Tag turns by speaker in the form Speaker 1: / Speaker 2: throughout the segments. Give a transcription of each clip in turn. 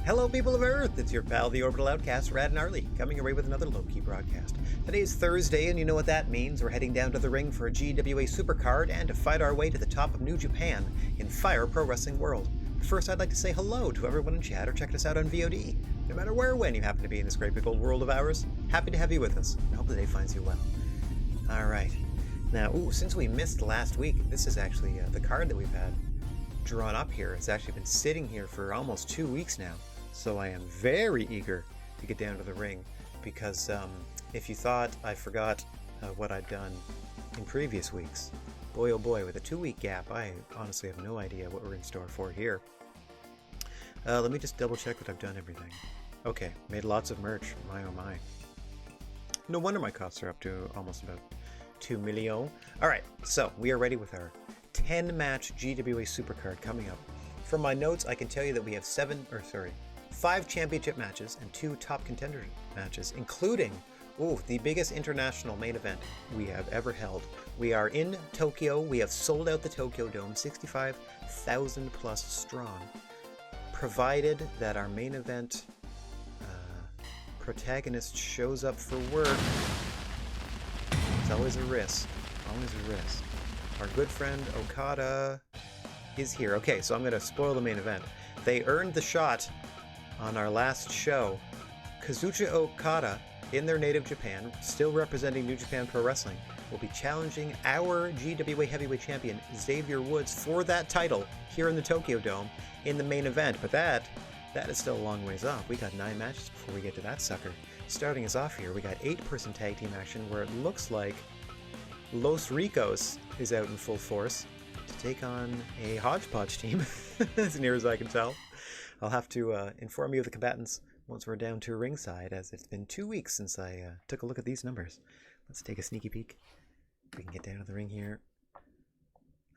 Speaker 1: Hello people of Earth, it's your pal the Orbital Outcast, Rad Gnarly, coming your way with another low-key broadcast. Today is Thursday, and you know what that means. We're heading down to the ring for a GWA Supercard and to fight our way to the top of New Japan in Fire Pro Wrestling World. But first, I'd like to say hello to everyone in chat or checking us out on VOD. No matter where or when you happen to be in this great big old world of ours, happy to have you with us. I hope the day finds you well. Alright. Now, since we missed last week, this is actually the card that we've had drawn up here. It's actually been sitting here for almost 2 weeks now. So I am very eager to get down to the ring, because if you thought I forgot what I'd done in previous weeks, boy oh boy, with a 2-week gap, I honestly have no idea what we're in store for here. Let me just double check that I've done everything. Okay, made lots of merch, my oh my. No wonder my costs are up to almost about 2 million. Alright, so we are ready with our 10-match GWA Supercard coming up. From my notes, I can tell you that we have 5 championship matches and 2 top contender matches, including the biggest international main event we have ever held. We are in Tokyo. We have sold out the Tokyo Dome, 65,000 plus strong, provided that our main event protagonist shows up for work. It's always a risk. Always a risk. Our good friend Okada is here. Okay, so I'm going to spoil the main event. They earned the shot on our last show. Kazuchika Okada, in their native Japan, still representing New Japan Pro Wrestling, will be challenging our GWA Heavyweight Champion Xavier Woods for that title here in the Tokyo Dome in the main event. But that is still a long ways off. We got 9 matches before we get to that sucker. Starting us off here, we got 8-person tag team action where it looks like Los Ricos is out in full force to take on a hodgepodge team, as near as I can tell. I'll have to inform you of the combatants once we're down to ringside, as it's been 2 weeks since I took a look at these numbers. Let's take a sneaky peek. We can get down to the ring here.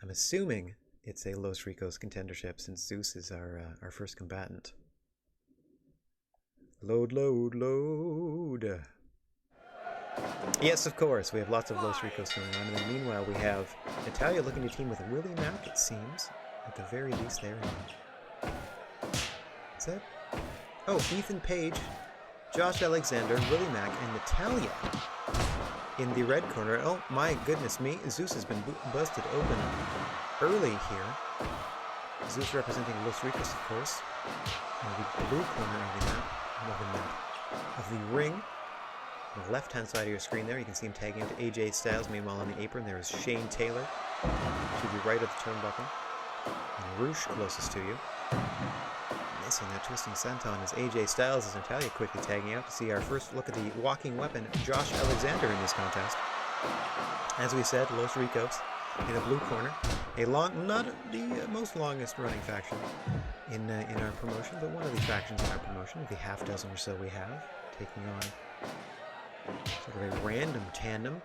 Speaker 1: I'm assuming it's a Los Ricos contendership, since Zeus is our first combatant. Load, load, load. Yes, of course, we have lots of Los Ricos going on, and then meanwhile we have Natalia looking to team with Willie Mack, it seems, at the very least there. Is that? Oh, Ethan Page, Josh Alexander, Willie Mack, and Natalia in the red corner. Oh my goodness me, Zeus has been busted open early here. Zeus representing Los Ricos, of course. And the blue corner of the ring. On the left-hand side of your screen there, you can see him tagging into AJ Styles. Meanwhile, on the apron, there is Shane Taylor to the right of the turnbuckle. And Roosh closest to you. Missing that twisting senton is AJ Styles as Natalia quickly tagging out to see our first look at the walking weapon, Josh Alexander, in this contest. As we said, Los Ricos in the blue corner. Not the most longest running faction in our promotion, but one of the factions in our promotion, the half dozen or so we have, taking on sort of a random tandem,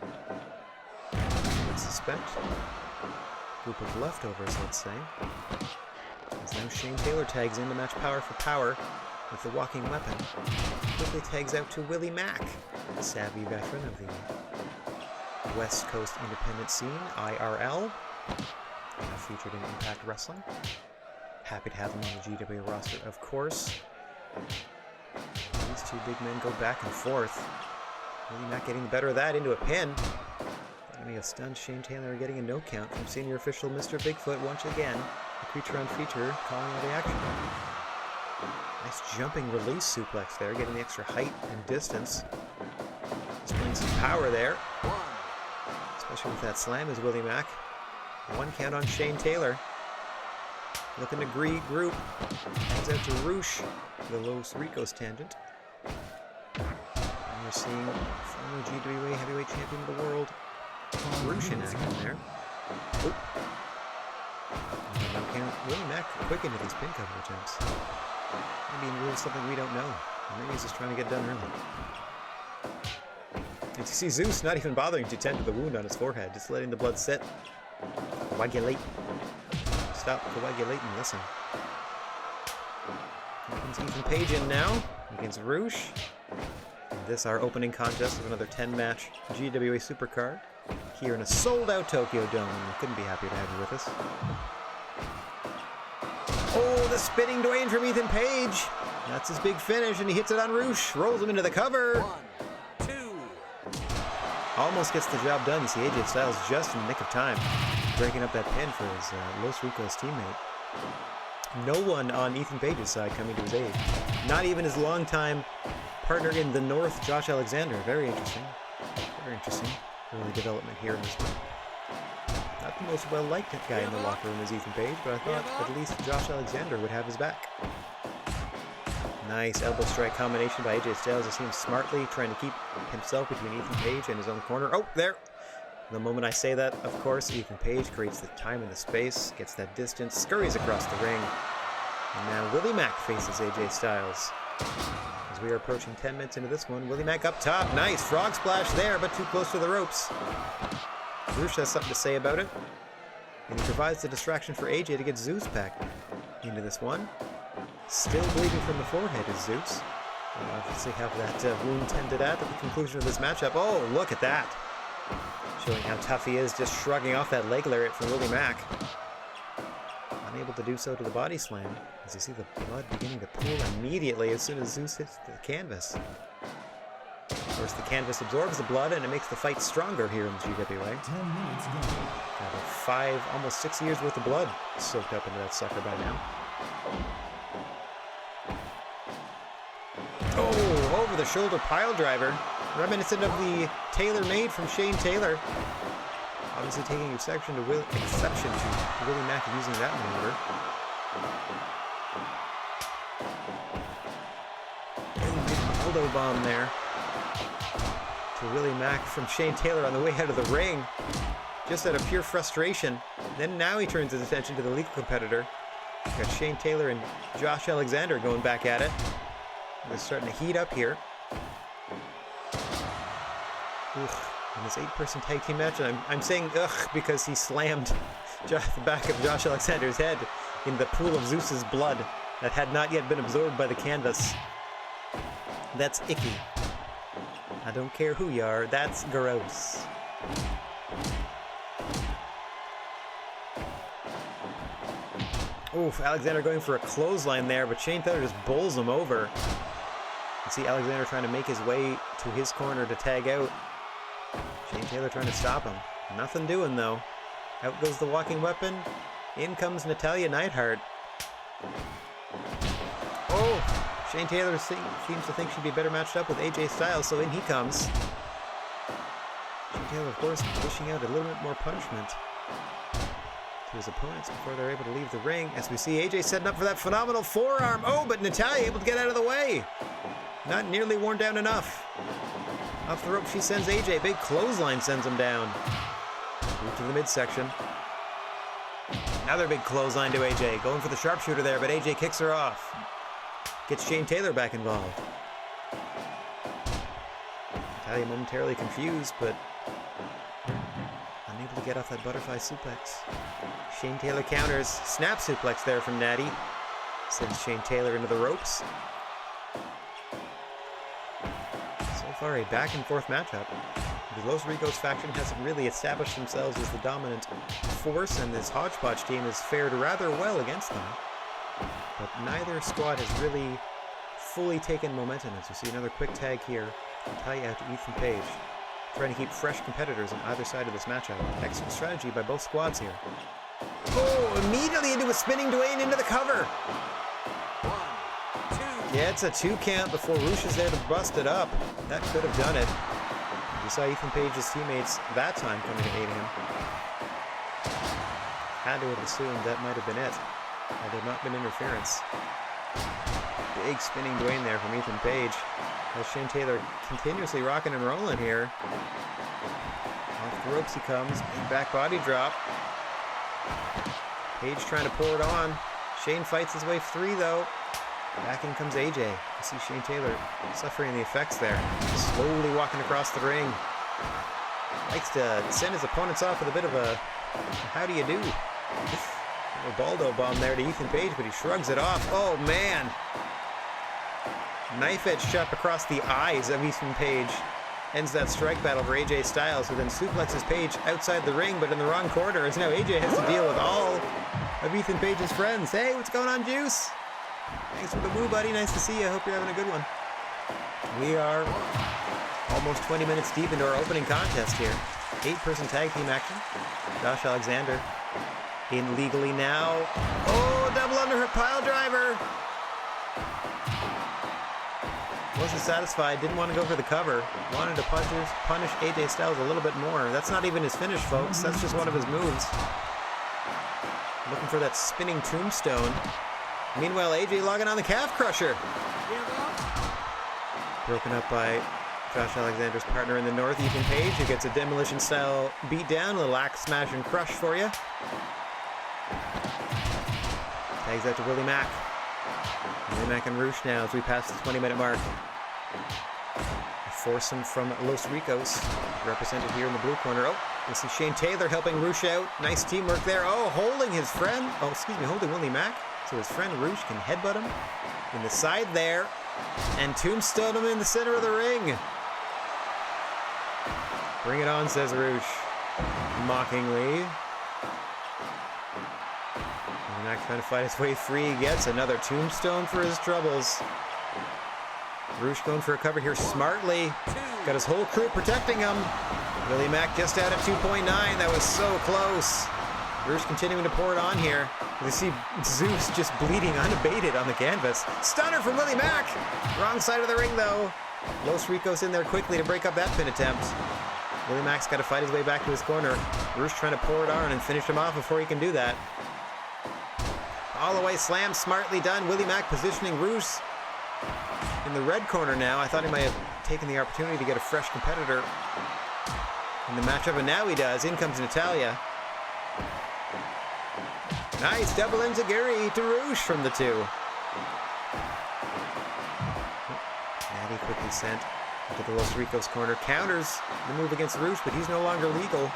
Speaker 1: I would suspect. Group of leftovers, let's say. As now Shane Taylor tags in to match power for power with the walking weapon. Quickly tags out to Willie Mack, a savvy veteran of the West Coast independent scene, IRL. Now featured in Impact Wrestling. Happy to have him on the GWA roster, of course. These two big men go back and forth. Willie Mack getting the better of that into a pin. Getting a stunned Shane Taylor, getting a no count from senior official Mr. Bigfoot once again. The creature on feature calling out the action. Nice jumping release suplex there, getting the extra height and distance. Displaying some power there. Especially with that slam is Willie Mack. 1 count on Shane Taylor. Looking to group. Hangs out to Roosh, the Los Ricos tangent. And we're seeing former GWA Heavyweight Champion of the World, Roosh in action there. No count. Willie Mack quick into these pin cover attempts. Maybe he knows something we don't know. Or maybe he's just trying to get done early. And you see Zeus not even bothering to tend to the wound on his forehead, just letting the blood sit. Coagulate. Stop, coagulate, and listen. Here comes Ethan Page in now against Roosh. And this our opening contest of another 10-match GWA Supercard here in a sold-out Tokyo Dome. We couldn't be happier to have you with us. Oh, the spinning Dwayne from Ethan Page. That's his big finish, and he hits it on Roosh. Rolls him into the cover.
Speaker 2: 1, 2.
Speaker 1: Almost gets the job done. You see AJ Styles just in the nick of time, breaking up that pin for his Los Ricos teammate. No one on Ethan Page's side coming to his aid. Not even his longtime partner in the North, Josh Alexander. Very interesting. Very interesting. Early development here in this one. Not the most well-liked guy in the locker room is Ethan Page, but I thought at least Josh Alexander would have his back. Nice elbow strike combination by AJ Styles. He seems smartly trying to keep himself between Ethan Page and his own corner. Oh, there! The moment I say that, of course, Ethan Page creates the time and the space, gets that distance, scurries across the ring. And now Willie Mack faces AJ Styles. As we are approaching 10 minutes into this one, Willie Mack up top. Nice frog splash there, but too close to the ropes. Roosh has something to say about it. And he provides the distraction for AJ to get Zeus back into this one. Still bleeding from the forehead is Zeus. We'll obviously have that wound tended at the conclusion of this matchup. Oh, look at that. Showing how tough he is, just shrugging off that leg lariat from Willie Mack. Unable to do so to the body slam, as you see the blood beginning to pool immediately as soon as Zeus hits the canvas. Of course, the canvas absorbs the blood and it makes the fight stronger here in the GWA.
Speaker 3: 10 minutes gone.
Speaker 1: Got about 5, almost 6 years worth of blood soaked up into that sucker by now. Oh, over the shoulder pile driver. Reminiscent of the tailor-made from Shane Taylor. Obviously taking exception to Willie Mack using that maneuver. Elbow bomb there to Willie Mack from Shane Taylor on the way out of the ring. Just out of pure frustration. Then now he turns his attention to the legal competitor. Got Shane Taylor and Josh Alexander going back at it. They're starting to heat up here. In this 8-person tag team match, and I'm saying ugh because he slammed the back of Josh Alexander's head in the pool of Zeus's blood that had not yet been absorbed by the canvas. That's icky. I don't care who you are, that's gross. Oof, Alexander going for a clothesline there, but Shane Taylor just bowls him over. You see Alexander trying to make his way to his corner to tag out. Shane Taylor trying to stop him. Nothing doing though. Out goes the walking weapon. In comes Natalya Neidhart. Oh! Shane Taylor seems to think she'd be better matched up with AJ Styles, so in he comes. Shane Taylor, of course, pushing out a little bit more punishment to his opponents before they're able to leave the ring. As we see AJ setting up for that phenomenal forearm. Oh, but Natalya able to get out of the way. Not nearly worn down enough. Off the rope she sends AJ. Big clothesline sends him down. Move to the midsection. Another big clothesline to AJ. Going for the sharpshooter there, but AJ kicks her off. Gets Shane Taylor back involved. Natalya momentarily confused, but unable to get off that butterfly suplex. Shane Taylor counters. Snap suplex there from Natty. Sends Shane Taylor into the ropes. So far, a back-and-forth matchup. The Los Ricos faction hasn't really established themselves as the dominant force, and this hodgepodge team has fared rather well against them. But neither squad has really fully taken momentum, as we see another quick tag here. Natalya out to Ethan Page, trying to keep fresh competitors on either side of this matchup. Excellent strategy by both squads here. Oh, immediately into a spinning Dwayne into the cover.
Speaker 2: 1, 2.
Speaker 1: Yeah, it's a 2 count before Roosh is there to bust it up. That could have done it. You saw Ethan Page's teammates that time coming to aid him. Had to have assumed that might have been it, had there not been interference. Big spinning Dwayne there from Ethan Page. As Shane Taylor continuously rocking and rolling here. Off the ropes he comes. Big back body drop. Page trying to pour it on. Shane fights his way free though. Back in comes AJ. You see Shane Taylor suffering the effects there. Slowly walking across the ring. Likes to send his opponents off with a bit of a how do you do? A Baldo bomb there to Ethan Page, but he shrugs it off. Oh man! Knife edge chop across the eyes of Ethan Page. Ends that strike battle for AJ Styles, who then suplexes Page outside the ring, but in the wrong corner, as now AJ has to deal with all of Ethan Page's friends. Hey, what's going on, Juice? Thanks for the woo, buddy. Nice to see you. Hope you're having a good one. We are almost 20 minutes deep into our opening contest here. 8-person tag team action. Josh Alexander in legally now. Oh, double underhook pile driver. Wasn't satisfied, didn't want to go for the cover. Wanted to punish AJ Styles a little bit more. That's not even his finish, folks. That's just one of his moves. Looking for that spinning tombstone. Meanwhile, AJ logging on the calf crusher. Broken up by Josh Alexander's partner in the north, Ethan Page, who gets a demolition style beat down, a little axe smash and crush for you. Tags out to Willie Mack. Willie Mack and Roosh now as we pass the 20-minute mark. A foursome from Los Ricos, represented here in the blue corner. Oh, we see Shane Taylor helping Roosh out. Nice teamwork there. Oh, holding his friend. Oh, excuse me, holding Willie Mack. So his friend Roosh can headbutt him in the side there. And tombstone him in the center of the ring. Bring it on, says Roosh, mockingly. Mack trying to fight his way free. He gets another tombstone for his troubles. Roosh going for a cover here smartly. Got his whole crew protecting him. Willie Mack just out at 2.9. That was so close. Roosh continuing to pour it on here. You see Zeus just bleeding unabated on the canvas. Stunner from Willie Mack. Wrong side of the ring, though. Los Ricos in there quickly to break up that pin attempt. Willie Mack's got to fight his way back to his corner. Roosh trying to pour it on and finish him off before he can do that. All the way slam, smartly done. Willie Mack positioning Roosh in the red corner now. I thought he might have taken the opportunity to get a fresh competitor in the matchup, and now he does. In comes Natalya. Nice double enziguri to Roosh from the two. Natty quickly sent into the Los Ricos corner. Counters the move against Roosh, but he's no longer legal.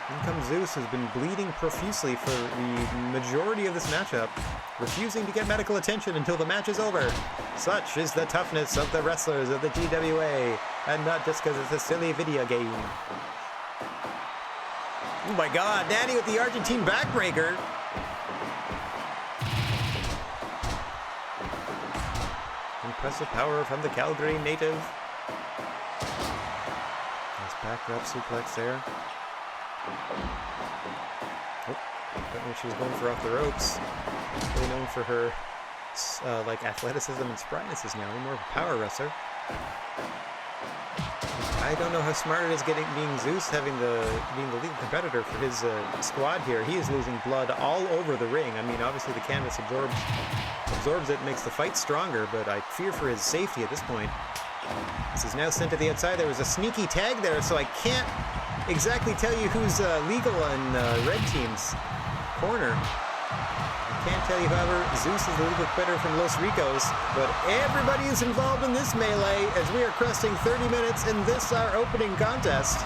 Speaker 1: In comes Zeus, who's been bleeding profusely for the majority of this matchup, refusing to get medical attention until the match is over. Such is the toughness of the wrestlers of the GWA, and not just because it's a silly video game. Oh my god, Natty with the Argentine backbreaker. Impressive power from the Calgary native. Nice back drop suplex there. Oh, don't know what she was going for off the ropes. Really known for her like athleticism and sprightness now. More of a power wrestler. I don't know how smart it is being Zeus being the lead competitor for his squad here. He is losing blood all over the ring. I mean, obviously the canvas absorbs it, makes the fight stronger, but I fear for his safety at this point. This is now sent to the outside. There was a sneaky tag there, so I can't exactly tell you who's legal on red team's corner. I can't tell you, however, Zeus is the legal competitor from Los Ricos, but everybody is involved in this melee as we are cresting 30 minutes in this our opening contest.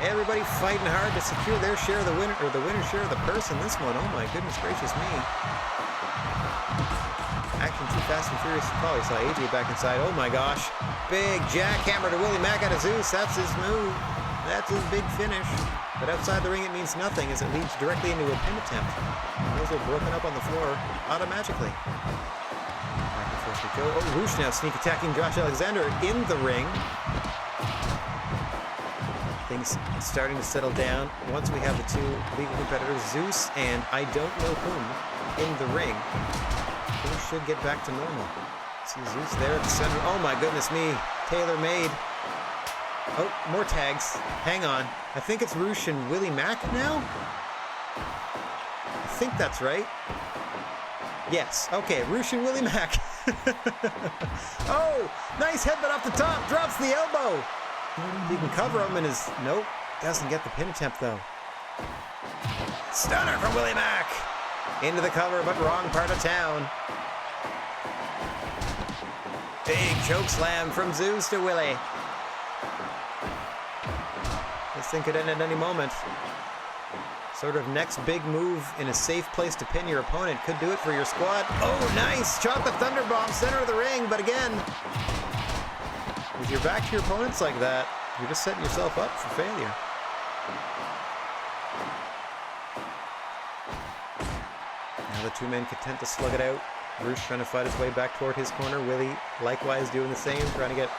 Speaker 1: Everybody fighting hard to secure their share of the winner, or the winner's share of the purse in this one. Oh my goodness gracious me. Action too fast and furious to call. You saw AJ back inside. Oh my gosh. Big jackhammer to Willie Mack out of Zeus. That's his move. That's his big finish. But outside the ring it means nothing as it leads directly into a pin attempt. Those are broken up on the floor automatically. Back and forth we go. Oh, Roosh now sneak attacking Josh Alexander in the ring. Things starting to settle down once we have the two legal competitors, Zeus and I don't know whom, in the ring. Things should get back to normal. See Zeus there at the center. Oh my goodness me. Taylor made. Oh, more tags. Hang on. I think it's Roosh and Willie Mack now? I think that's right. Yes. Okay, Roosh and Willie Mack. Oh, nice headbutt off the top. Drops the elbow. He can cover him in his... Nope. Doesn't get the pin attempt, though. Stunner from Willie Mack. Into the cover, but wrong part of town. Big choke slam from Zeus to Willie. This thing could end at any moment. Sort of next big move in a safe place to pin your opponent. Could do it for your squad. Oh, nice! Chop the Thunderbomb, center of the ring, but again... If you're back to your opponents like that, you're just setting yourself up for failure. Now the two men content to slug it out. Roosh trying to fight his way back toward his corner. Willie likewise doing the same, trying to get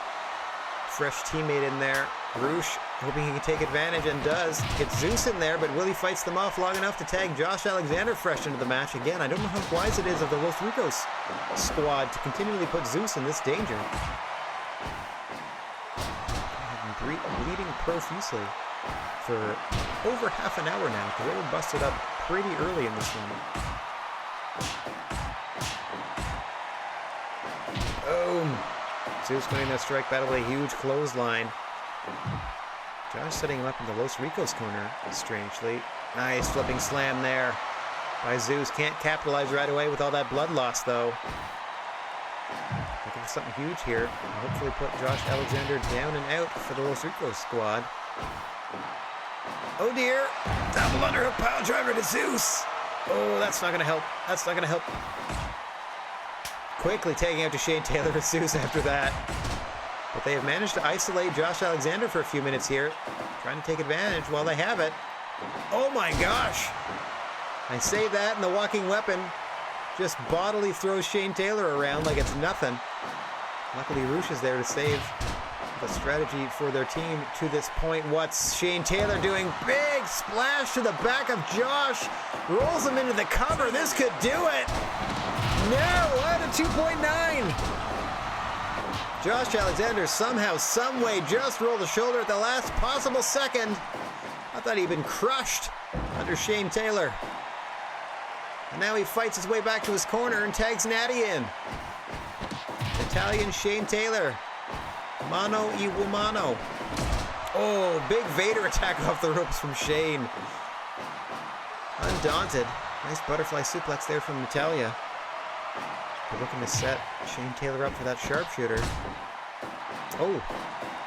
Speaker 1: fresh teammate in there. Roosh hoping he can take advantage, and does. Gets Zeus in there, but Willie fights them off long enough to tag Josh Alexander fresh into the match. Again, I don't know how wise it is of the Los Ricos squad to continually put Zeus in this danger. Bleeding profusely for over half an hour now. Gorilla busted up pretty early in this one. Boom! Zeus winning that strike battle with a huge clothesline. Josh setting him up in the Los Ricos corner, strangely. Nice flipping slam there by Zeus. Can't capitalize right away with all that blood loss, though. Looking for something huge here. And hopefully put Josh Alexander down and out for the Los Ricos squad. Oh dear! Double underhook pile driver to Zeus! Oh, that's not going to help. That's not going to help. Quickly taking out to Shane Taylor with Zeus after that. But they have managed to isolate Josh Alexander for a few minutes here. Trying to take advantage while they have it. Oh my gosh! I say that and the walking weapon just bodily throws Shane Taylor around like it's nothing. Luckily Roosh is there to save the strategy for their team to this point. What's Shane Taylor doing? Big splash to the back of Josh. Rolls him into the cover. This could do it. No, out of 2.9. Josh Alexander somehow, someway just rolled the shoulder at the last possible second. I thought he'd been crushed under Shane Taylor. And now he fights his way back to his corner and tags Natty in. Italian Shane Taylor. Mano y Wumano. Oh, big Vader attack off the ropes from Shane. Undaunted. Nice butterfly suplex there from Natalya. They're looking to set Shane Taylor up for that sharpshooter. Oh,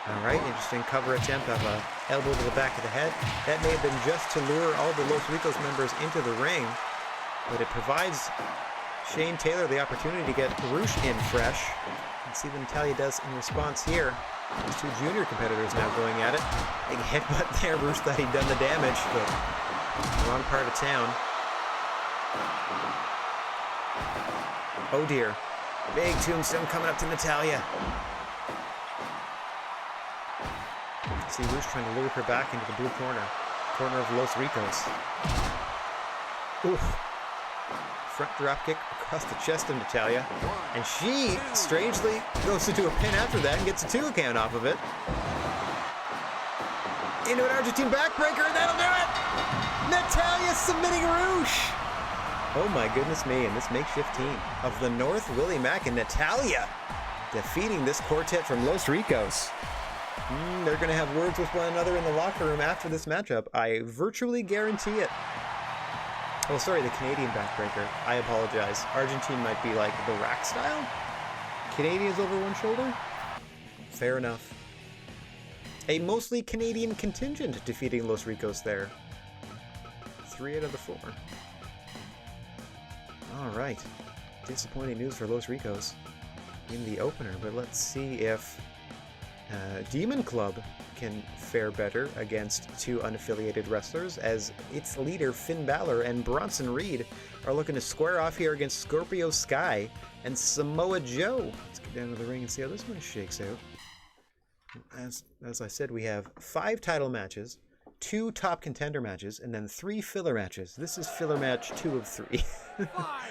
Speaker 1: all right, interesting cover attempt of a elbow to the back of the head. That may have been just to lure all the Los Ricos members into the ring, but it provides Shane Taylor the opportunity to get Roosh in fresh. And see what Natalya does in response here. These two junior competitors now going at it. Big headbutt there. Roosh thought he'd done the damage, but wrong part of town. Oh dear. Big tombstone coming up to Natalya. See Roosh trying to lure her back into the blue corner. Corner of Los Ricos. Oof. Front dropkick across the chest of Natalya. And she, strangely, goes to do a pin after that and gets a 2 count off of it. Into an Argentine backbreaker, and that'll do it! Natalya submitting Roosh! Oh my goodness me, and this makeshift team of the North, Willie, Mack, and Natalya defeating this quartet from Los Ricos. They're going to have words with one another in the locker room after this matchup. I virtually guarantee it. Oh, sorry, the Canadian backbreaker. I apologize. Argentine might be like the rack style? Canadians over one shoulder? Fair enough. A mostly Canadian contingent defeating Los Ricos there. 3 out of the 4. Alright. Disappointing news for Los Ricos in the opener, but let's see if Demon Club can fare better against 2 unaffiliated wrestlers, as its leader Finn Balor and Bronson Reed are looking to square off here against Scorpio Sky and Samoa Joe. Let's get down to the ring and see how this one shakes out. As I said, we have 5 title matches, 2 top contender matches, and then 3 filler matches. This is filler match 2 of 3.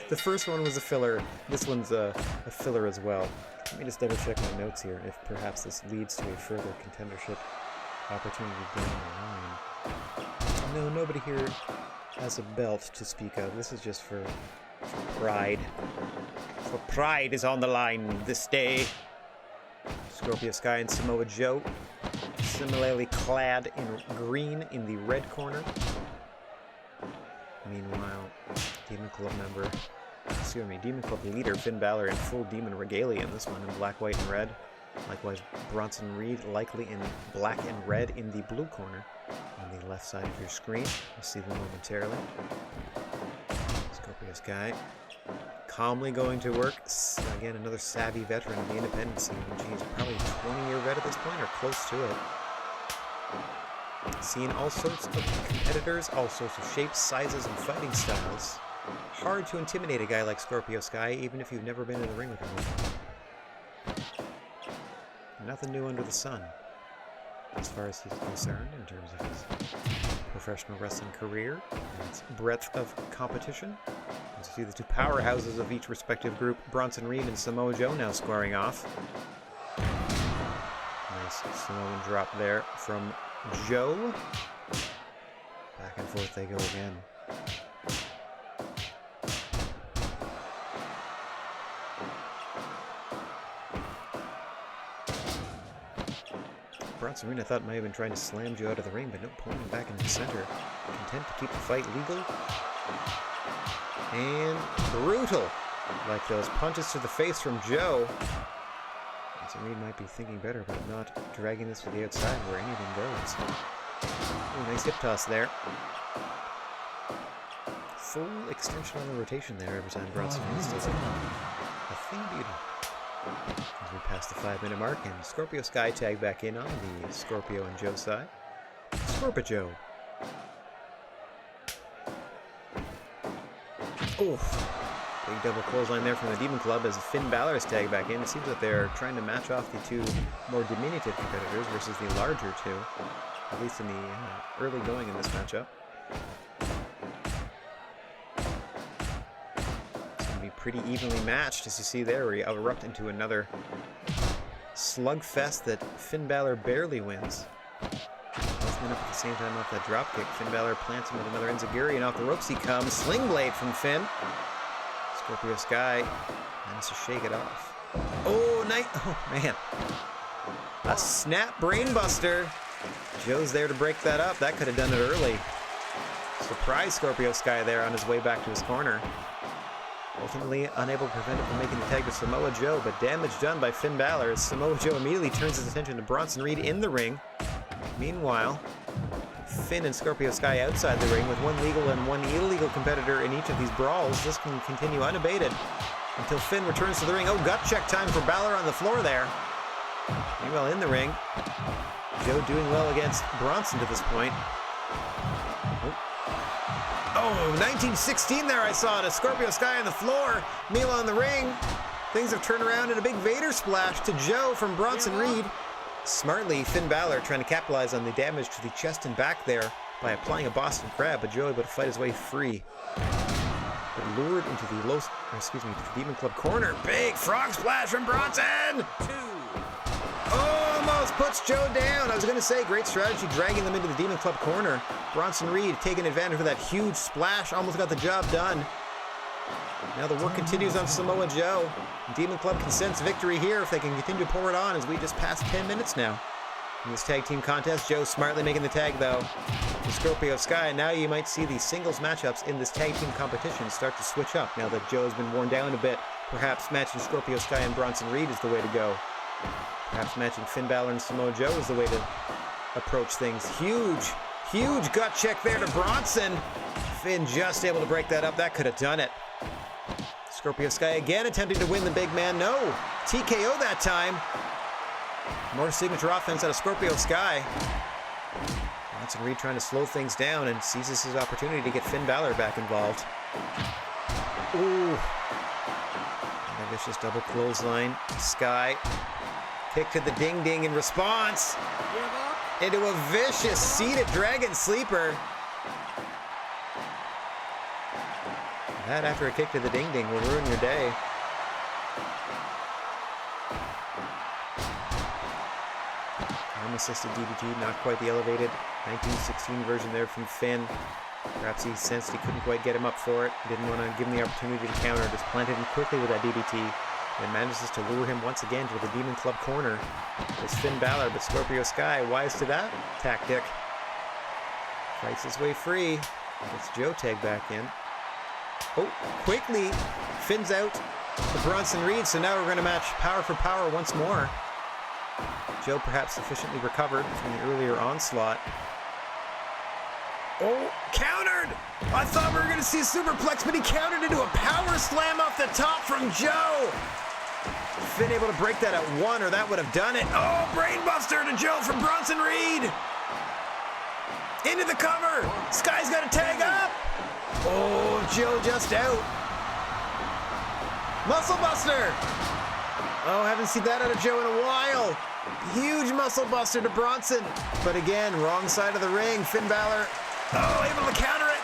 Speaker 1: The first one was a filler. This one's a filler as well. Let me just double check my notes here, if perhaps this leads to a further contendership opportunity down the line. No, nobody here has a belt to speak of. This is just for pride. For pride is on the line this day. Scorpio Sky and Samoa Joe, similarly clad in green in the red corner. Meanwhile, Demon Club Demon Club leader Finn Balor in full demon regalia in this one in black, white, and red. Likewise, Bronson Reed likely in black and red in the blue corner on the left side of your screen. You'll see them momentarily. Scorpio Sky calmly going to work. Again, another savvy veteran of the independent scene. He's probably a 20-year vet at this point, or close to it. Seeing all sorts of competitors, all sorts of shapes, sizes, and fighting styles. hard to intimidate a guy like Scorpio Sky, even if you've never been in the ring with him before. Nothing new under the sun, as far as he's concerned, in terms of his professional wrestling career and its breadth of competition. As you see the two powerhouses of each respective group, Bronson, Rheem, and Samoa Joe now squaring off. Nice Samoan drop there from Joe. Back and forth they go again. Bronson Rheem, I thought, might have been trying to slam Joe out of the ring, but no, pulling him back into the center. Content to keep the fight legal. And brutal. Like those punches to the face from Joe. Bronson Rheem might be thinking better about not dragging this to the outside where anything goes. Ooh, nice hip toss there. Full extension on the rotation there every time Bronson Rheem does it. A thing beauty. As we pass the 5-minute mark, and Scorpio Sky tag back in on the Scorpio and Joe side. Scorpio Joe. Oof. Big double clothesline there from the Demon Club as Finn Balor is tagged back in. It seems that they're trying to match off the two more diminutive competitors versus the larger two, at least in the early going in this matchup. Pretty evenly matched, as you see there, where you erupt into another slugfest that Finn Balor barely wins. Both men up at the same time off that dropkick. Finn Balor plants him with another enziguri, and off the ropes he comes. Sling blade from Finn. Scorpio Sky managed to shake it off. Oh, man. A snap brainbuster. Joe's there to break that up. That could have done it early. Surprise Scorpio Sky there on his way back to his corner. Ultimately unable to prevent it from making the tag to Samoa Joe, but damage done by Finn Balor as Samoa Joe immediately turns his attention to Bronson Reed in the ring. Meanwhile, Finn and Scorpio Sky outside the ring with one legal and one illegal competitor in each of these brawls. This can continue unabated until Finn returns to the ring. Oh, gut check time for Balor on the floor there. Meanwhile, in the ring, Joe doing well against Bronson to this point. Oh, 1916 there I saw it. A Scorpio Sky on the floor. Meanwhile in the ring, things have turned around in a big Vader splash to Joe from Bronson Reed. Smartly, Finn Balor trying to capitalize on the damage to the chest and back there by applying a Boston Crab, but Joe able to fight his way free. But lured into the Demon Club corner. Big frog splash from Bronson! Almost puts Joe down. I was going to say, great strategy dragging them into the Demon Club corner. Bronson Reed taking advantage of that huge splash. Almost got the job done. Now the work continues on Samoa Joe. Demon Club can sense victory here if they can continue to pour it on, as we just passed 10 minutes now. In this tag team contest, Joe smartly making the tag though. The Scorpio Sky. Now you might see the singles matchups in this tag team competition start to switch up now that Joe has been worn down a bit. Perhaps matching Scorpio Sky and Bronson Reed is the way to go. Perhaps matching Finn Balor and Samoa Joe is the way to approach things. Huge gut check there to Bronson. Finn just able to break that up. That could have done it. Scorpio Sky again attempting to win the big man. No, TKO that time. More signature offense out of Scorpio Sky. Bronson Reed trying to slow things down and seizes his opportunity to get Finn Balor back involved. Ooh. A vicious double clothesline. Sky. Kick to the ding-ding in response. Into a vicious seated dragon sleeper. That after a kick to the ding-ding will ruin your day. Arm-assisted DDT, not quite the elevated 1916 version there from Finn. Perhaps he sensed he couldn't quite get him up for it. Didn't want to give him the opportunity to counter. Just planted him quickly with that DDT. And manages to lure him once again to the Demon Club corner. It's Finn Balor, but Scorpio Sky, wise to that tactic. Fights his way free. Gets Joe tagged back in. Oh, quickly. Finn's out to Bronson Reed, so now we're going to match power for power once more. Joe perhaps sufficiently recovered from the earlier onslaught. Oh, countered! I thought we were going to see a superplex, but he countered into a power slam off the top from Joe. Finn able to break that at one, or that would have done it. Oh, brainbuster to Joe from Bronson Reed. Into the cover. Sky's got to tag up. Oh, Joe just out. Muscle Buster. Oh, haven't seen that out of Joe in a while. Huge Muscle Buster to Bronson. But again, wrong side of the ring. Finn Balor, oh, able to counter it.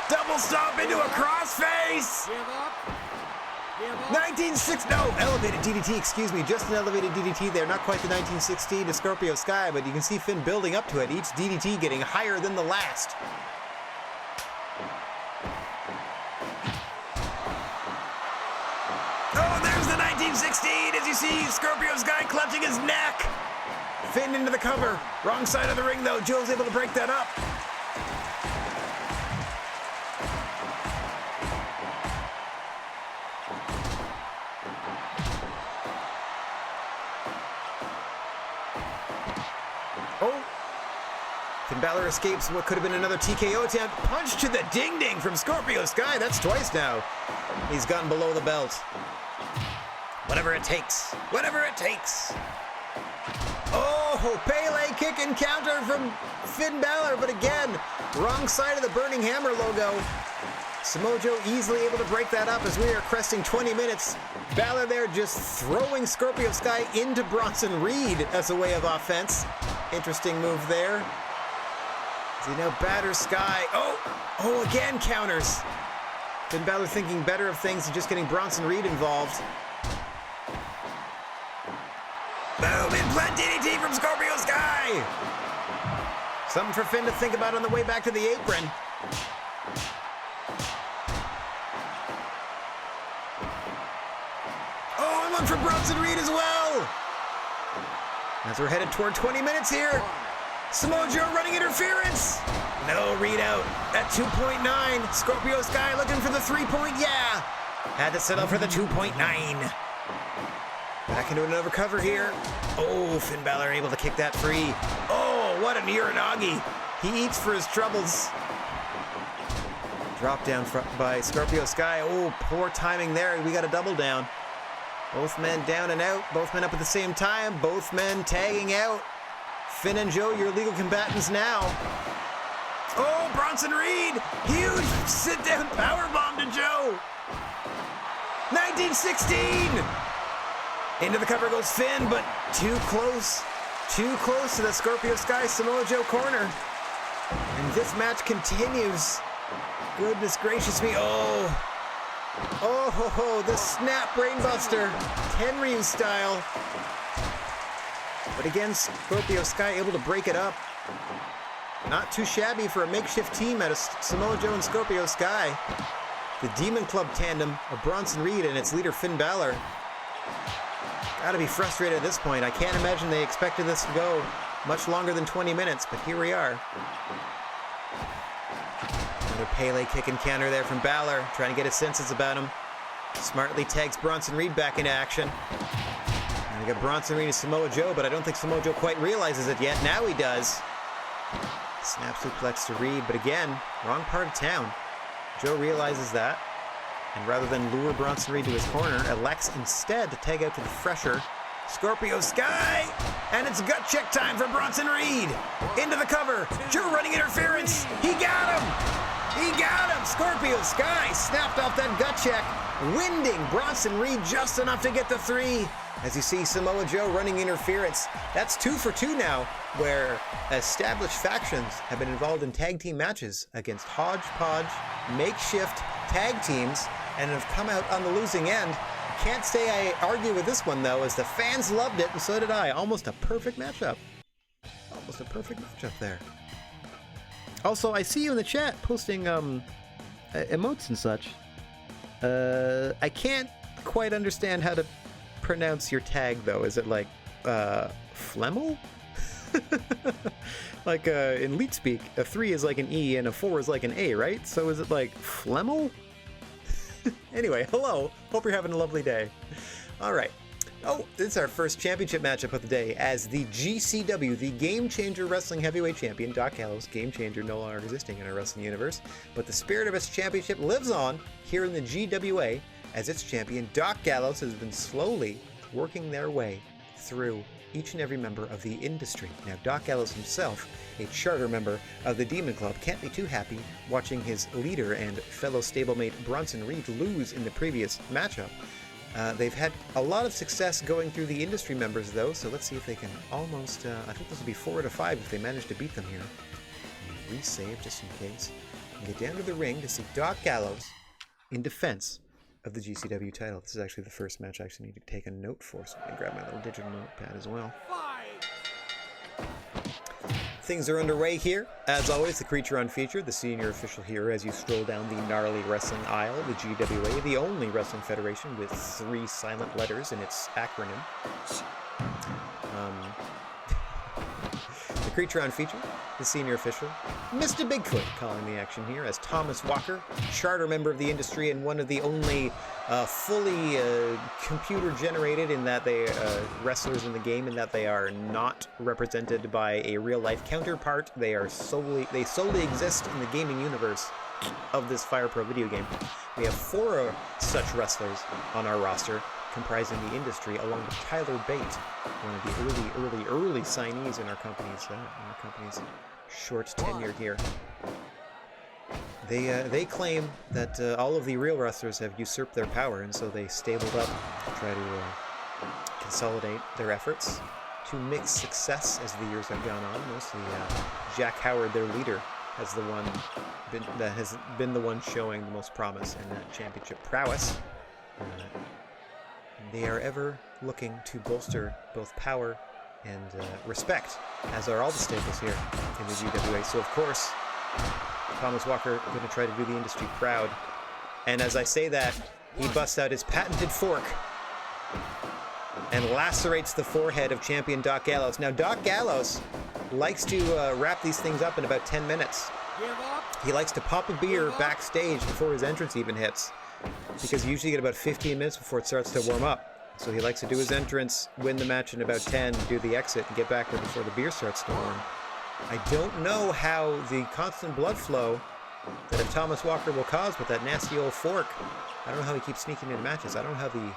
Speaker 1: Double stomp into a crossface. 1960, no, elevated DDT, excuse me. Just an elevated DDT there. Not quite the 1916 to Scorpio Sky, but you can see Finn building up to it. Each DDT getting higher than the last. Oh, there's the 1916 as you see Scorpio Sky clutching his neck. Finn into the cover. Wrong side of the ring though. Joe's able to break that up. Oh. Finn Balor escapes what could have been another TKO attempt. Punch to the ding-ding from Scorpio Sky. That's twice now. He's gotten below the belt. Whatever it takes. Whatever it takes. Oh, Pele kick and counter from Finn Balor, but again, wrong side of the Burning Hammer logo. Samoa Joe easily able to break that up as we are cresting 20 minutes. Balor there just throwing Scorpio Sky into Bronson Reed as a way of offense. Interesting move there. As he now batters Sky. Oh, again counters. Finn Balor thinking better of things and just getting Bronson Reed involved. Boom, implant DDT from Scorpio Sky. Something for Finn to think about on the way back to the apron. Oh, and one for Bronson Reed as well. As we're headed toward 20 minutes here. Samoa Joe running interference. No read out at 2.9. Scorpio Sky looking for the 3-point, yeah. Had to settle for the 2.9. Back into another cover here. Oh, Finn Balor able to kick that free. Oh, what an Uranagi. He eats for his troubles. Drop down by Scorpio Sky. Oh, poor timing there. We got a double down. Both men down and out. Both men up at the same time. Both men tagging out. Finn and Joe, your legal combatants now. Oh, Bronson Reed. Huge sit-down powerbomb to Joe. 1916. Into the cover goes Finn, but too close to the Scorpio Sky Samoa Joe corner. And this match continues. Goodness gracious me. Oh, the snap brainbuster, Tenryu style. But again, Scorpio Sky able to break it up. Not too shabby for a makeshift team out of Samoa Joe and Scorpio Sky. The Demon Club tandem of Bronson Reed and its leader Finn Balor. Gotta be frustrated at this point. I can't imagine they expected this to go much longer than 20 minutes, but here we are. Another Pele kick and counter there from Balor, trying to get his senses about him. Smartly tags Bronson Reed back into action. And we got Bronson Reed and Samoa Joe, but I don't think Samoa Joe quite realizes it yet. Now he does. Snap suplex to Reed, but again, wrong part of town. Joe realizes that. And rather than lure Bronson Reed to his corner, elects instead to tag out to the fresher Scorpio Sky. And it's gut check time for Bronson Reed. Into the cover. Joe running interference. He got him. He got him. Scorpio Sky snapped off that gut check, winding Bronson Reed just enough to get the 3. As you see Samoa Joe running interference. That's 2 for 2 now, where established factions have been involved in tag team matches against hodgepodge, makeshift tag teams, and have come out on the losing end. Can't say I argue with this one, though, as the fans loved it, and so did I. Almost a perfect matchup. Almost a perfect matchup there. Also, I see you in the chat posting emotes and such. I can't quite understand how to pronounce your tag, though. Is it like Flemmel? Like in Leet speak, a 3 is like an E and a 4 is like an A, right? So is it like Flemmel? Anyway, hello. Hope you're having a lovely day. All right. Oh, this is our first championship matchup of the day as the GCW, the Game Changer Wrestling Heavyweight Champion, Doc Gallows, Game Changer no longer existing in our wrestling universe, but the spirit of its championship lives on here in the GWA as its champion, Doc Gallows, has been slowly working their way through each and every member of the industry. Now, Doc Gallows himself, a charter member of the Demon Club, can't be too happy watching his leader and fellow stablemate Bronson Reed lose in the previous matchup. They've had a lot of success going through the industry members, though, so let's see if they can almost... I think this will be 4 out of 5 if they manage to beat them here. Resave just in case. And get down to the ring to see Doc Gallows in defense of the GCW title. This is actually the first match I actually need to take a note for, so I can grab my little digital notepad as well. Things are underway here. As always, the creature on feature, the senior official here as you stroll down the gnarly wrestling aisle, the GWA, the only wrestling federation with 3 silent letters in its acronym. The creature on feature, the senior official, Mr. Bigfoot, calling the action here as Thomas Walker, charter member of the industry and one of the only fully computer-generated in that they wrestlers in the game, in that they are not represented by a real-life counterpart. They solely exist in the gaming universe of this Fire Pro video game. We have 4 such wrestlers on our roster, comprising the industry, along with Tyler Bate, one of the early signees in our company's short tenure here. They claim that all of the real wrestlers have usurped their power, and so they stabled up to try to consolidate their efforts to mixed success as the years have gone on. Mostly Jack Howard, their leader, has been the one showing the most promise in that championship prowess. They are ever looking to bolster both power and respect, as are all the staples here in the GWA. So, of course, Thomas Walker going to try to do the industry proud. And as I say that, he busts out his patented fork and lacerates the forehead of champion Doc Gallows. Now, Doc Gallows likes to wrap these things up in about 10 minutes. He likes to pop a beer backstage before his entrance even hits, because you usually get about 15 minutes before it starts to warm up. So he likes to do his entrance, win the match in about 10, do the exit, and get back there before the beer starts to warm. I don't know how the constant blood flow that if Thomas Walker will cause with that nasty old fork. I don't know how he keeps sneaking into matches. I don't know how the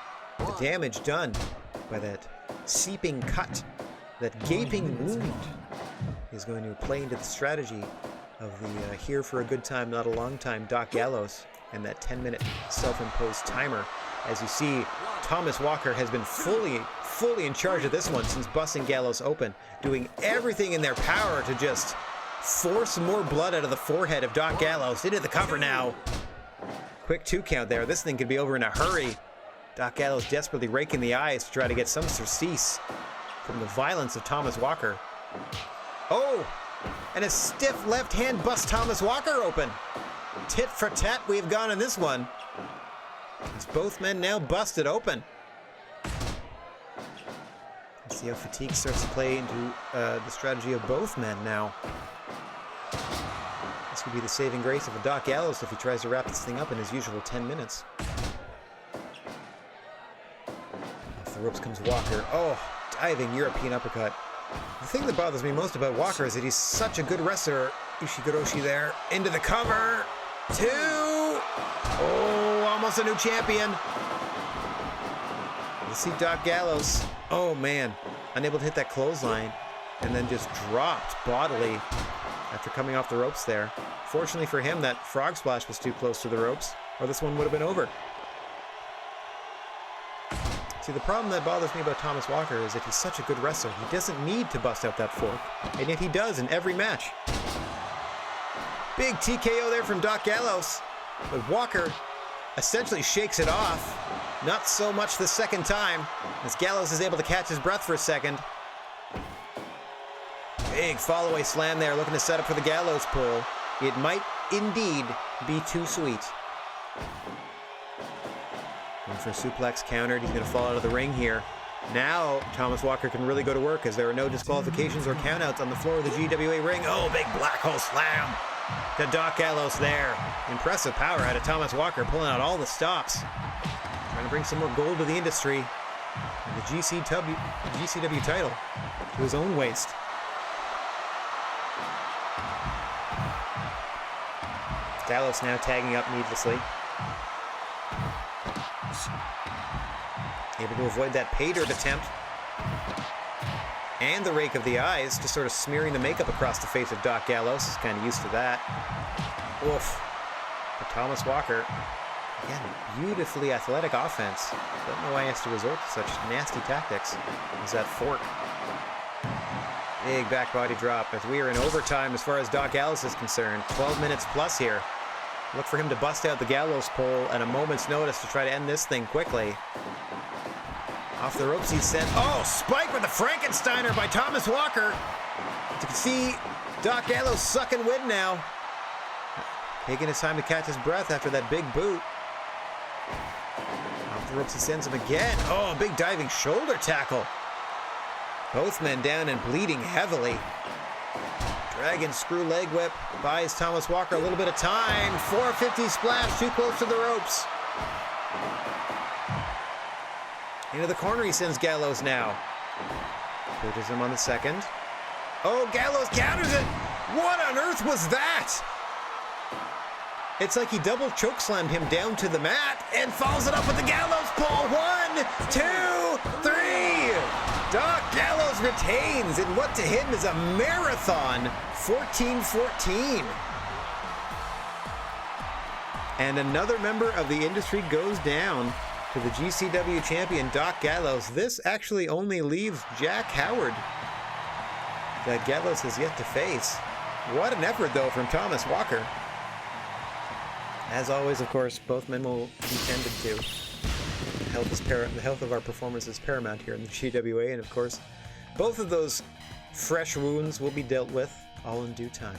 Speaker 1: damage done by that seeping cut, that gaping wound, is going to play into the strategy of the here for a good time, not a long time Doc Gallows, and that 10-minute self-imposed timer. As you see, Thomas Walker has been fully in charge of this one since busting Gallows open, doing everything in their power to just force more blood out of the forehead of Doc Gallows. Into the cover now. Quick 2 count there. This thing could be over in a hurry. Doc Gallows desperately raking the eyes to try to get some surcease from the violence of Thomas Walker. Oh! And a stiff left hand busts Thomas Walker open. Tit for tat we've gone in this one. As both men now busted open. Let's see how fatigue starts to play into the strategy of both men now. This could be the saving grace of a Doc Gallows if he tries to wrap this thing up in his usual 10 minutes. Off the ropes comes Walker. Oh, diving European uppercut. The thing that bothers me most about Walker is that he's such a good wrestler. Ushigoroshi there. Into the cover. 2. Oh, almost a new champion. You see Doc Gallows. Oh, man. Unable to hit that clothesline. And then just dropped bodily after coming off the ropes there. Fortunately for him, that frog splash was too close to the ropes, or this one would have been over. See, the problem that bothers me about Thomas Walker is that he's such a good wrestler. He doesn't need to bust out that fork, and yet he does in every match. Big TKO there from Doc Gallows, but Walker essentially shakes it off. Not so much the second time, as Gallows is able to catch his breath for a second. Big fall-away slam there, looking to set up for the Gallows pull. It might indeed be too sweet. Going for a suplex countered. He's going to fall out of the ring here. Now, Thomas Walker can really go to work as there are no disqualifications or countouts on the floor of the GWA ring. Oh, big black hole slam to Doc Gallows there. Impressive power out of Thomas Walker, pulling out all the stops. Trying to bring some more gold to the industry. And the GCW title to his own waist. Gallows now tagging up needlessly. Able to avoid that pay dirt attempt. And the rake of the eyes, just sort of smearing the makeup across the face of Doc Gallows. He's kind of used to that. Oof. But Thomas Walker, again, beautifully athletic offense. Don't know why he has to resort to such nasty tactics. Is that fork? Big back body drop as we are in overtime as far as Doc Gallows is concerned. 12 minutes plus here. Look for him to bust out the Gallows pole at a moment's notice to try to end this thing quickly. Off the ropes he's sent. Oh, spike with the Frankensteiner by Thomas Walker. You can see Doc Gallows sucking wind now. Taking his time to catch his breath after that big boot. Off the ropes he sends him again. Oh, a big diving shoulder tackle. Both men down and bleeding heavily. Dragon screw leg whip buys Thomas Walker a little bit of time. 450 splash, too close to the ropes. Into the corner he sends Gallows now. Pushes him on the second. Oh, Gallows counters it! What on earth was that? It's like he double chokeslammed him down to the mat and follows it up with the Gallows pole. 1, 2, 3! Doc Gallows retains in what to him is a marathon. 14-14. And another member of the industry goes down to the GCW champion, Doc Gallows. This actually only leaves Jack Howard that Gallows has yet to face. What an effort, though, from Thomas Walker. As always, of course, both men will be tended to. The health of our performance is paramount here in the GWA, and of course, both of those fresh wounds will be dealt with all in due time.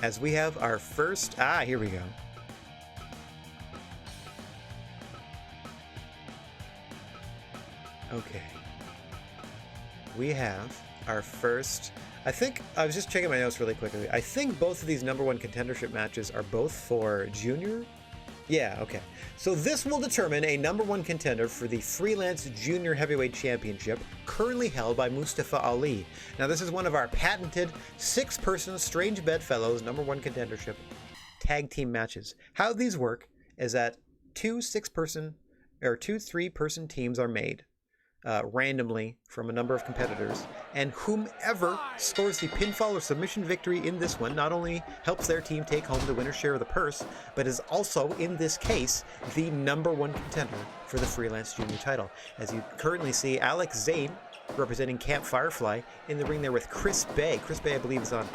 Speaker 1: As we have our first... here we go. Okay. We have our first... I think, I was just checking my notes really quickly. I think both of these number one contendership matches are both for junior. Yeah, okay. So this will determine a number one contender for the Freelance Junior Heavyweight Championship, currently held by Mustafa Ali. Now this is one of our patented 6-person Strange Bedfellows number one contendership tag team matches. How these work is that 2 3-person teams are made randomly from a number of competitors, and whomever scores the pinfall or submission victory in this one not only helps their team take home the winner's share of the purse, but is also, in this case, the number one contender for the Freelance Junior title. As you currently see, Alex Zane, representing Camp Firefly, in the ring there with Chris Bay. Chris Bay, I believe, is on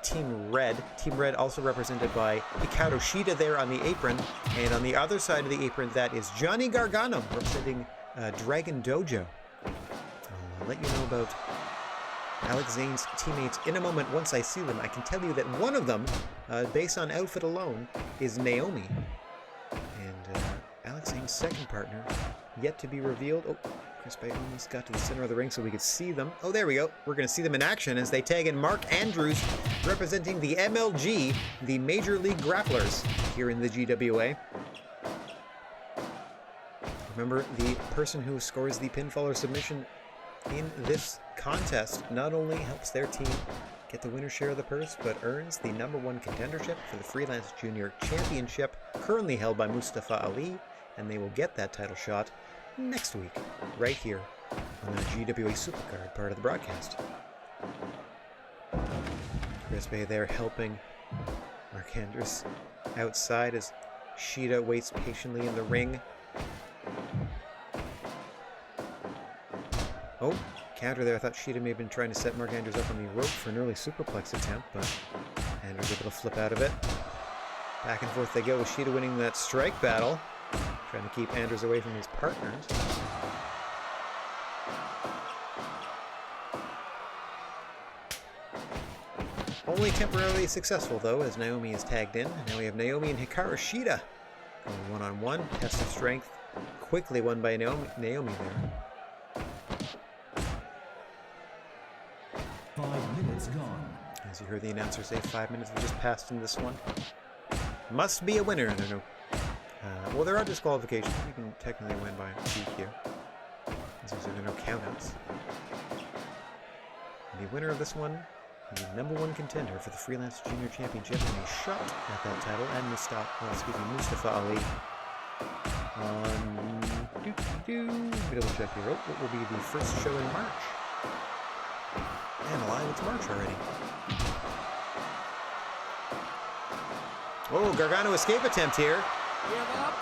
Speaker 1: Team Red. Team Red also represented by Hikaru Shida there on the apron, and on the other side of the apron, that is Johnny Gargano, representing Dragon Dojo. I'll let you know about Alex Zane's teammates in a moment once I see them. I can tell you that one of them, based on outfit alone, is Naomi. And Alex Zane's second partner, yet to be revealed. Oh, Chris Bay almost got to the center of the ring so we could see them. Oh, there we go. We're going to see them in action as they tag in Mark Andrews, representing the MLG, the Major League Grapplers, here in the GWA. Remember, the person who scores the pinfall or submission in this contest not only helps their team get the winner's share of the purse, but earns the number one contendership for the Freelance Junior Championship, currently held by Mustafa Ali, and they will get that title shot next week, right here on the GWA Supercard, part of the broadcast. Chris Bay there helping Mark Andrews outside as Shida waits patiently in the ring. Oh, counter there. I thought Shida may have been trying to set Mark Andrews up on the rope for an early superplex attempt, but Andrews able to flip out of it. Back and forth they go with Shida winning that strike battle, trying to keep Andrews away from his partners. Only temporarily successful, though, as Naomi is tagged in. And now we have Naomi and Hikaru Shida going one-on-one. Test of strength quickly won by Naomi there.
Speaker 2: 5 minutes gone.
Speaker 1: As you heard the announcer say, 5 minutes have just passed in this one. Must be a winner. There are no, well, there are disqualifications. You can technically win by DQ. As there are no countouts. The winner of this one, the number one contender for the Freelance Junior Championship, and a shot at that title, and Mustafa Ali. Let me double check here. What will be the first show in March? And alive, it's March already. Oh, Gargano escape attempt here.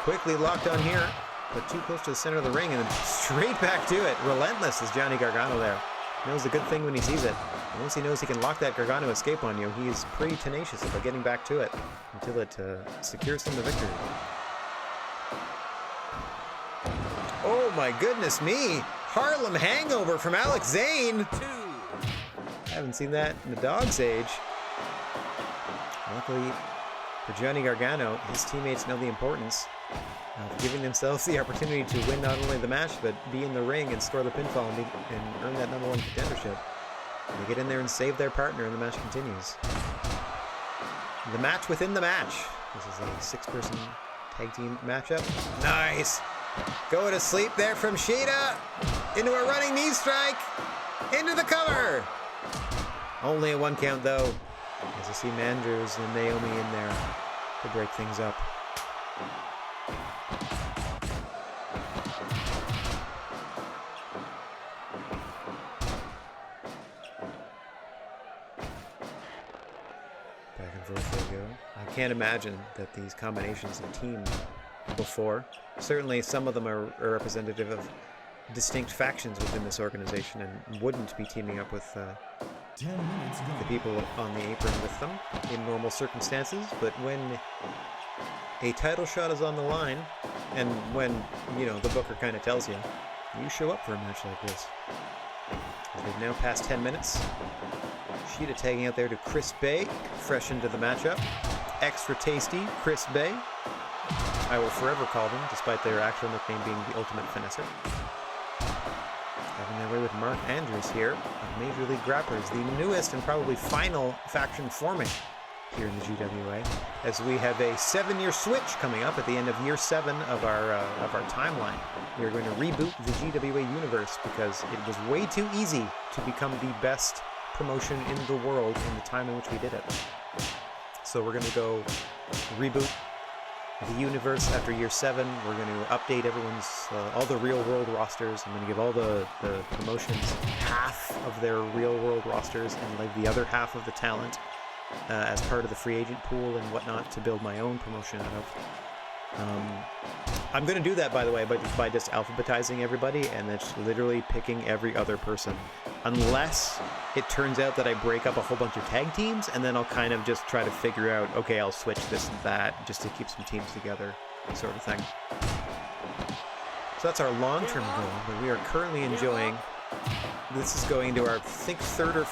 Speaker 1: Quickly locked on here, but too close to the center of the ring, and then straight back to it. Relentless is Johnny Gargano there. Knows a good thing when he sees it. And once he knows he can lock that Gargano escape on you, he is pretty tenacious about getting back to it until it secures him the victory. Oh my goodness me! Harlem Hangover from Alex Zane! I haven't seen that in a dog's age. Luckily for Johnny Gargano, his teammates know the importance of giving themselves the opportunity to win not only the match, but be in the ring and score the pinfall and earn that #1 contendership. They get in there and save their partner, and the match continues. The match within the match. This is a 6-person tag team matchup. Nice! Go to sleep there from Shida! Into a running knee strike! Into the cover! Only a 1 count though, as I see Manders and Naomi in there to break things up. Back and forth they go. I can't imagine that these combinations have teamed before. Certainly some of them are representative of distinct factions within this organization and wouldn't be teaming up with the people on the apron with them in normal circumstances, but when a title shot is on the line, and when, you know, the booker kind of tells you, you show up for a match like this. They've now passed 10 minutes. Shida tagging out there to Chris Bay, fresh into the matchup. Extra tasty, Chris Bay. I will forever call them, despite their actual nickname being the Ultimate Finesser. Having their way with Mark Andrews here of Major League Grapplers, the newest and probably final faction forming here in the GWA, as we have a 7-year switch coming up at the end of year 7 of our timeline. We are going to reboot the GWA universe because it was way too easy to become the best promotion in the world in the time in which we did it. So we're going to go reboot the universe after year 7. We're going to update everyone's all the real world rosters. I'm going to give all the promotions half of their real world rosters and leave the other half of the talent as part of the free agent pool and whatnot to build my own promotion out of. I'm going to do that, by the way, by just alphabetizing everybody and then just literally picking every other person, unless it turns out that I break up a whole bunch of tag teams, and then I'll kind of just try to figure out, okay, I'll switch this and that just to keep some teams together, sort of thing. So that's our long-term goal, but we are currently enjoying. This is going to our, I think, third or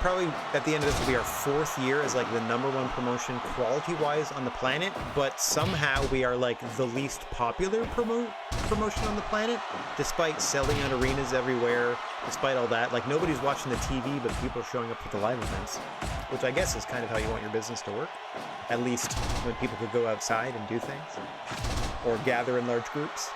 Speaker 1: probably at the end of this will be our 4th year as like the #1 promotion quality-wise on the planet, but somehow we are like the least popular promotion on the planet, despite selling out arenas everywhere, despite all that. Like, nobody's watching the TV, but people are showing up for the live events, which I guess is kind of how you want your business to work, at least when people could go outside and do things, or gather in large groups.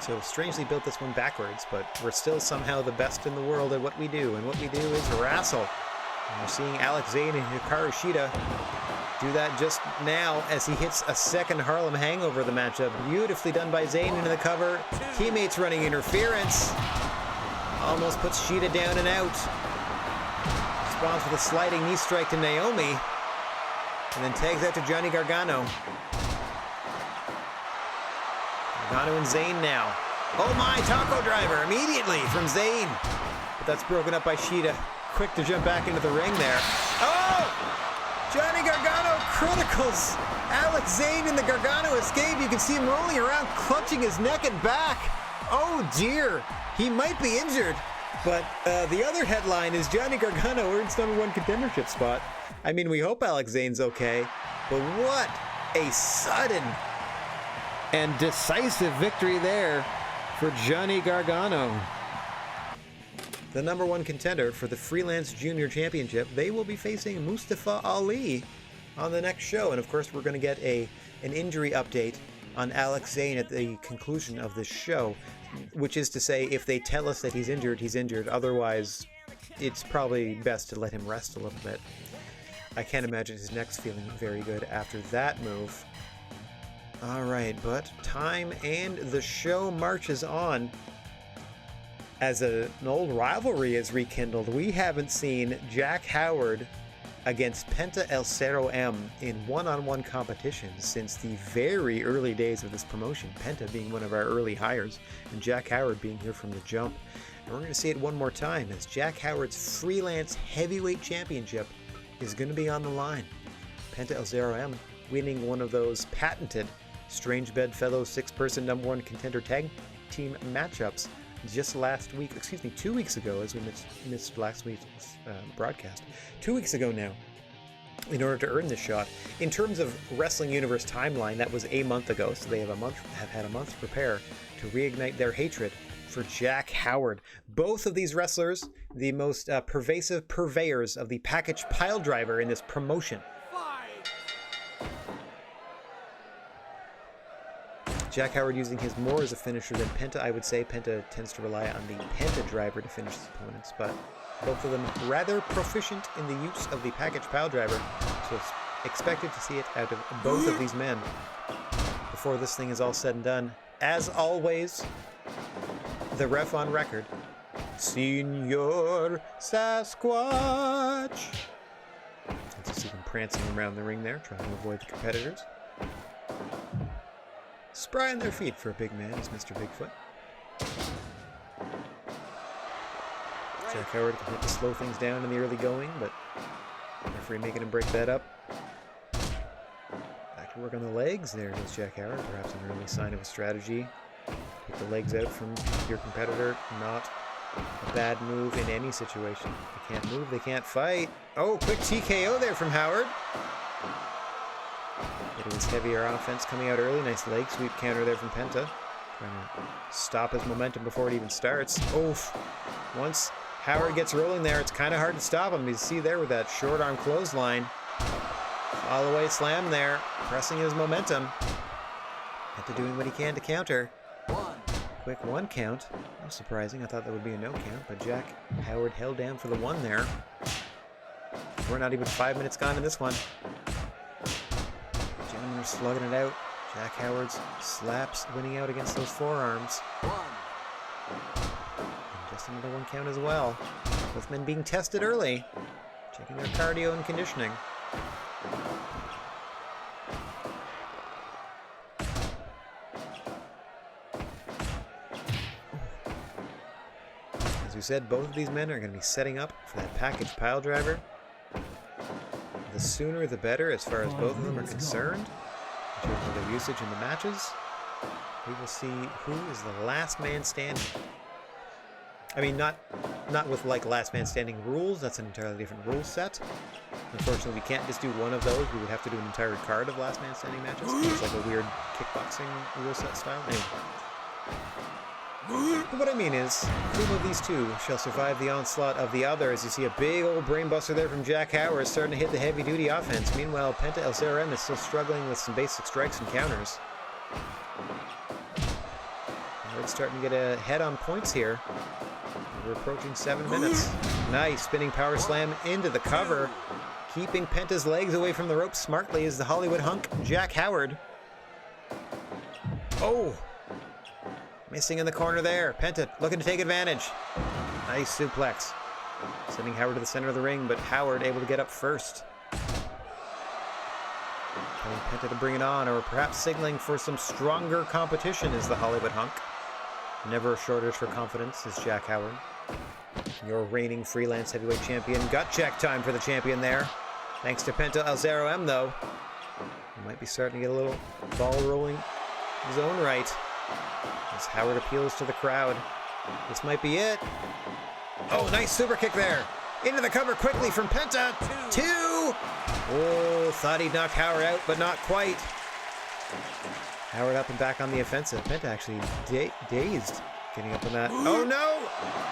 Speaker 1: So strangely built this one backwards, but we're still somehow the best in the world at what we do, and what we do is wrestle. And we're seeing Alex Zane and Hikaru Shida do that just now as he hits a second Harlem Hangover of the matchup. Beautifully done by Zane into the cover. Teammates running interference. Almost puts Shida down and out. Responds with a sliding knee strike to Naomi. And then tags out to Johnny Gargano. Gargano and Zane now. Oh my, taco driver immediately from Zane. But that's broken up by Shida. Quick to jump back into the ring there. Oh! Johnny Gargano criticals Alex Zane in the Gargano escape. You can see him rolling around, clutching his neck and back. Oh dear, he might be injured. But the other headline is Johnny Gargano earns #1 contendership spot. I mean, we hope Alex Zane's okay, but what a sudden and decisive victory there for Johnny Gargano. The #1 contender for the Freelance Junior Championship. They will be facing Mustafa Ali on the next show. And of course, we're going to get an injury update on Alex Zane at the conclusion of this show, which is to say, if they tell us that he's injured, he's injured. Otherwise, it's probably best to let him rest a little bit. I can't imagine his neck's feeling very good after that move. All right, but time and the show marches on. as an old rivalry is rekindled, we haven't seen Jack Howard against Penta El Zero M in one-on-one competition since the very early days of this promotion. Penta being one of our early hires, and Jack Howard being here from the jump. And we're going to see it one more time as Jack Howard's freelance heavyweight championship is going to be on the line. Penta El Zero M winning one of those patented Strange Bedfellows 6-person #1 contender tag team matchups just last week, 2 weeks ago, as we missed last week's broadcast. 2 weeks ago now, in order to earn this shot. In terms of Wrestling Universe timeline, that was a month ago, so they have had a month to prepare to reignite their hatred for Jack Howard. Both of these wrestlers, the most pervasive purveyors of the package pile driver in this promotion. Jack Howard using his more as a finisher than Penta. I would say Penta tends to rely on the Penta driver to finish his opponents, but both of them rather proficient in the use of the package pile driver, so expected to see it out of both of these men before this thing is all said and done. As always, the ref on record, Senor Sasquatch. Let's see him prancing around the ring there, trying to avoid the competitors. Spry on their feet for a big man is Mr. Bigfoot. Jack Howard can hit to slow things down in the early going, but referee making him break that up. Back to work on the legs. There goes Jack Howard, perhaps an early sign of a strategy. Take the legs out from your competitor. Not a bad move in any situation. They can't move, they can't fight. Oh, quick TKO there from Howard. Getting his heavier offense coming out early. Nice leg sweep counter there from Penta. Trying to stop his momentum before it even starts. Oof. Once Howard gets rolling there, it's kind of hard to stop him. You see there with that short arm clothesline. Follow away slam there, pressing his momentum. Penta doing what he can to counter. Quick 1 count. Not surprising. I thought that would be a no count, but Jack Howard held down for the 1 there. We're not even 5 minutes gone in this one. Gentlemen are slugging it out. Jack Howard's slaps winning out against those forearms. And just another 1 count as well. Both men being tested early. Checking their cardio and conditioning. As we said, both of these men are going to be setting up for that package pile driver. The sooner the better as far as both of them are concerned. In terms of their usage in the matches, we will see who is the last man standing. I mean, not with like last man standing rules. That's an entirely different rule set. Unfortunately, we can't just do one of those. We would have to do an entire card of last man standing matches. It's like a weird kickboxing rule set style. Anyway. But what I mean is, whom of these two shall survive the onslaught of the other? As you see a big old brainbuster there from Jack Howard starting to hit the heavy-duty offense. Meanwhile, Penta El Zero M is still struggling with some basic strikes and counters. Howard's starting to get ahead on points here. We're approaching 7 minutes. Nice spinning power slam into the cover. Keeping Penta's legs away from the rope smartly is the Hollywood hunk, Jack Howard. Oh! Missing in the corner there. Penta looking to take advantage. Nice suplex. Sending Howard to the center of the ring, but Howard able to get up first. Telling Penta to bring it on, or perhaps signaling for some stronger competition is the Hollywood hunk. Never a shortage for confidence is Jack Howard. Your reigning freelance heavyweight champion. Gut check time for the champion there. Thanks to Penta El Zero M, though. He might be starting to get a little ball rolling in his own right. As Howard appeals to the crowd. This might be it. Oh, nice super kick there. Into the cover quickly from Penta. 2! Oh, thought he'd knock Howard out, but not quite. Howard up and back on the offensive. Penta actually dazed getting up on that. Oh no!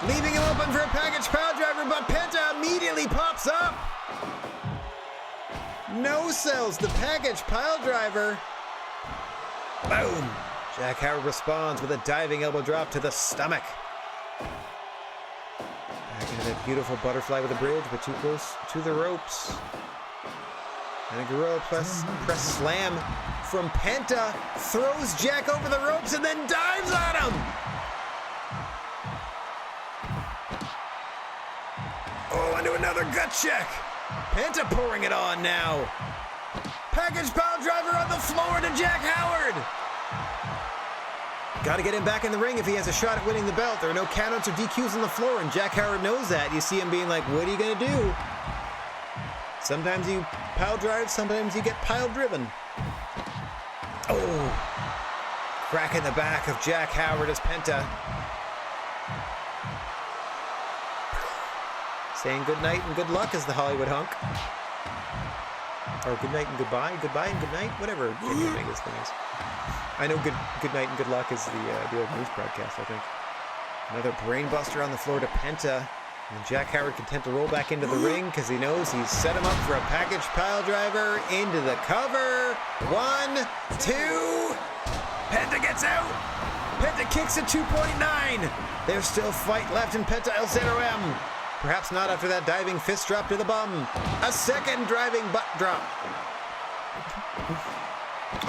Speaker 1: Leaving him open for a package pile driver, but Penta immediately pops up! No sells the package pile driver. Boom! Jack Howard responds with a diving elbow drop to the stomach. Back into that beautiful butterfly with a bridge, but too close to the ropes. And a gorilla press slam from Penta. Throws Jack over the ropes and then dives on him. onto another gut check. Penta pouring it on now. Package pile driver on the floor to Jack Howard. Got to get him back in the ring if he has a shot at winning the belt. There are no countouts or DQs on the floor, and Jack Howard knows that. You see him being like, what are you going to do? Sometimes you pile drive, sometimes you get pile driven. Oh, crack in the back of Jack Howard as Penta. Saying good night and good luck as the Hollywood hunk. Or good night and goodbye and good night, whatever Jimmy Omega's thing is. I know good night and good luck is the old news broadcast, I think. Another brainbuster on the floor to Penta. And Jack Howard content to roll back into the ring because he knows he's set him up for a package pile driver into the cover. 1, 2. Penta gets out. Penta kicks at 2.9. There's still fight left in Penta El Zero M. Perhaps not after that diving fist drop to the bum. A second driving butt drop.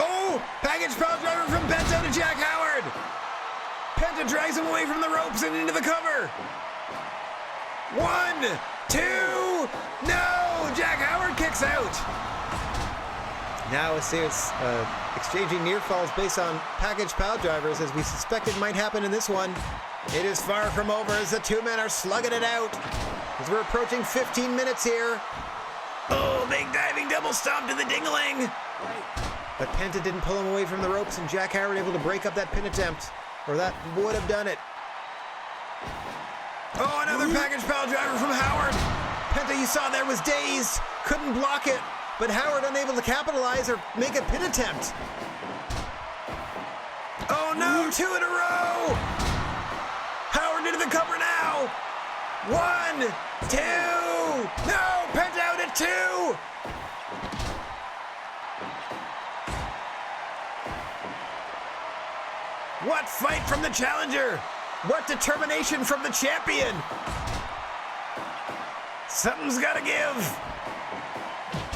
Speaker 1: Oh! Package pile driver from Penta to Jack Howard. Penta drags him away from the ropes and into the cover. 1, 2, no! Jack Howard kicks out. Now it's exchanging near falls based on package pile drivers as we suspected might happen in this one. It is far from over as the two men are slugging it out as we're approaching 15 minutes here. Oh, big diving double stomp to the ding-a-ling. But Penta didn't pull him away from the ropes and Jack Howard able to break up that pin attempt, or that would have done it. Oh, another package pile driver from Howard. Penta, you saw there, was dazed. Couldn't block it, but Howard unable to capitalize or make a pin attempt. Oh no, 2 in a row. Howard into the cover now. 1, 2. No, Penta out at 2. What fight from the challenger. What determination from the champion! Something's gotta give!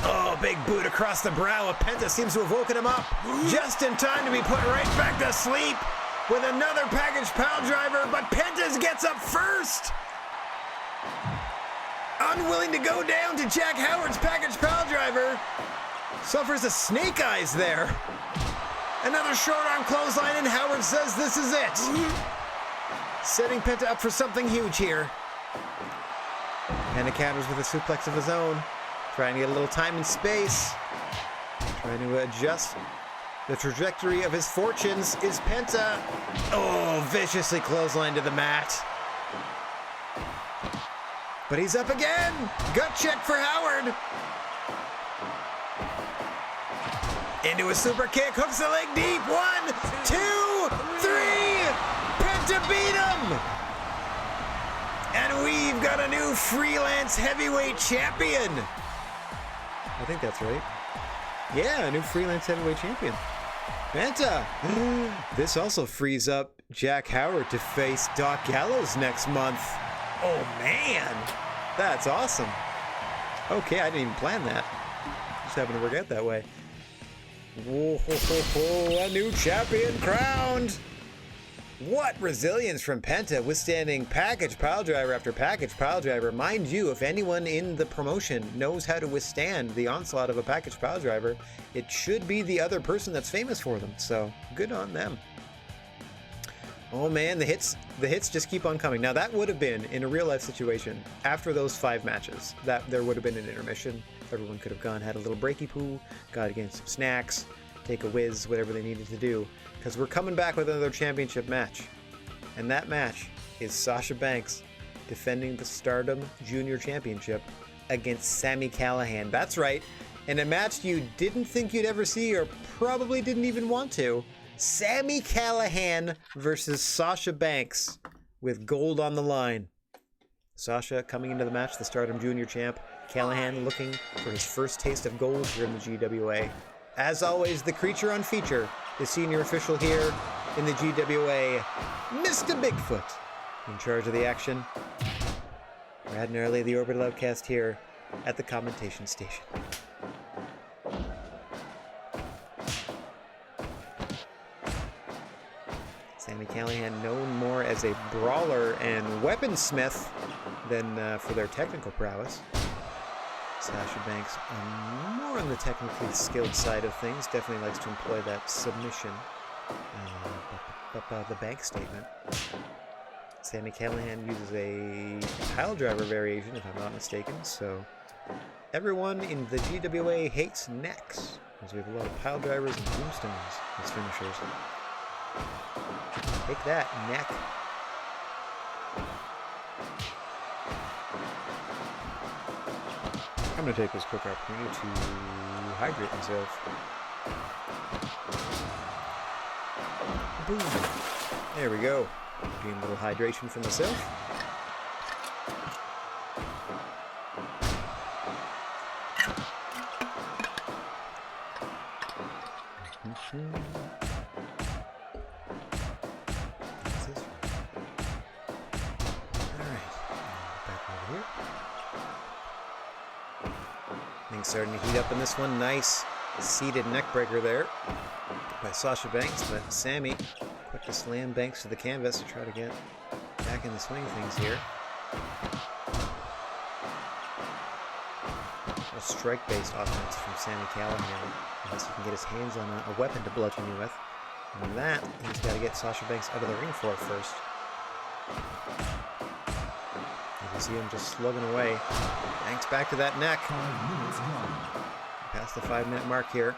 Speaker 1: Oh, big boot across the brow of Penta seems to have woken him up just in time to be put right back to sleep with another package pile driver, but Penta gets up first! Unwilling to go down to Jack Howard's package pile driver, suffers a snake eyes there. Another short arm clothesline and Howard says this is it. Setting Penta up for something huge here. Penta counters with a suplex of his own. Trying to get a little time and space. Trying to adjust the trajectory of his fortunes is Penta. Oh, viciously clothesline to the mat. But he's up again. Gut check for Howard. Into a super kick, hooks the leg deep. 1, 2, 3. Penta beat him! And we've got a new freelance heavyweight champion. I think that's right. Yeah, a new freelance heavyweight champion. Penta! This also frees up Jack Howard to face Doc Gallows next month. Oh man! That's awesome. Okay, I didn't even plan that. Just happened to work out that way. Whoa, ho, ho, ho, a new champion crowned! What resilience from Penta, withstanding package pile driver after package pile driver. Mind you, if anyone in the promotion knows how to withstand the onslaught of a package pile driver, it should be the other person that's famous for them. So good on them. Oh man, the hits just keep on coming. Now that would have been, in a real life situation, after those 5 matches, that there would have been an intermission. Everyone could have gone, had a little breaky poo, got again some snacks, take a whiz, whatever they needed to do. Because we're coming back with another championship match. And that match is Sasha Banks defending the Stardom Junior Championship against Sammy Callahan. That's right, in a match you didn't think you'd ever see or probably didn't even want to. Sammy Callahan versus Sasha Banks with gold on the line. Sasha coming into the match, the Stardom Junior Champ. Callahan looking for his first taste of gold here in the GWA. As always, the creature on feature, the senior official here in the GWA, Mr. Bigfoot, in charge of the action. Rad Gnarly, the Orbital Outcast here at the commentation station. Sammy Callahan, known more as a brawler and weaponsmith than for their technical prowess. Sasha Banks, more on the technically skilled side of things, definitely likes to employ that submission. The bank statement. Sammy Callahan uses a pile driver variation, if I'm not mistaken, so everyone in the GWA hates necks, because we have a lot of pile drivers and tombstones as finishers. Take that, neck. I'm going to take this quick opportunity to hydrate myself. Boom. There we go. Getting a little hydration for myself. Things starting to heat up in this one. Nice seated neck breaker there by Sasha Banks, but Sammy quick to slam Banks to the canvas to try to get back in the swing of things here. A strike-based offense from Sammy Callahan, unless he can get his hands on a weapon to bludgeon you with. And that, he's got to get Sasha Banks out of the ring for first. You can see him just slugging away. Banks back to that neck. Past the 5-minute mark here.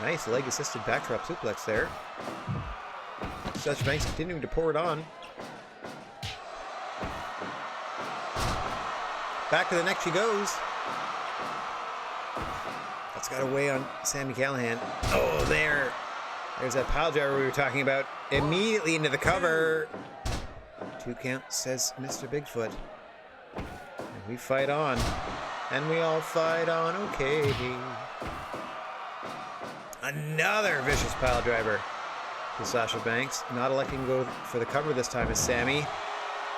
Speaker 1: Nice leg-assisted backdrop suplex there. Sasha Banks continuing to pour it on. Back to the neck she goes. That's got to weigh on Sammy Callahan. Oh, there's that pile driver we were talking about. Immediately into the cover. 2 count, says Mr. Bigfoot. And we fight on. And we all fight on, okay. Another vicious pile driver to Sasha Banks. Not electing to go for the cover this time is Sammy,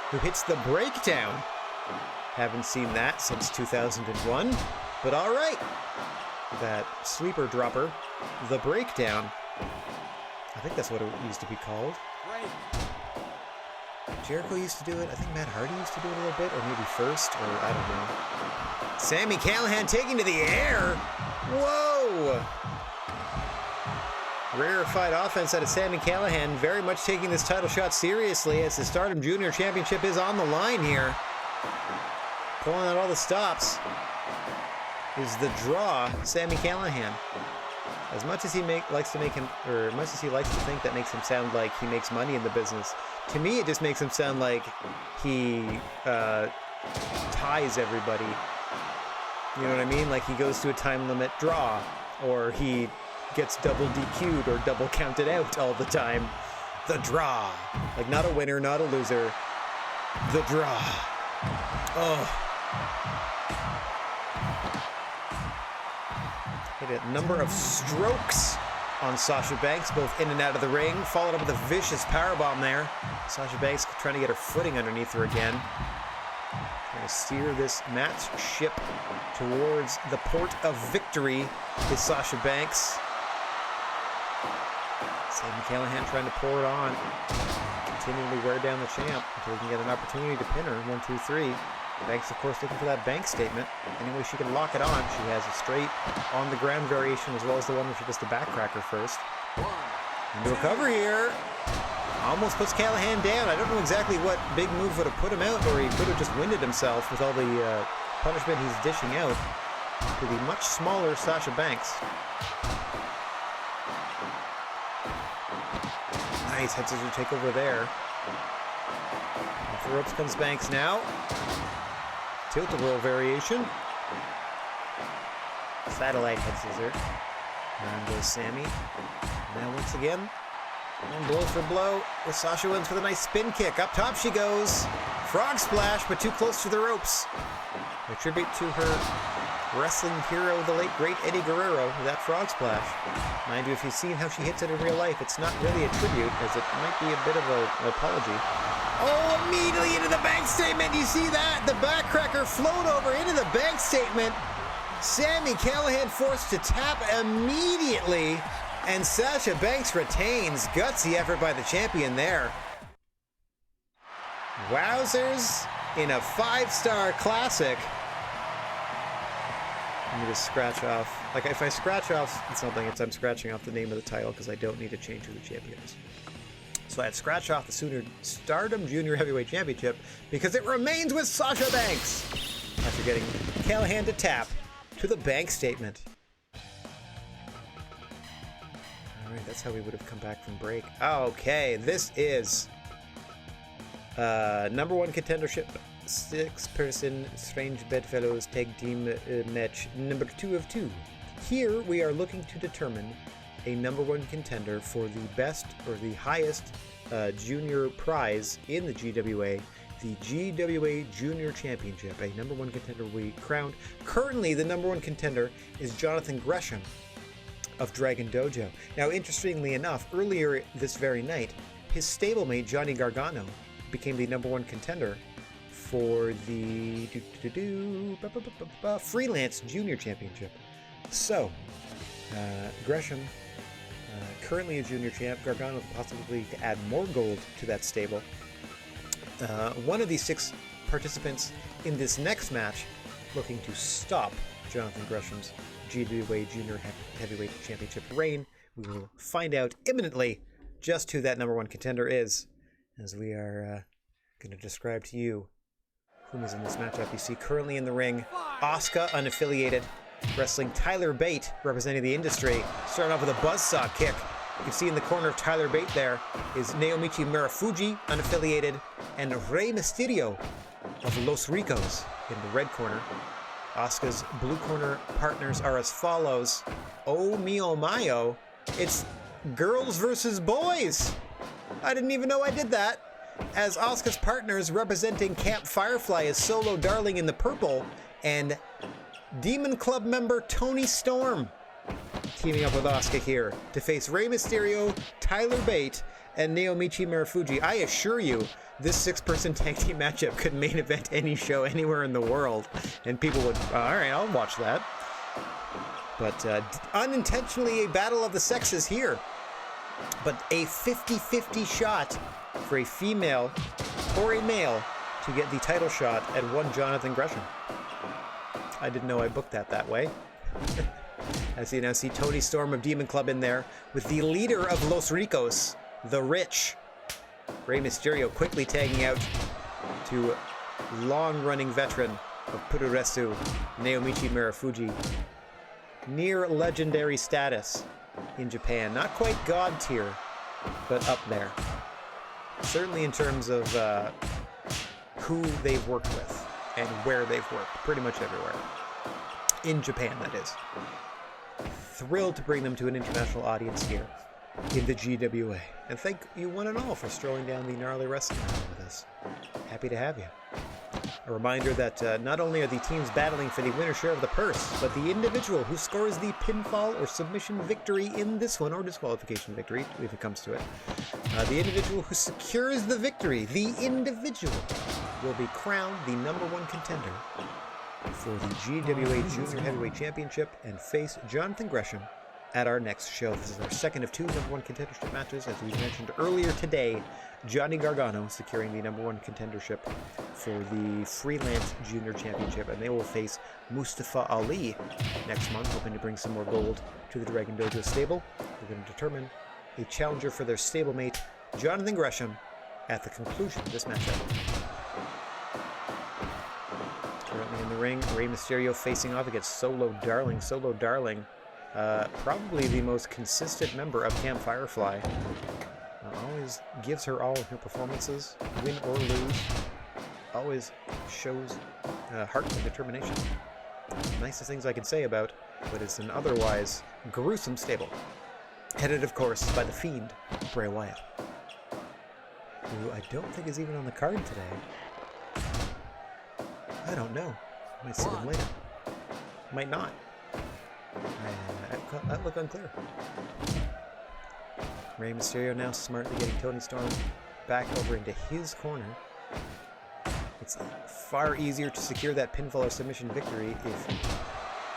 Speaker 1: who hits the breakdown. Haven't seen that since 2001, but all right. That sleeper dropper, the breakdown. I think that's what it used to be called. Jericho used to do it. I think Matt Hardy used to do it a little bit, or maybe first, or I don't know. Sammy Callahan taking to the air. Whoa! Rarefied offense out of Sammy Callahan, very much taking this title shot seriously as the Stardom Junior Championship is on the line here. Pulling out all the stops is the draw, Sammy Callahan. As much as he likes to think that makes him sound like he makes money in the business, to me it just makes him sound like he ties everybody. You know what I mean? Like he goes to a time limit draw, or he gets double DQ'd or double counted out all the time. The draw. Like not a winner, not a loser. The draw. Oh. Hit a number of strokes on Sasha Banks, both in and out of the ring. Followed up with a vicious powerbomb there. Sasha Banks trying to get her footing underneath her again. Trying to steer this match ship towards the port of victory is Sasha Banks. Sammy Callahan trying to pour it on. Continually wear down the champ until he can get an opportunity to pin her. 1, 2, 3. Banks, of course, looking for that bank statement. Any way she can lock it on. She has a straight on the ground variation as well as the one where she does the backcracker first. Into a cover here. Almost puts Callahan down. I don't know exactly what big move would have put him out, or he could have just winded himself with all the punishment he's dishing out to the much smaller Sasha Banks. Nice head scissor takeover there. Off the ropes comes Banks now. Tilt-a-whirl variation. Satellite head scissor. Around goes Sammy. Now once again, one blow for blow with Sasha wins with a nice spin kick. Up top she goes. Frog splash, but too close to the ropes. A tribute to her wrestling hero, the late great Eddie Guerrero, with that frog splash. Mind you, if you've seen how she hits it in real life, it's not really a tribute, as it might be a bit of an apology. Oh, immediately into the bank statement. You see that? The backcracker float over into the bank statement. Sammy Callahan forced to tap immediately, and Sasha Banks retains. Gutsy effort by the champion there. Wowzers in a 5-star classic. Let me just scratch off. Like, if I scratch off something, I'm scratching off the name of the title because I don't need to change who the champion is. So I'd scratch off the Stardom Junior Heavyweight Championship because it remains with Sasha Banks after getting Callahan to tap to the bank statement. Alright, that's how we would have come back from break. Okay, this is number one contendership, 6-person Strange Bedfellows tag team match number 2 of 2. Here we are looking to determine a number one contender for the best or the highest junior prize in the GWA, the GWA Junior Championship. A number one contender we crowned. Currently, the number one contender is Jonathan Gresham of Dragon Dojo. Now, interestingly enough, earlier this very night, his stablemate Johnny Gargano became the number one contender for the Freelance Junior Championship. So, Gresham, currently a junior champ, Gargano with the possibility to add more gold to that stable. One of these 6 participants in this next match looking to stop Jonathan Gresham's GWA Junior Heavyweight Championship reign. We will find out imminently just who that number one contender is, as we are going to describe to you whom is in this matchup. You see currently in the ring, Asuka, unaffiliated, wrestling Tyler Bate, representing the industry, starting off with a buzzsaw kick. You can see in the corner of Tyler Bate there is Naomichi Murafuji, unaffiliated, and Rey Mysterio of Los Ricos in the red corner. Asuka's blue corner partners are as follows. Oh mio mayo, it's girls versus boys. I didn't even know I did that. As Asuka's partners representing Camp Firefly is Solo Darling in the purple, and Demon Club member Tony Storm teaming up with Asuka here to face Rey Mysterio, Tyler Bate, and Naomichi Murafuji. I assure you, this 6-person tag team matchup could main event any show anywhere in the world, and people would, all right, I'll watch that. But unintentionally, a battle of the sexes here. But a 50-50 shot for a female or a male to get the title shot at one Jonathan Gresham. I didn't know I booked that way. As you now see Tony Storm of Demon Club in there with the leader of Los Ricos, the Rich. Rey Mysterio quickly tagging out to long-running veteran of Puroresu, Naomichi Murafuji. Near legendary status in Japan. Not quite god tier, but up there. Certainly in terms of who they've worked with and where they've worked. Pretty much everywhere. In Japan, that is. Thrilled to bring them to an international audience here in the GWA. And thank you one and all for strolling down the gnarly wrestling aisle with us. Happy to have you. A reminder that not only are the teams battling for the winner's share of the purse, but the individual who scores the pinfall or submission victory in this one, or disqualification victory, if it comes to it, the individual who secures the victory, the individual, will be crowned the number one contender for the GWA Junior Heavyweight Championship and face Jonathan Gresham at our next show. This is our second of 2 number one contendership matches. As we mentioned earlier today, Johnny Gargano securing the number one contendership for the Freelance Junior Championship, and they will face Mustafa Ali next month, hoping to bring some more gold to the Dragon Dojo stable. We're going to determine a challenger for their stablemate, Jonathan Gresham, at the conclusion of this matchup. Currently in the ring, Rey Mysterio facing off against Solo Darling. Solo Darling, probably the most consistent member of Camp Firefly. Always gives her all in her performances, win or lose. Always shows heart and determination. Nicest things I can say about, but it's an otherwise gruesome stable. Headed, of course, by the Fiend, Bray Wyatt, who I don't think is even on the card today. I don't know. Might see them later. might not. That look unclear. Rey Mysterio now smartly getting Toni Storm back over into his corner. It's far easier to secure that pinfall or submission victory if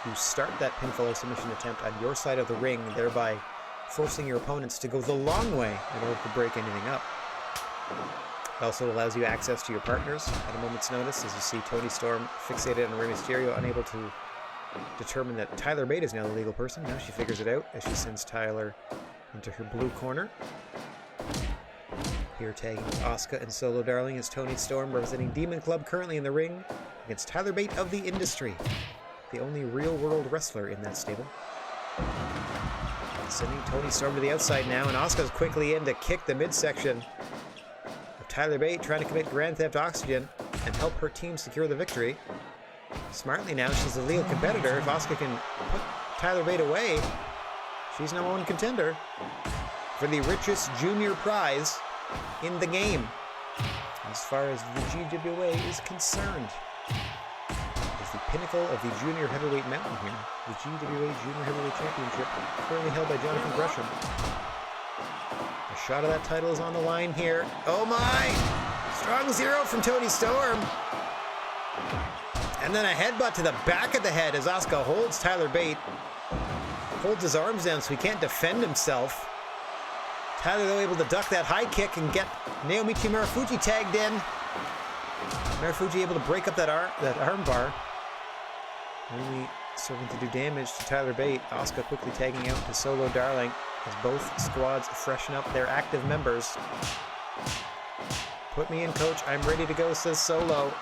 Speaker 1: you start that pinfall or submission attempt on your side of the ring, thereby forcing your opponents to go the long way in order to break anything up. It also allows you access to your partners at a moment's notice, as you see Toni Storm fixated on Rey Mysterio, unable to determine that Tyler Bate is now the legal person. Now she figures it out as she sends Tyler into her blue corner. Here tagging with Asuka and Solo Darling is Toni Storm, representing Demon Club, currently in the ring against Tyler Bate of the Industry, the only real-world wrestler in that stable. Sending Toni Storm to the outside now, and Asuka's quickly in to kick the midsection of Tyler Bate, trying to commit Grand Theft Oxygen and help her team secure the victory. Smartly now, she's a legal competitor. If Asuka can put Tyler Bate away, she's number one contender for the richest junior prize in the game, as far as the GWA is concerned. It's the pinnacle of the junior heavyweight mountain here. The GWA Junior Heavyweight Championship, currently held by Jonathan Gresham. A shot of that title is on the line here. Oh my! Strong zero from Toni Storm. And then a headbutt to the back of the head as Asuka holds Tyler Bate. Holds his arms down so he can't defend himself. Tyler, though, able to duck that high kick and get Naomichi Marufuji tagged in. Marufuji able to break up that arm bar. Really starting to do damage to Tyler Bate. Asuka quickly tagging out to Solo Darling as both squads freshen up their active members. Put me in, coach. I'm ready to go, says Solo.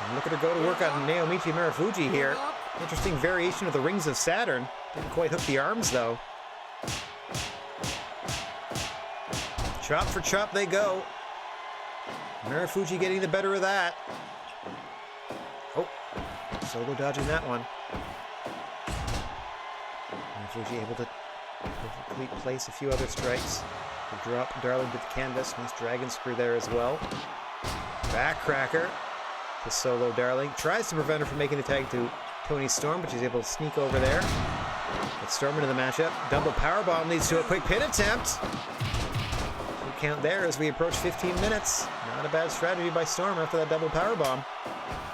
Speaker 1: And look at her go to work on Naomichi Marufuji here. Interesting variation of the Rings of Saturn. Didn't quite hook the arms, though. Chop for chop they go. Marufuji getting the better of that. Oh, Solo dodging that one. Marufuji able to perfectly place a few other strikes. To drop Darling to the canvas. Nice dragon screw there as well. Backcracker to Solo Darling. Tries to prevent her from making the tag to Toni Storm, but she's able to sneak over there. Gets Storm into the matchup. Double powerbomb leads to a quick pin attempt. Count there as we approach 15 minutes. Not a bad strategy by Storm after that double powerbomb.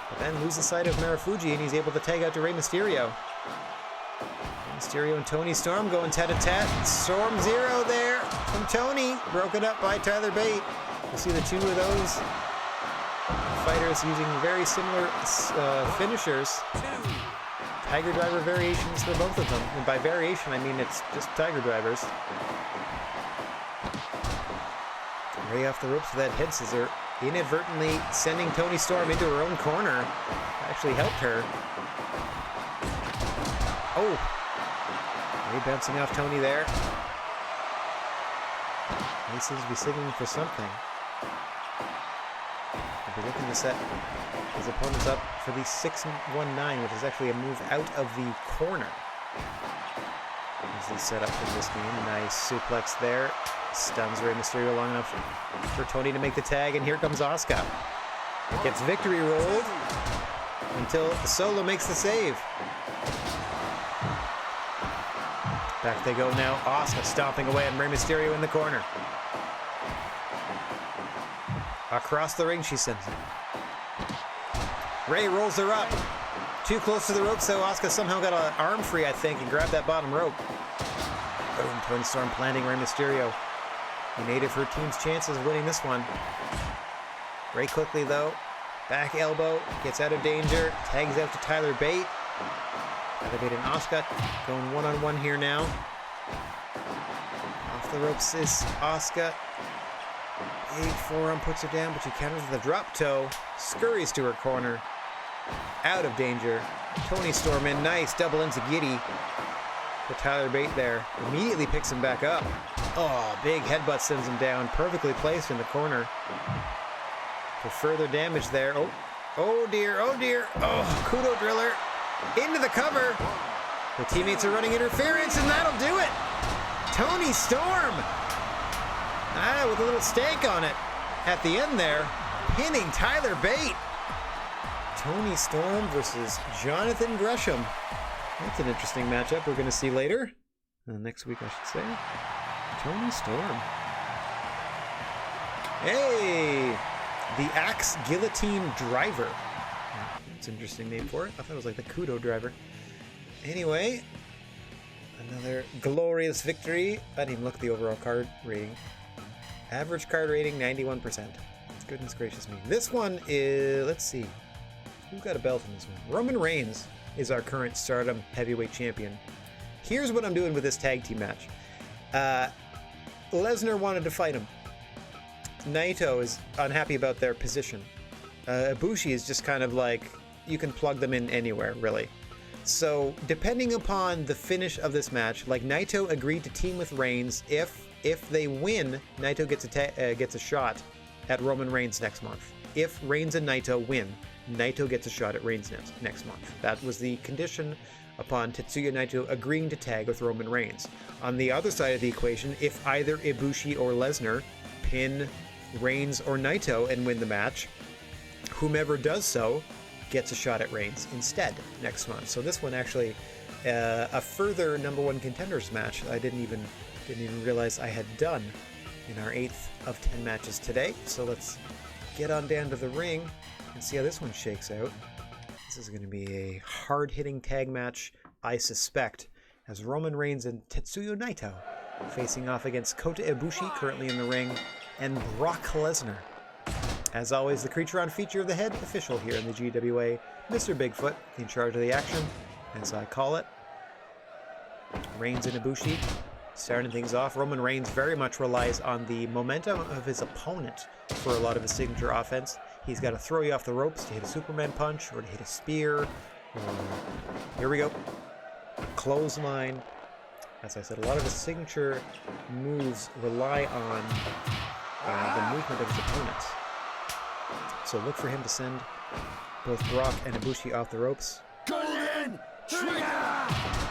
Speaker 1: But then loses sight of Marufuji and he's able to tag out to Rey Mysterio. Rey Mysterio and Toni Storm going tete-a-tete. Storm zero there from Toni. Broken up by Tyler Bate. We'll see the two of those fighters using very similar finishers. Tiger driver variations for both of them. And by variation, I mean it's just tiger drivers. Rey off the ropes with that head scissor, inadvertently sending Toni Storm into her own corner. Actually helped her. Oh! Rey bouncing off Toni there. He seems to be signaling for something. He'll be looking to set his opponents up for the 619, which is actually a move out of the corner. As he set up for this game. Nice suplex there. Stuns Rey Mysterio long enough for Toni to make the tag, and here comes Asuka. Gets victory rolled until Solo makes the save. Back they go now. Asuka stomping away on Rey Mysterio in the corner. Across the ring she sends him. Rey rolls her up. Too close to the ropes, so Asuka somehow got an arm free, I think, and grabbed that bottom rope. Boom, Toni Storm planting Rey Mysterio. He made it for her team's chances of winning this one. Rey quickly, though. Back elbow. Gets out of danger. Tags out to Tyler Bate. Tyler Bate and Asuka going one-on-one here now. Off the ropes is Asuka. Big forearm puts her down, but she counters with a drop toe. Scurries to her corner. Out of danger. Toni Storm in. Nice double into Giddy. For Tyler Bate there. Immediately picks him back up. Oh, big headbutt sends him down. Perfectly placed in the corner. For further damage there. Oh, oh dear, oh dear. Oh, Kudo Driller into the cover. The teammates are running interference, and that'll do it. Toni Storm. With a little stake on it at the end there. Pinning Tyler Bate. Tony Storm versus Jonathan Gresham. That's an interesting matchup we're going to see later. Next week, I should say. Tony Storm. Hey! The Axe Guillotine Driver. That's an interesting name for it. I thought it was like the Kudo Driver. Anyway, another glorious victory. I didn't even look at the overall card rating. Average card rating, 91%. Goodness gracious me. This one is, let's see. Who got a belt in this one? Roman Reigns is our current Stardom Heavyweight Champion. Here's what I'm doing with this tag team match. Lesnar wanted to fight him. Naito is unhappy about their position. Ibushi is just kind of like, you can plug them in anywhere, really. So, depending upon the finish of this match, like Naito agreed to team with Reigns. If they win, Naito gets a shot at Roman Reigns next month. If Reigns and Naito win, Naito gets a shot at Reigns next month. That was the condition upon Tetsuya Naito agreeing to tag with Roman Reigns. On the other side of the equation, if either Ibushi or Lesnar pin Reigns or Naito and win the match, whomever does so gets a shot at Reigns instead next month. So this one actually, a further number one contenders match I didn't even realize I had done in our 8th of 10 matches today. So let's get on down to the ring and see how this one shakes out. This is going to be a hard-hitting tag match, I suspect, as Roman Reigns and Tetsuya Naito facing off against Kota Ibushi, currently in the ring, and Brock Lesnar. As always, the creature on feature of the head official here in the GWA, Mr. Bigfoot, in charge of the action, as I call it. Reigns and Ibushi starting things off. Roman Reigns very much relies on the momentum of his opponent for a lot of his signature offense. He's got to throw you off the ropes to hit a Superman punch or to hit a spear. Here we go. Clothesline. As I said, a lot of his signature moves rely on the movement of his opponents. So look for him to send both Brock and Ibushi off the ropes. Golden Trigger!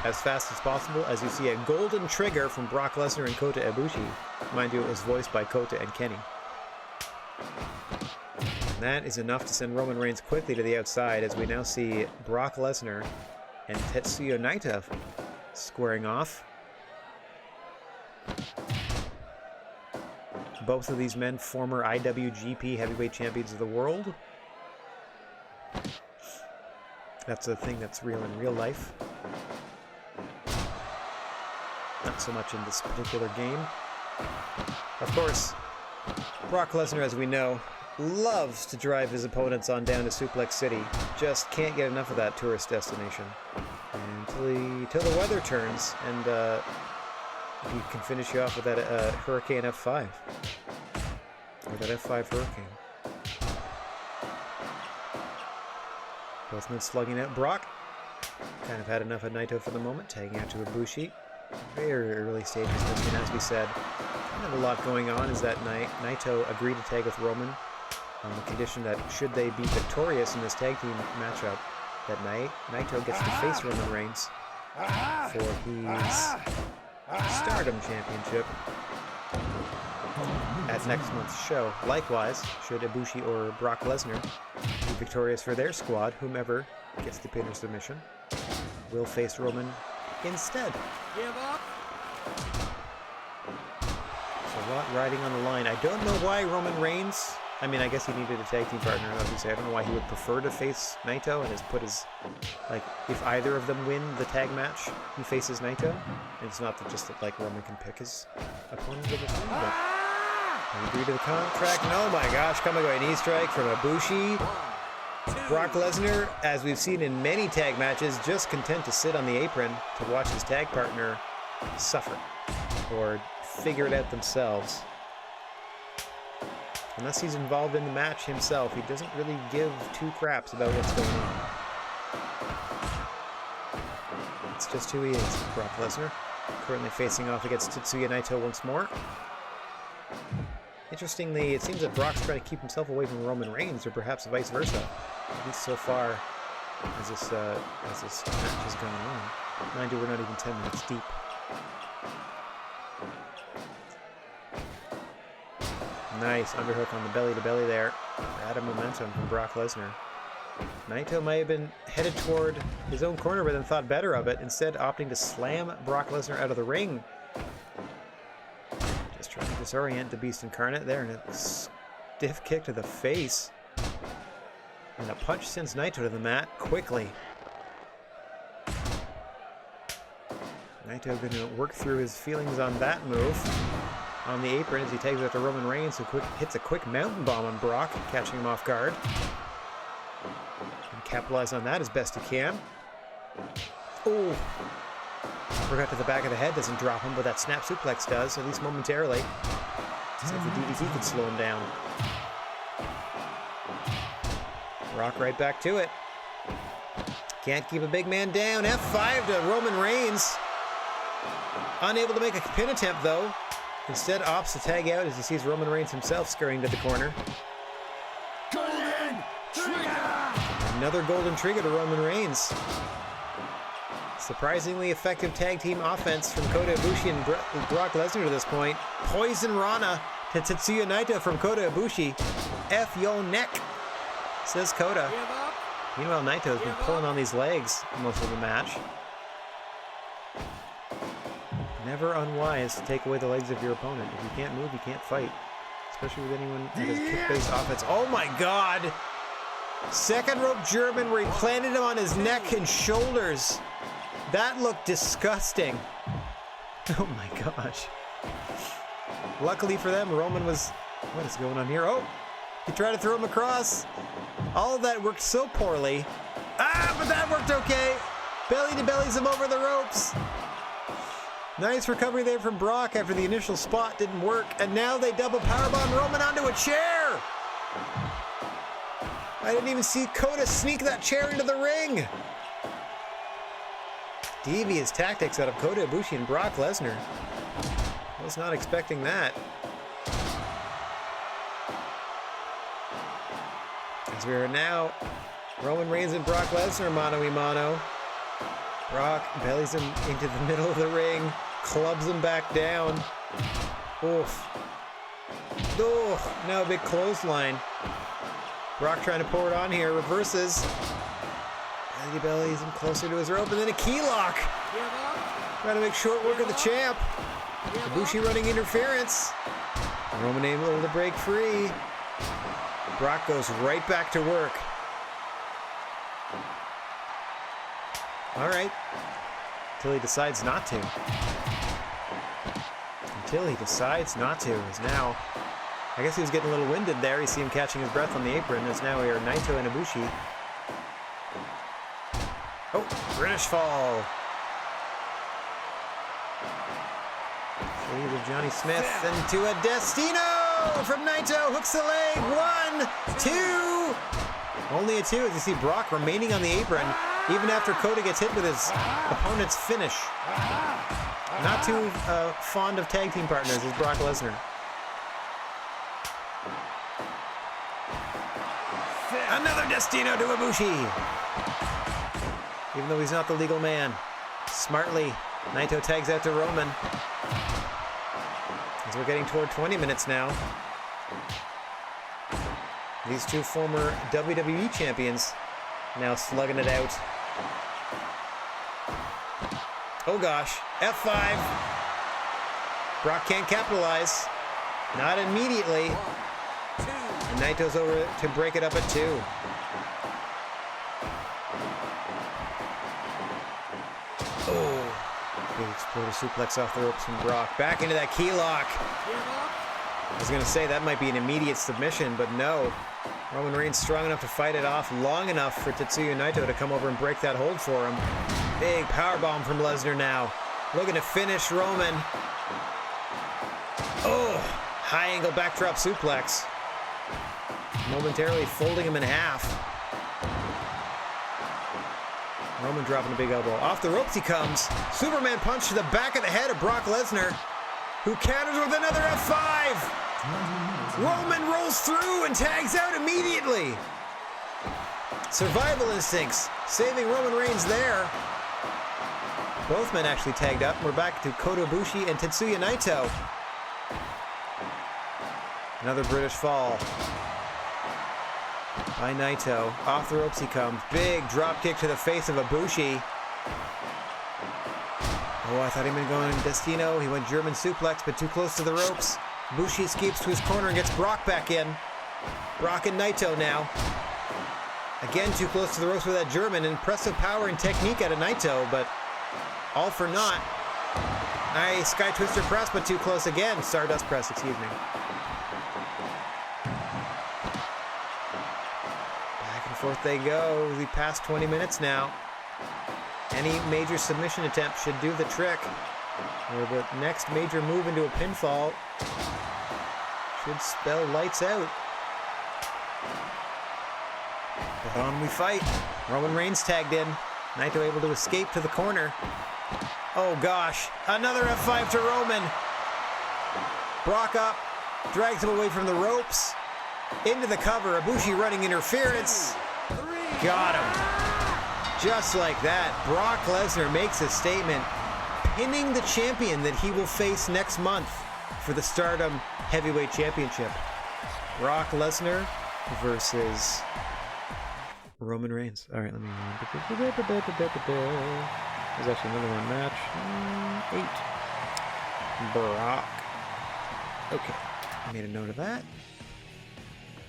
Speaker 1: As fast as possible, as you see a golden trigger from Brock Lesnar and Kota Ibushi. Mind you, it was voiced by Kota and Kenny. And that is enough to send Roman Reigns quickly to the outside, as we now see Brock Lesnar and Tetsuya Naito squaring off. Both of these men, former Iwgp heavyweight champions of the world. That's a thing that's real in real life. Not so much in this particular game. Of course, Brock Lesnar, as we know, loves to drive his opponents on down to Suplex City. Just can't get enough of that tourist destination. Until the weather turns and he can finish you off with that Hurricane F5. Or that F5 Hurricane. Both men slugging out. Brock kind of had enough of Naito for the moment, tagging out to Ibushi. Very early stages of this one, as we said. Kind of a lot going on is that Naito agreed to tag with Roman on the condition that should they be victorious in this tag team matchup, that Naito gets to face Roman Reigns for his Stardom Championship at next month's show. Likewise, should Ibushi or Brock Lesnar be victorious for their squad, whomever gets the pin or submission will face Roman instead. Give up. So a lot riding on the line. I don't know why Roman Reigns, I mean, I guess he needed a tag team partner, obviously. I don't know why he would prefer to face Naito and has put his, like, if either of them win the tag match, he faces Naito. And it's not that just that, like, Roman can pick his opponent of the team, but they agree to the contract. And oh my gosh, coming away knee strike from Ibushi. Brock Lesnar, as we've seen in many tag matches, just content to sit on the apron to watch his tag partner suffer or figure it out themselves. Unless he's involved in the match himself, he doesn't really give two craps about what's going on. It's just who he is, Brock Lesnar. Currently facing off against Tetsuya Naito once more. Interestingly, it seems that Brock's trying to keep himself away from Roman Reigns, or perhaps vice versa. At least so far as this match has gone on. Mind you, we're not even 10 minutes deep. Nice underhook on the belly-to-belly there. Added momentum from Brock Lesnar. Naito might have been headed toward his own corner but then thought better of it, instead opting to slam Brock Lesnar out of the ring. Just trying to disorient the Beast Incarnate there, and a stiff kick to the face. And a punch sends Naito to the mat quickly. Naito going to work through his feelings on that move. On the apron as he tags out to Roman Reigns, who hits a quick mountain bomb on Brock, catching him off guard. And capitalize on that as best he can. Oh! Forgot to the back of the head, doesn't drop him, but that snap suplex does, at least momentarily. See if the DDT can slow him down. Brock right back to it. Can't keep a big man down. F5 to Roman Reigns. Unable to make a pin attempt, though. Instead, opts to tag out as he sees Roman Reigns himself scurrying to the corner.
Speaker 2: Golden Trigger!
Speaker 1: Another golden trigger to Roman Reigns. Surprisingly effective tag team offense from Kota Ibushi and Brock Lesnar to this point. Poison Rana to Tetsuya Naito from Kota Ibushi. F yo neck, says Kota. Meanwhile, Naito's been pulling on these legs most of the match. Never unwise to take away the legs of your opponent. If you can't move, you can't fight. Especially with anyone that has kick-based offense. Oh my god! Second rope German where he planted him on his neck and shoulders. That looked disgusting. Oh my gosh. Luckily for them, Roman was... What is going on here? Oh! He tried to throw him across. All of that worked so poorly. Ah, but that worked okay. Belly to bellies him over the ropes. Nice recovery there from Brock after the initial spot didn't work. And now they double powerbomb Roman onto a chair. I didn't even see Kota sneak that chair into the ring. Devious tactics out of Kota Ibushi and Brock Lesnar. Was not expecting that. As we are now, Roman Reigns and Brock Lesnar mano-a-mano. Brock bellies him into the middle of the ring, clubs him back down. Oof. Oh, now a big clothesline. Brock trying to pour it on here, reverses. Belly bellies him closer to his rope, and then a key lock. Trying to make short work of the champ. Ibushi running interference. Roman able to break free. Brock goes right back to work. All right. Until he decides not to. Until he decides not to. Is now... I guess he was getting a little winded there. You see him catching his breath on the apron. As now we are Naito and Ibushi. Oh, British fall. Shades of Johnny Smith into a Destino from Naito. Hooks the leg. 1, 2. Only a 2 as you see Brock remaining on the apron even after Kota gets hit with his opponent's finish. Not too fond of tag team partners as Brock Lesnar. Another Destino to Ibushi. Even though he's not the legal man. Smartly, Naito tags out to Roman. As we're getting toward 20 minutes now. These two former WWE champions now slugging it out. Oh gosh, F5. Brock can't capitalize. Not immediately. And Naito's over to break it up at 2. Oh, big exploder suplex off the ropes from Brock. Back into that key lock. I was going to say that might be an immediate submission, but no. Roman Reigns strong enough to fight it off long enough for Tetsuya Naito to come over and break that hold for him. Big powerbomb from Lesnar now. Looking to finish Roman. Oh, high angle backdrop suplex. Momentarily folding him in half. Roman dropping a big elbow. Off the ropes he comes. Superman punch to the back of the head of Brock Lesnar, who counters with another F5. Roman rolls through and tags out immediately. Survival instincts saving Roman Reigns there. Both men actually tagged up. We're back to Kota Ibushi and Tetsuya Naito. Another British fall. by Naito. Off the ropes he comes. Big drop kick to the face of Ibushi. Oh, I thought he was going Destino. He went German suplex, but too close to the ropes. Ibushi escapes to his corner and gets Brock back in. Brock and Naito now. Again, too close to the ropes with that German. Impressive power and technique out of Naito, but all for naught. Nice Sky Twister press, but too close again. Stardust press, excuse me. Back and forth they go. We passed 20 minutes now. Any major submission attempt should do the trick. Or the next major move into a pinfall should spell lights out. But on we fight. Roman Reigns tagged in. Naito able to escape to the corner. Oh gosh, another F5 to Roman. Brock up, drags him away from the ropes. Into the cover, Ibushi running interference. Got him. Just like that, Brock Lesnar makes a statement, pinning the champion that he will face next month for the Stardom Heavyweight Championship. Brock Lesnar versus Roman Reigns. All right, let me... There's actually another one match. 8. Brock. Okay. I made a note of that.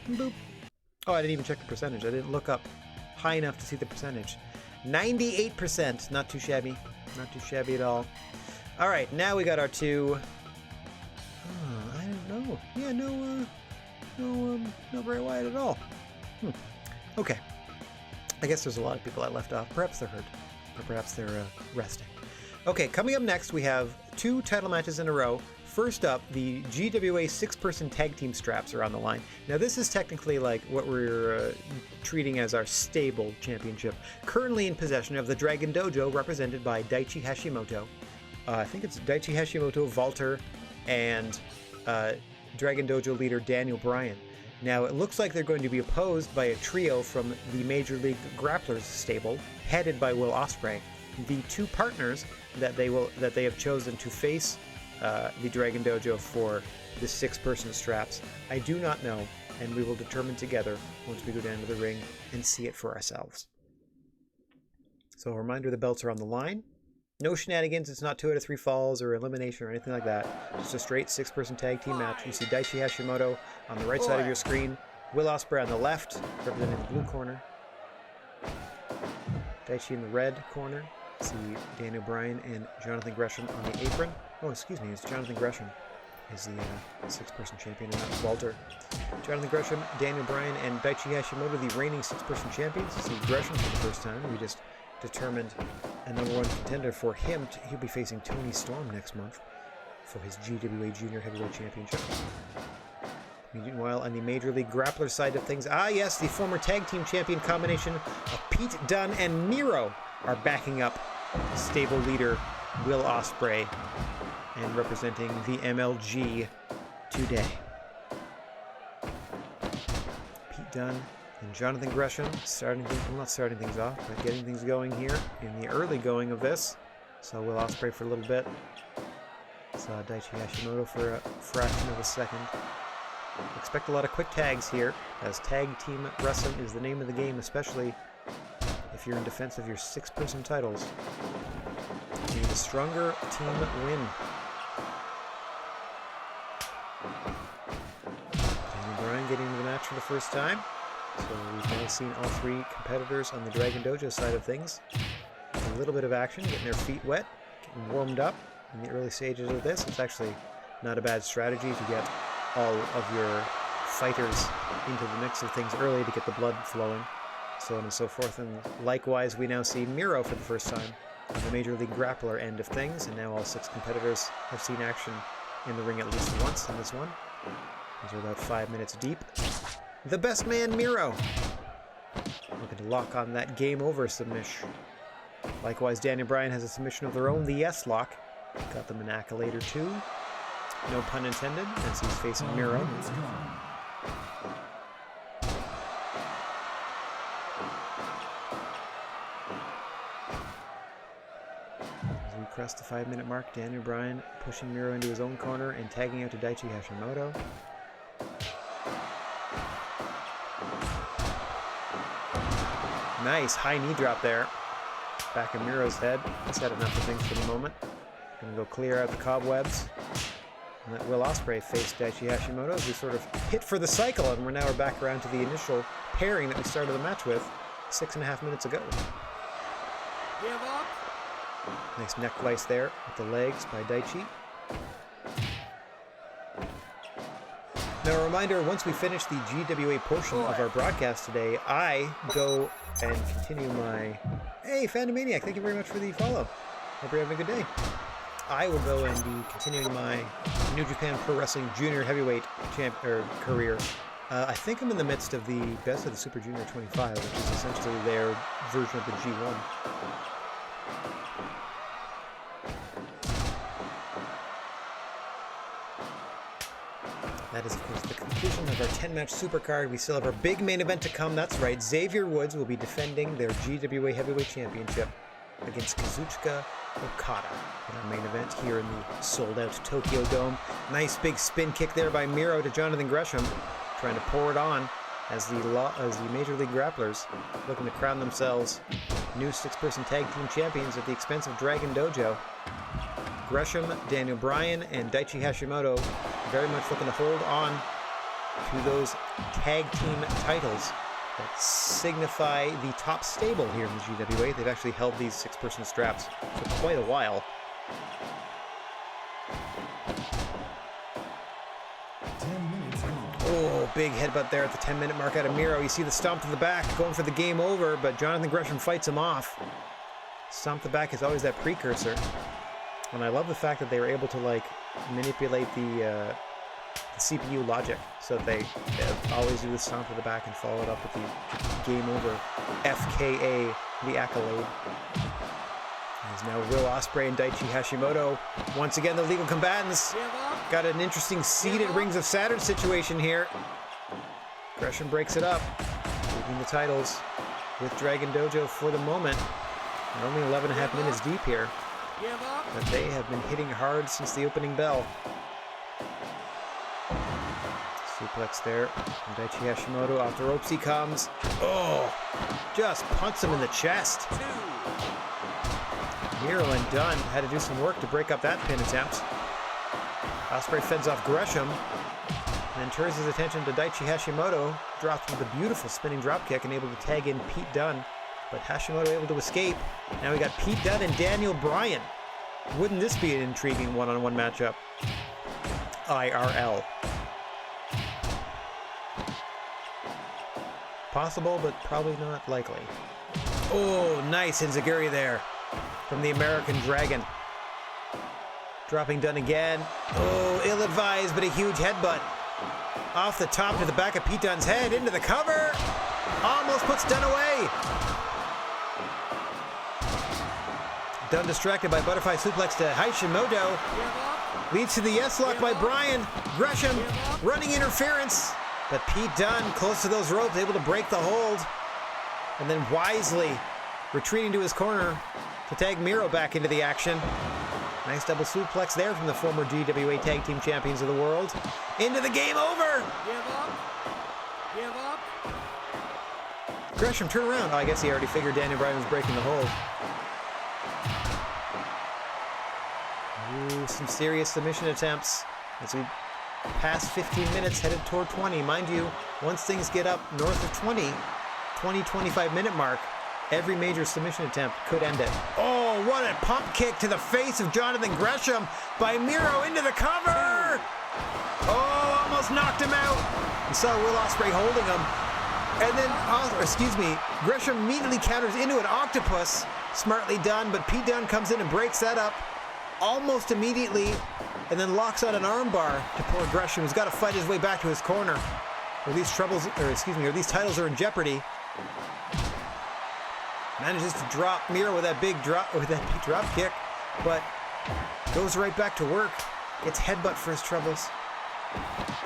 Speaker 1: Boop. Oh, I didn't even check the percentage. I didn't look up high enough to see the percentage. 98%. Not too shabby. Not too shabby at all. All right, now we got our two... I don't know. Yeah, no Bray Wyatt at all. Okay. I guess there's a lot of people I left off. Perhaps they're hurt. Or perhaps they're resting. Okay, coming up next, we have 2 title matches in a row. First up, the GWA 6-person tag team straps are on the line. Now, this is technically like what we're treating as our stable championship. Currently in possession of the Dragon Dojo, represented by Daichi Hashimoto. I think it's Daichi Hashimoto, Walter, and Dragon Dojo leader Daniel Bryan. Now, it looks like they're going to be opposed by a trio from the Major League Grapplers stable, headed by Will Osprey. The 2 partners that they have chosen to face the Dragon Dojo for the 6-person straps, I do not know, and we will determine together once we go down to the ring and see it for ourselves. So a reminder, the belts are on the line. No shenanigans, it's not 2 out of 3 falls or elimination or anything like that. Just a straight 6-person tag team match. You see Daichi Hashimoto on the right side of your screen, Will Ospreay on the left, representing the blue corner. Daichi in the red corner. See Daniel Bryan and Jonathan Gresham on the apron. Oh, excuse me, it's Jonathan Gresham is the 6-person champion and not Walter. Jonathan Gresham, Daniel Bryan, and Daichi Hashimoto, the reigning 6-person champions. See Gresham for the first time. We just determined a #1 contender for him. He'll be facing Tony Storm next month for his GWA Junior Heavyweight Championship. Meanwhile, on the Major League Grappler side of things, yes, the former tag team champion combination of Pete Dunne and Miro are backing up stable leader Will Ospreay and representing the MLG today. Pete Dunne and Jonathan Gresham not starting things off, but getting things going here in the early going of this. So Will Ospreay for a little bit. Saw Daichi Hashimoto for a fraction of a second. Expect a lot of quick tags here, as tag team wrestling is the name of the game, especially if you're in defense of your 6-person titles. May the stronger team win. Daniel Bryan getting into the match for the first time. So we've now seen all 3 competitors on the Dragon Dojo side of things. A little bit of action, getting their feet wet, getting warmed up in the early stages of this. It's actually not a bad strategy to get all of your fighters into the mix of things early to get the blood flowing, so on and so forth. And likewise, we now see Miro for the first time on the Major League Grappler end of things, and now all 6 competitors have seen action in the ring at least once in this one. These are about 5 minutes deep. The best man, Miro, looking to lock on that game over submission. Likewise, Daniel Bryan has a submission of their own, the Yes Lock. Got them an accolade or 2. No pun intended, as he's facing Miro. As we cross the 5-minute mark, Daniel Bryan pushing Miro into his own corner and tagging out to Daichi Hashimoto. nice high knee drop there. Back of Miro's head. He's had enough of things for the moment. Gonna go clear out the cobwebs. And let Will Osprey face Daichi Hashimoto as we sort of hit for the cycle, and we're back around to the initial pairing that we started the match with 6.5 minutes ago.
Speaker 2: Give up.
Speaker 1: Nice neck vice there with the legs by Daichi. Now a reminder, once we finish the GWA portion of our broadcast today, I go and continue my... Hey, Fandomaniac, thank you very much for the follow. Hope you're having a good day. I will go and be continuing my New Japan Pro Wrestling Junior Heavyweight career. I think I'm in the midst of the Best of the Super Junior 25, which is essentially their version of the G1. That is, of course, the conclusion of our 10-match supercard. We still have our big main event to come. That's right, Xavier Woods will be defending their GWA Heavyweight Championship against Kazuchika Okada in our main event here in the sold-out Tokyo Dome. Nice big spin kick there by Miro to Jonathan Gresham, trying to pour it on as the Major League Grapplers looking to crown themselves new 6-person tag team champions at the expense of Dragon Dojo. Gresham, Daniel Bryan, and Daichi Hashimoto very much looking to hold on to those tag team titles that signify the top stable here in the GWA. They've actually held these 6-person straps for quite a while. Oh, big headbutt there at the 10-minute mark out of Miro. You see the stomp to the back, going for the game over, but Jonathan Gresham fights him off. Stomp to the back is always that precursor. And I love the fact that they were able to like manipulate the CPU logic so that they always do the stomp to the back and follow it up with the game over FKA, the accolade. As now Will Osprey and Daichi Hashimoto, once again the legal combatants, got an interesting seated Rings of Saturn situation here. Gresham breaks it up, keeping the titles with Dragon Dojo for the moment. And only 11.5 minutes deep here. But they have been hitting hard since the opening bell. Suplex there from Daichi Hashimoto. Off the ropes he comes. Oh! Just punts him in the chest. Miro and Dunn had to do some work to break up that pin attempt. Osprey fends off Gresham and then turns his attention to Daichi Hashimoto. Dropped with a beautiful spinning dropkick and able to tag in Pete Dunne. But Hashimoto able to escape. Now we got Pete Dunne and Daniel Bryan. Wouldn't this be an intriguing one-on-one matchup? IRL. Possible, but probably not likely. Oh, nice enziguri there from the American Dragon. Dropping Dunne again. Oh, ill-advised, but a huge headbutt. Off the top to the back of Pete Dunne's head, into the cover. Almost puts Dunne away. Dunne distracted by butterfly suplex to Hashimoto. Leads to the yes lock by Bryan. Gresham running interference. But Pete Dunne, close to those ropes, able to break the hold. And then wisely retreating to his corner to tag Miro back into the action. Nice double suplex there from the former GWA Tag Team Champions of the World. Into the game over!
Speaker 2: Give up!
Speaker 1: Gresham, turn around. Oh, I guess he already figured Daniel Bryan was breaking the hold. Ooh, some serious submission attempts as we pass 15 minutes, headed toward 20. Mind you, once things get up north of 25 minute mark, every major submission attempt could end it. Oh, what a pump kick to the face of Jonathan Gresham by Miro into the cover! Oh, almost knocked him out. You saw Will Osprey holding him. And then, Gresham immediately counters into an octopus. Smartly done, but Pete Dunne comes in and breaks that up almost immediately, and then locks on an armbar to poor Gresham, who's got to fight his way back to his corner. Or these titles are in jeopardy. Manages to drop Miro with that big drop kick, but goes right back to work. Gets headbutt for his troubles.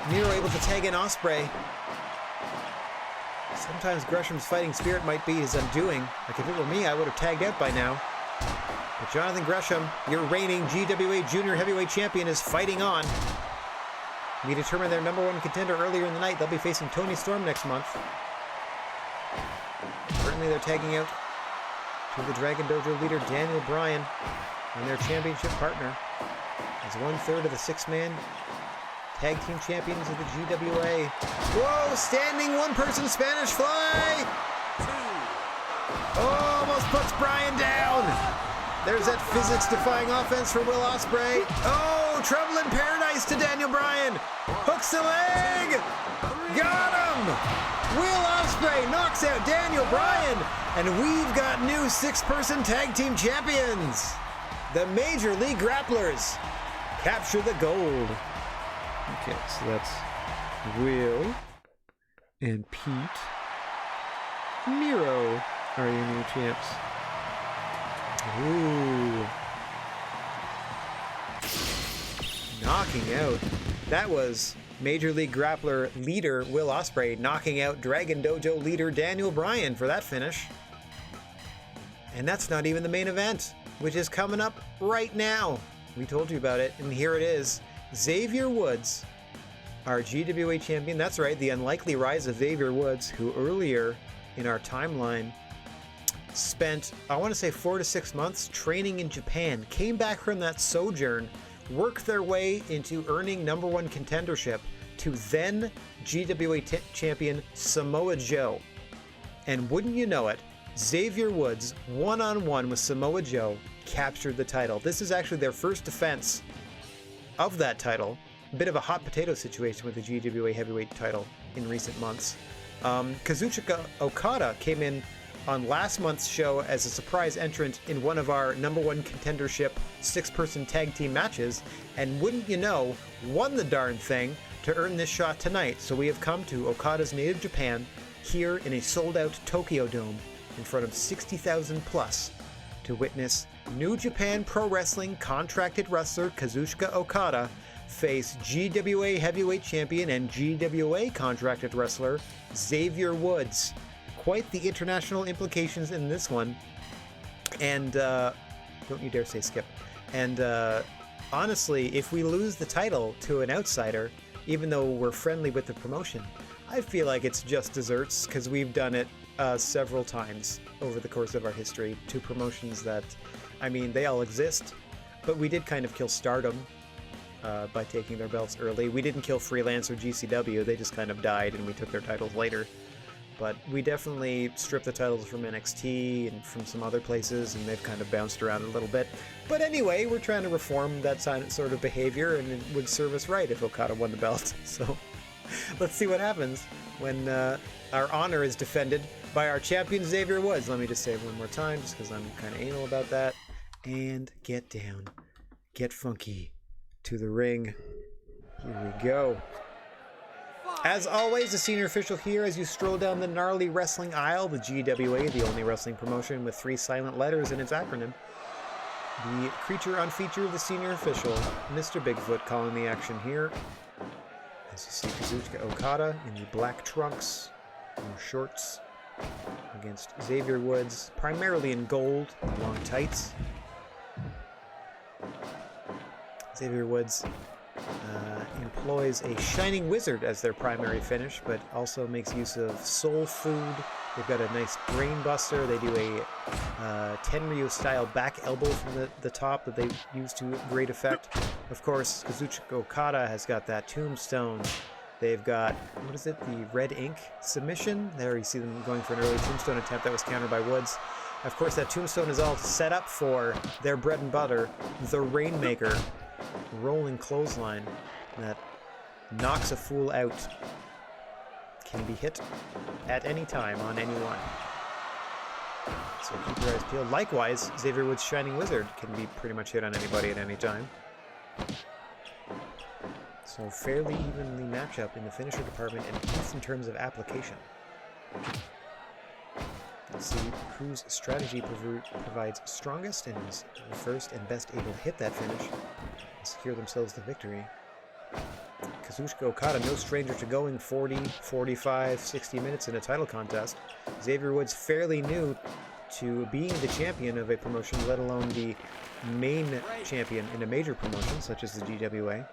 Speaker 1: Miro able to tag in Osprey. Sometimes Gresham's fighting spirit might be his undoing. Like if it were me, I would have tagged out by now. But Jonathan Gresham, your reigning GWA Junior Heavyweight Champion, is fighting on. We determined their #1 contender earlier in the night. They'll be facing Tony Storm next month. Currently, they're tagging out to the Dragon Dojo leader, Daniel Bryan, and their championship partner as 1/3 of the 6-man tag team champions of the GWA. Whoa, standing one-person Spanish fly! Oh, almost puts Bryan down. There's that physics-defying offense for Will Osprey. Oh, trouble in paradise to Daniel Bryan. Hooks the leg. Got him. Will Osprey knocks out Daniel Bryan, and we've got new 6-person tag team champions. The Major League Grapplers capture the gold. Okay, so that's Will and Pete. Miro are your new champs. Ooh. Knocking out. That was Major League Grappler leader Will Osprey knocking out Dragon Dojo leader Daniel Bryan for that finish. And that's not even the main event, which is coming up right now. We told you about it, and here it is. Xavier Woods, our GWA champion. That's right, the unlikely rise of Xavier Woods, who earlier in our timeline spent, I want to say 4 to 6 months training in Japan, came back from that sojourn, worked their way into earning #1 contendership to then GWA champion Samoa Joe. And wouldn't you know it, Xavier Woods, one-on-one with Samoa Joe, captured the title. This is actually their first defense of that title. A bit of a hot potato situation with the GWA heavyweight title in recent months. Kazuchika Okada came in on last month's show as a surprise entrant in one of our #1 contendership 6-person tag team matches, and wouldn't you know, won the darn thing to earn this shot tonight. So we have come to Okada's native Japan, here in a sold-out Tokyo Dome in front of 60,000 plus to witness New Japan Pro Wrestling contracted wrestler Kazuchika Okada face GWA heavyweight champion and GWA contracted wrestler Xavier Woods. Quite the international implications in this one. And don't you dare say skip. And honestly, if we lose the title to an outsider, even though we're friendly with the promotion, I feel like it's just desserts, because we've done it several times over the course of our history to promotions that, I mean, they all exist, but we did kind of kill Stardom by taking their belts early. We didn't kill Freelance or GCW, they just kind of died and we took their titles later. But we definitely stripped the titles from NXT and from some other places, and they've kind of bounced around a little bit. But anyway, we're trying to reform that sort of behavior, and it would serve us right if Okada won the belt. So let's see what happens when our honor is defended by our champion Xavier Woods. Let me just say it one more time, just because I'm kind of anal about that. And get down, get funky to the ring. Here we go. As always, the senior official here as you stroll down the gnarly wrestling aisle, the GWA, the only wrestling promotion with 3 silent letters in its acronym. The creature on feature, the senior official, Mr. Bigfoot, calling the action here. As you see Kazuchika Okada in the black trunks and shorts against Xavier Woods, primarily in gold, long tights. Xavier Woods employs a Shining Wizard as their primary finish, but also makes use of soul food. They've got a nice brain buster. They do a Tenryu style back elbow from the top that they use to great effect. Of course, Kazuchika Okada has got that tombstone. They've got, what is it, the red ink submission. There you see them going for an early tombstone attempt that was countered by Woods. Of course, that tombstone is all set up for their bread and butter, the Rainmaker. Rolling clothesline that knocks a fool out. Can be hit at any time on anyone. So keep your eyes peeled. Likewise, Xavier Woods' Shining Wizard can be pretty much hit on anybody at any time. So fairly evenly match up in the finisher department, and at least in terms of application. Let's see whose strategy provides strongest and is the first and best able to hit that finish and secure themselves the victory. Kazuchika Okada, no stranger to going 40, 45, 60 minutes in a title contest. Xavier Woods fairly new to being the champion of a promotion, let alone the main champion in a major promotion such as the GWA.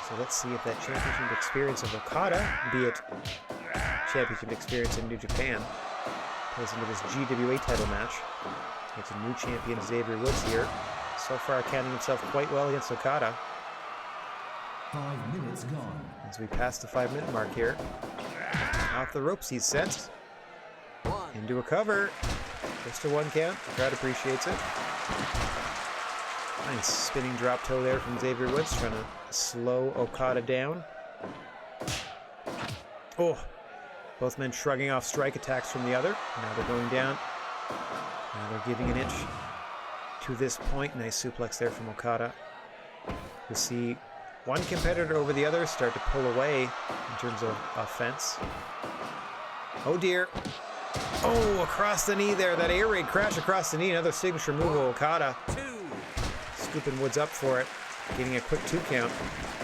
Speaker 1: So let's see if that championship experience of Okada, be it championship experience in New Japan. Plays into this GWA title match. It's a new champion, Xavier Woods here. So far, counting himself quite well against Okada.
Speaker 3: 5 minutes gone.
Speaker 1: As we pass the 5-minute mark here. Off the ropes he's sent. Into a cover. Just a 1 count. The crowd appreciates it. Nice spinning drop toe there from Xavier Woods, trying to slow Okada down. Oh, both men shrugging off strike attacks from the other. Now they're going down. Now they're giving an inch to this point. Nice suplex there from Okada. We see one competitor over the other start to pull away in terms of offense. Oh dear. Oh, across the knee there. That air raid crash across the knee. Another signature move of Okada. Scooping Woods up for it. Getting a quick 2 count.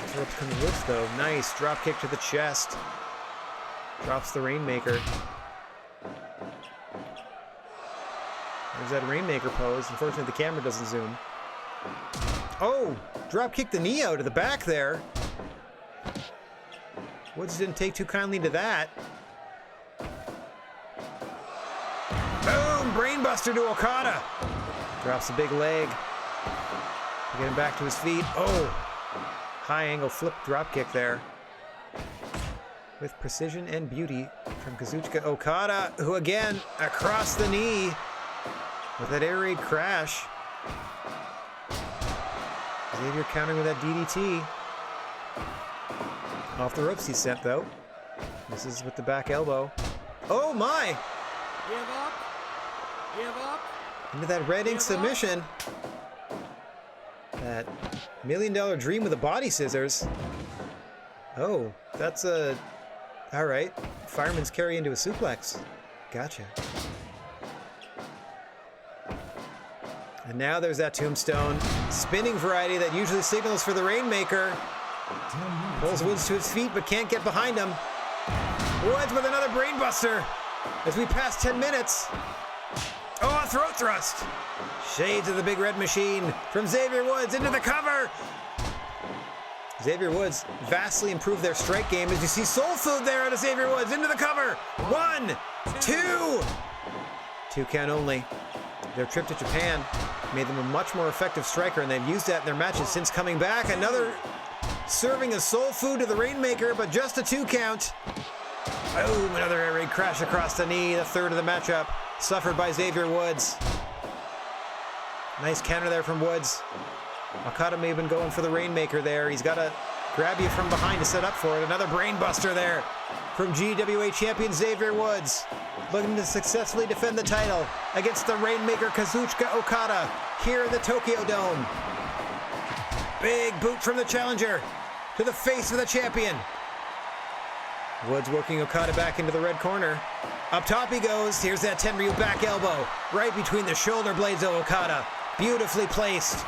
Speaker 1: So up comes Woods though. Nice drop kick to the chest. Drops the Rainmaker. There's that Rainmaker pose. Unfortunately, the camera doesn't zoom. Oh! Drop kick the knee out of the back there. Woods didn't take too kindly to that. Boom! Brainbuster to Okada. Drops a big leg. To get him back to his feet. Oh! High angle flip drop kick there. With precision and beauty from Kazuchika Okada, who again, across the knee with that air raid crash. Xavier countering with that DDT. Off the ropes he's sent though. This is with the back elbow. Oh my!
Speaker 2: Give up. Give up.
Speaker 1: Into that red ink submission. That $1 Million Dream with the body scissors. Oh, that's a... Alright. Fireman's carry into a suplex. Gotcha. And now there's that tombstone. Spinning variety that usually signals for the Rainmaker. Pulls Woods to his feet but can't get behind him. Woods with another brainbuster as we pass 10 minutes. Oh, a throat thrust. Shades of the Big Red Machine from Xavier Woods into the cover. Xavier Woods vastly improved their strike game as you see Soul Food there out of Xavier Woods into the cover. 1, 2. 2 count only. Their trip to Japan made them a much more effective striker, and they've used that in their matches since coming back. Another serving of Soul Food to the Rainmaker, but just a 2 count. Boom, another air raid crash across the knee, the third of the matchup, suffered by Xavier Woods. Nice counter there from Woods. Okada may have been going for the Rainmaker there. He's got to grab you from behind to set up for it. Another brainbuster there from GWA champion Xavier Woods, looking to successfully defend the title against the Rainmaker Kazuchika Okada here in the Tokyo Dome. Big boot from the challenger to the face of the champion. Woods working Okada back into the red corner. Up top he goes. Here's that Tenryu back elbow right between the shoulder blades of Okada. Beautifully placed.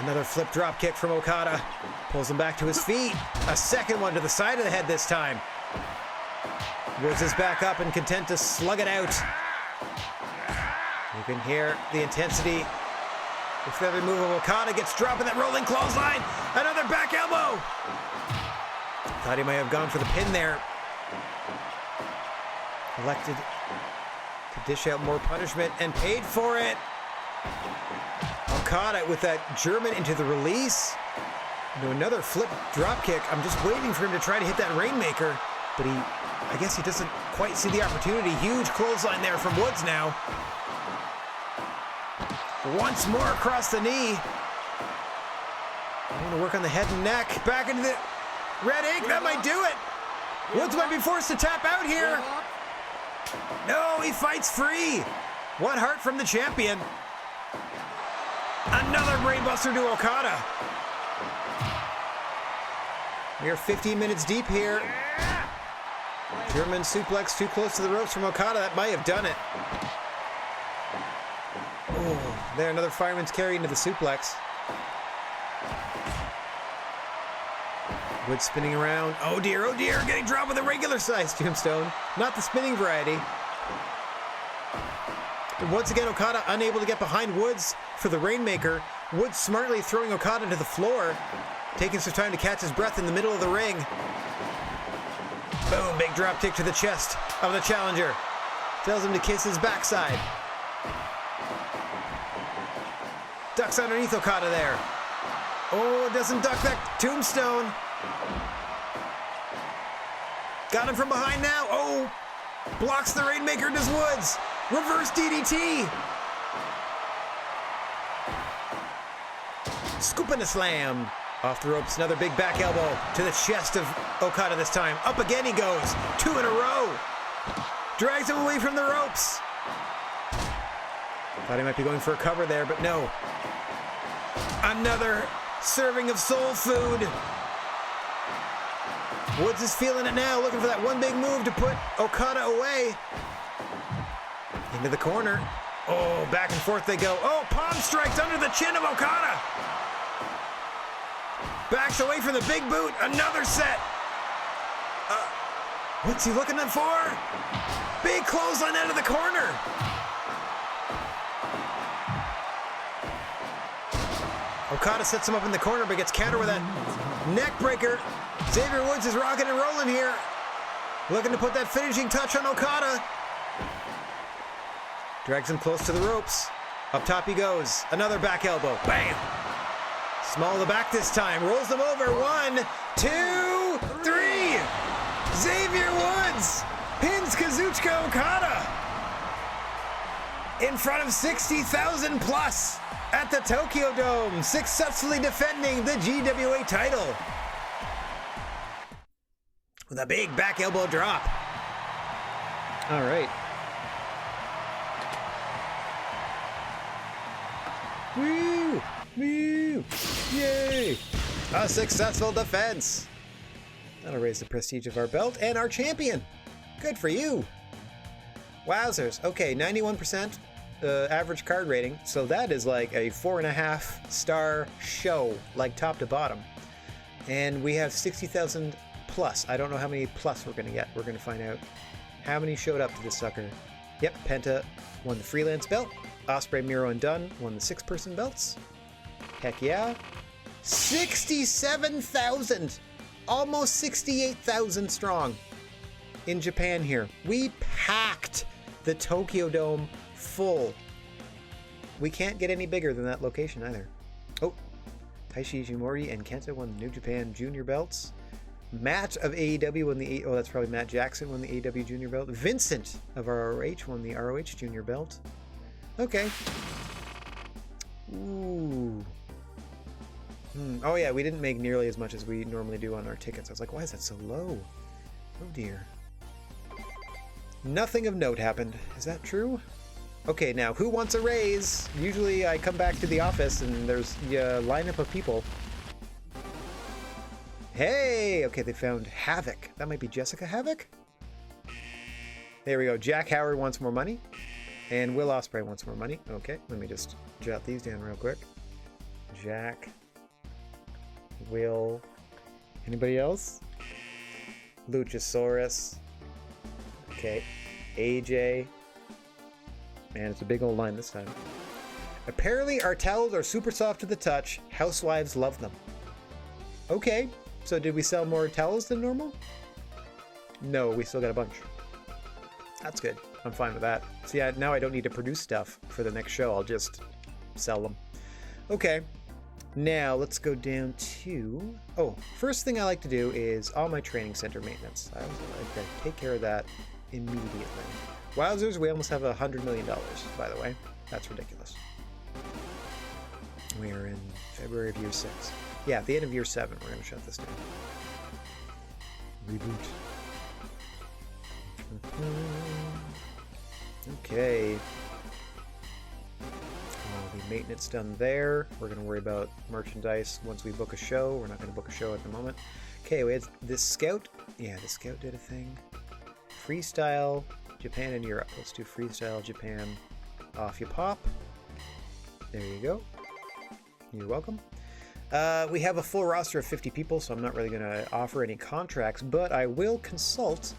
Speaker 1: Another flip drop kick from Okada. Pulls him back to his feet. A second one to the side of the head this time. Woods is back up and content to slug it out. You can hear the intensity with every move of Okada. Gets dropped in that rolling clothesline. Another back elbow. Thought he might have gone for the pin there. Elected to dish out more punishment and paid for it. Okada with that German into the release. Into another flip drop kick. I'm just waiting for him to try to hit that Rainmaker, but I guess he doesn't quite see the opportunity. Huge clothesline there from Woods now. Once more across the knee. I want to work on the head and neck. Back into the red ink. That might do it. Woods might be forced to tap out here. No, he fights free. One heart from the champion. Another brainbuster to Okada. We are 15 minutes deep here. German suplex too close to the ropes from Okada. That might have done it. Oh, there, another fireman's carry into the suplex. Woods spinning around. Oh dear, getting dropped with a regular size tombstone. Not the spinning variety. And once again, Okada unable to get behind Woods for the Rainmaker. Woods smartly throwing Okada to the floor, taking some time to catch his breath in the middle of the ring. Boom, big drop kick to the chest of the challenger. Tells him to kiss his backside. Ducks underneath Okada there. Oh, doesn't duck that tombstone. Got him from behind now. Oh, blocks the Rainmaker, does Woods. Reverse DDT. Scoop and a slam. Off the ropes, another big back elbow to the chest of Okada this time. Up again he goes. 2 in a row. Drags him away from the ropes. Thought he might be going for a cover there, but no. Another serving of soul food. Woods is feeling it now, looking for that one big move to put Okada away. Into the corner. Oh, back and forth they go. Oh, palm strikes under the chin of Okada. Backs away from the big boot. Another set. What's he looking for? Big clothesline out of the corner. Okada sets him up in the corner, but gets countered with a neck breaker. Xavier Woods is rocking and rolling here. Looking to put that finishing touch on Okada. Drags him close to the ropes. Up top he goes. Another back elbow. Bam! Small of the back this time. Rolls them over. 1, 2, 3. Xavier Woods pins Kazuchika Okada in front of 60,000 plus at the Tokyo Dome, successfully defending the GWA title with a big back elbow drop. All right. Woo! Woo! Yay! A successful defense. That'll raise the prestige of our belt and our champion. Good for you. Wowzers. Okay, 91% average card rating. So that is like a 4.5 star show, like top to bottom. And we have 60,000 plus. I don't know how many plus we're going to get. We're going to find out how many showed up to this sucker. Yep, Penta won the freelance belt. Osprey, Miro, and Dunn won the 6-person belts. Heck yeah. 67,000! Almost 68,000 strong in Japan here. We packed the Tokyo Dome full. We can't get any bigger than that location either. Oh, Taishi Ishimori and Kenta won the New Japan Junior belts. Matt of AEW won the that's probably Matt Jackson won the AEW Junior belt. Vincent of ROH won the ROH Junior belt. Okay. Ooh. Oh yeah, we didn't make nearly as much as we normally do on our tickets. I was like, why is that so low? Oh dear. Nothing of note happened. Is that true? Okay, now who wants a raise? Usually I come back to the office and there's a lineup of people. Hey! Okay, they found Havoc. That might be Jessica Havoc? There we go. Jack Howard wants more money. And Will Osprey wants more money. Okay, let me just jot these down real quick. Jack. Will. Anybody else? Luchasaurus. Okay. AJ. Man, it's a big old line this time. Apparently our towels are super soft to the touch. Housewives love them. Okay. So did we sell more towels than normal? No, we still got a bunch. That's good. I'm fine with that. See, now I don't need to produce stuff for the next show. I'll just sell them. Okay. Now, let's go down to... Oh, first thing I like to do is all my training center maintenance. I like to take care of that immediately. Wowzers, we almost have $100 million, by the way. That's ridiculous. We are in February of year 6. Yeah, at the end of year 7, we're going to shut this down. Reboot. Okay. All the maintenance done there. We're going to worry about merchandise once we book a show. We're not going to book a show at the moment. Okay, we had this scout. Yeah, the scout did a thing. Freestyle, Japan and Europe. Let's do freestyle, Japan. Off you pop. There you go. You're welcome. We have a full roster of 50 people, so I'm not really going to offer any contracts, but I will consult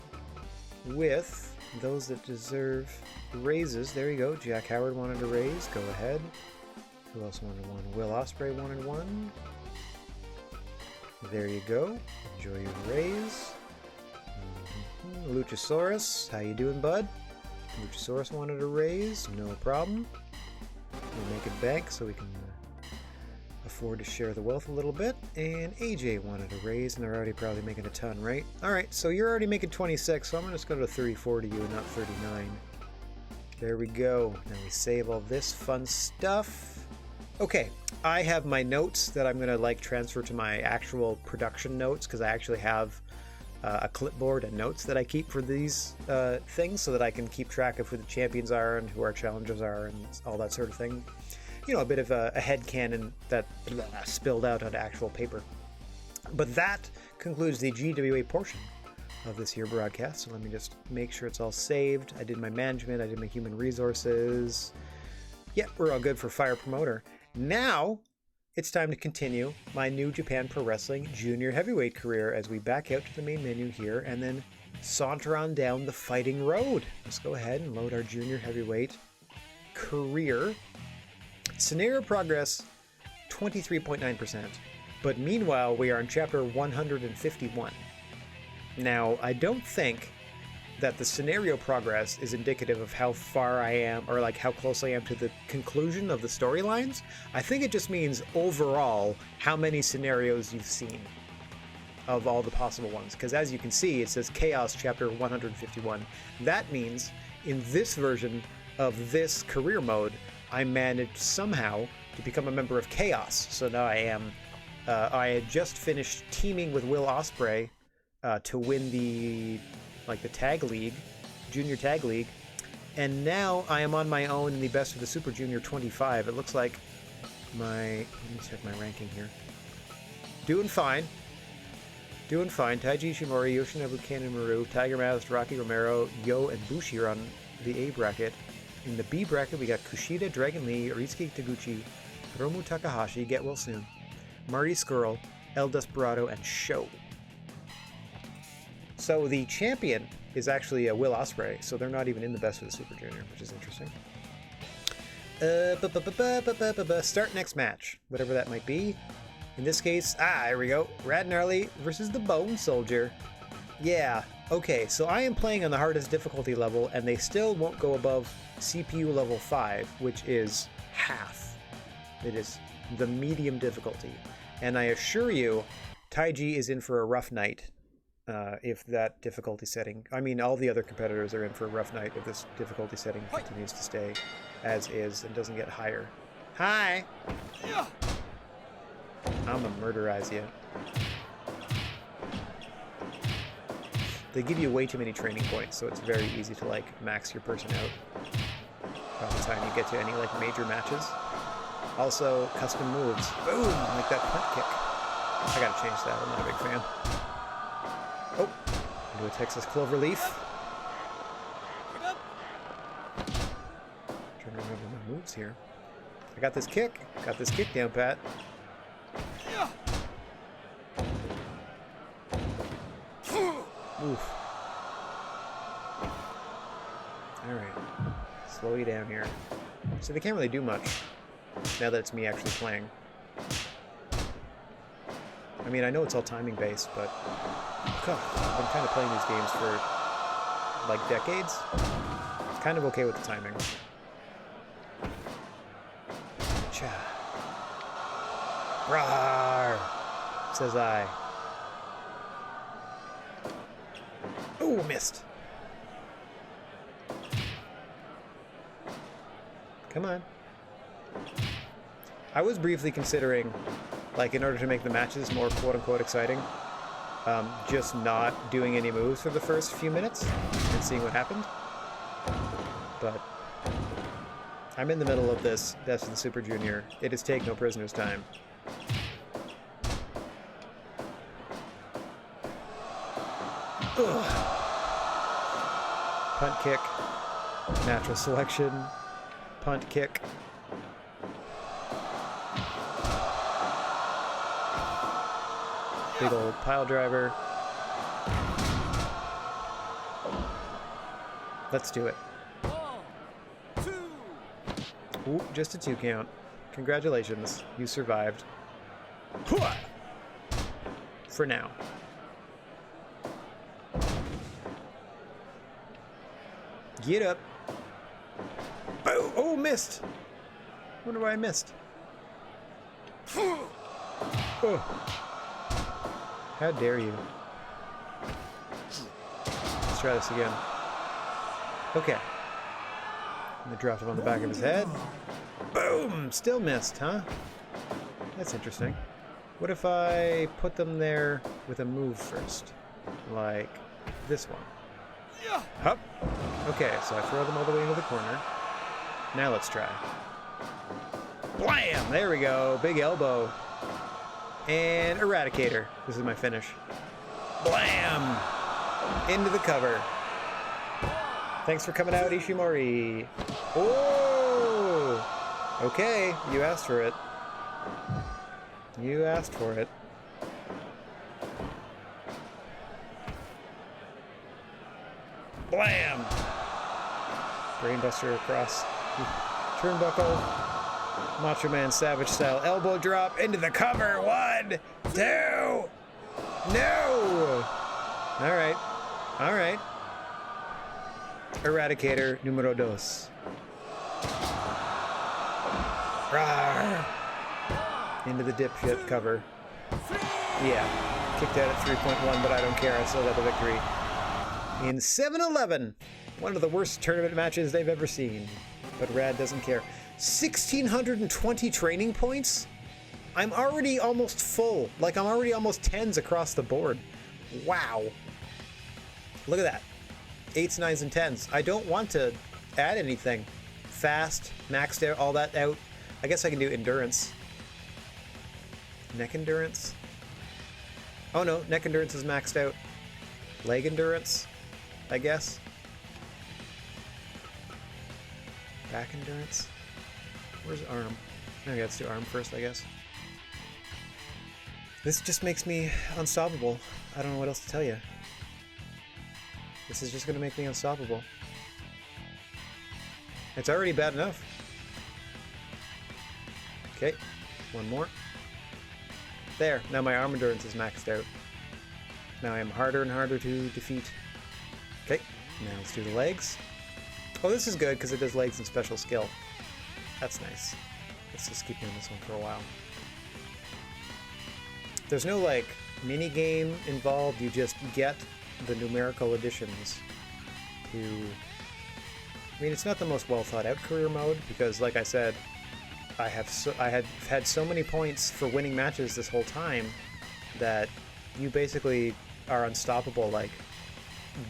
Speaker 1: with those that deserve raises. There you go. Jack Howard wanted a raise. Go ahead. Who else wanted one? Will Osprey wanted one. There you go. Enjoy your raise. Luchasaurus, how you doing, bud? Luchasaurus wanted a raise, no problem. We'll make it bank so we can afford to share the wealth a little bit. And AJ wanted a raise, and they're already probably making a ton, right? Alright, so you're already making 26, so I'm going to just go to 34 to you and not 39. There we go. Now we save all this fun stuff. Okay, I have my notes that I'm going to like transfer to my actual production notes, because I actually have a clipboard and notes that I keep for these things so that I can keep track of who the champions are and who our challengers are and all that sort of thing. You know, a bit of a headcanon that spilled out onto actual paper. But that concludes the GWA portion of this here broadcast. So let me just make sure it's all saved. I did my management, I did my human resources. Yep, we're all good for Fire Promoter. Now, it's time to continue my New Japan Pro Wrestling Junior Heavyweight career as we back out to the main menu here and then saunter on down the fighting road. Let's go ahead and load our Junior Heavyweight career. Scenario progress, 23.9%. But meanwhile, we are in chapter 151. Now, I don't think that the scenario progress is indicative of how far I am or like how close I am to the conclusion of the storylines. I think it just means overall how many scenarios you've seen of all the possible ones. Because as you can see, it says Chaos Chapter 151. That means in this version of this career mode, I managed somehow to become a member of Chaos. So now I am, I had just finished teaming with Will Osprey to win the tag league, junior tag league, and now I am on my own in the Best of the Super Junior 25. It looks like let me check my ranking here. Doing fine. Taiji Ishimori, Yoshinobu Kanemaru, Tiger Mask, Rocky Romero, Yo, and Bushi are on the A bracket. In the B bracket, we got Kushida, Dragon Lee, Ritsuki Taguchi, Hiromu Takahashi, Get Well Soon, Marty Skrull, El Desperado, and Sho. So the champion is actually Will Osprey, so they're not even in the Best of the Super Junior, which is interesting. Start next match, whatever that might be. In this case, here we go. Rad Gnarly versus the Bone Soldier. Yeah, okay, so I am playing on the hardest difficulty level, and they still won't go above CPU level 5, which is half. It is the medium difficulty. And I assure you, Taiji is in for a rough night. If that difficulty setting, I mean, all the other competitors are in for a rough night if this difficulty setting continues to stay as is and doesn't get higher. Hi! I'm gonna murderize you. They give you way too many training points, so it's very easy to like max your person out by the time you get to any like major matches. Also, custom moves. Boom! Like that punt kick. I gotta change that, I'm not a big fan. Oh, into a Texas Cloverleaf. Trying to remember my moves here. I got this kick. Got this kick down, Pat. Oof. Alright. Slow you down here. So they can't really do much now that it's me actually playing. I mean, I know it's all timing based, but God, I've been kind of playing these games for like decades. Kind of okay with the timing. Cha. Rawr, says I. Oh, missed. Come on. I was briefly considering, like, in order to make the matches more quote-unquote exciting, just not doing any moves for the first few minutes and seeing what happened. But I'm in the middle of this Best of the Super Junior. It is Take No Prisoners time. Ugh. Punt kick, natural selection, punt kick. Big old pile driver. Let's do it.
Speaker 2: 1, 2.
Speaker 1: Ooh, just a 2 count. Congratulations, you survived. Hooah! For now. Get up. Oh, oh, missed. Wonder why I missed. Oh. How dare you? Let's try this again. Okay. I'm gonna drop him on the back of his head. Boom! Still missed, huh? That's interesting. What if I put them there with a move first? Like this one. Hup. Okay, so I throw them all the way into the corner. Now let's try. Blam! There we go. Big elbow. And Eradicator. This is my finish. Blam! Into the cover. Thanks for coming out, Ishimori. Oh! Okay, you asked for it. You asked for it. Blam! Brainbuster across the turnbuckle. Macho Man Savage style elbow drop into the cover. 1, 2. No! Alright. Alright. Eradicator numero dos. Rawr. Into the dipshit cover. Yeah. Kicked out at 3.1, but I don't care. I still got the victory. In 7-11. One of the worst tournament matches they've ever seen. But Rad doesn't care. 1,620 training points? I'm already almost full. Like, I'm already almost 10s across the board. Wow. Look at that. 8s, 9s, and 10s. I don't want to add anything. Fast, maxed out, all that out. I guess I can do endurance. Neck endurance? Oh no, neck endurance is maxed out. Leg endurance, I guess. Back endurance? Where's arm? Okay, let's do arm first, I guess. This just makes me unstoppable. I don't know what else to tell you. This is just going to make me unstoppable. It's already bad enough. Okay, one more. There, now my arm endurance is maxed out. Now I am harder and harder to defeat. Okay, now let's do the legs. Oh, this is good because it does legs and special skill. That's nice. Let's just keep doing this one for a while. There's no, like, mini game involved. You just get the numerical additions to... I mean, it's not the most well thought out career mode because, like I said, I had had so many points for winning matches this whole time that you basically are unstoppable, like,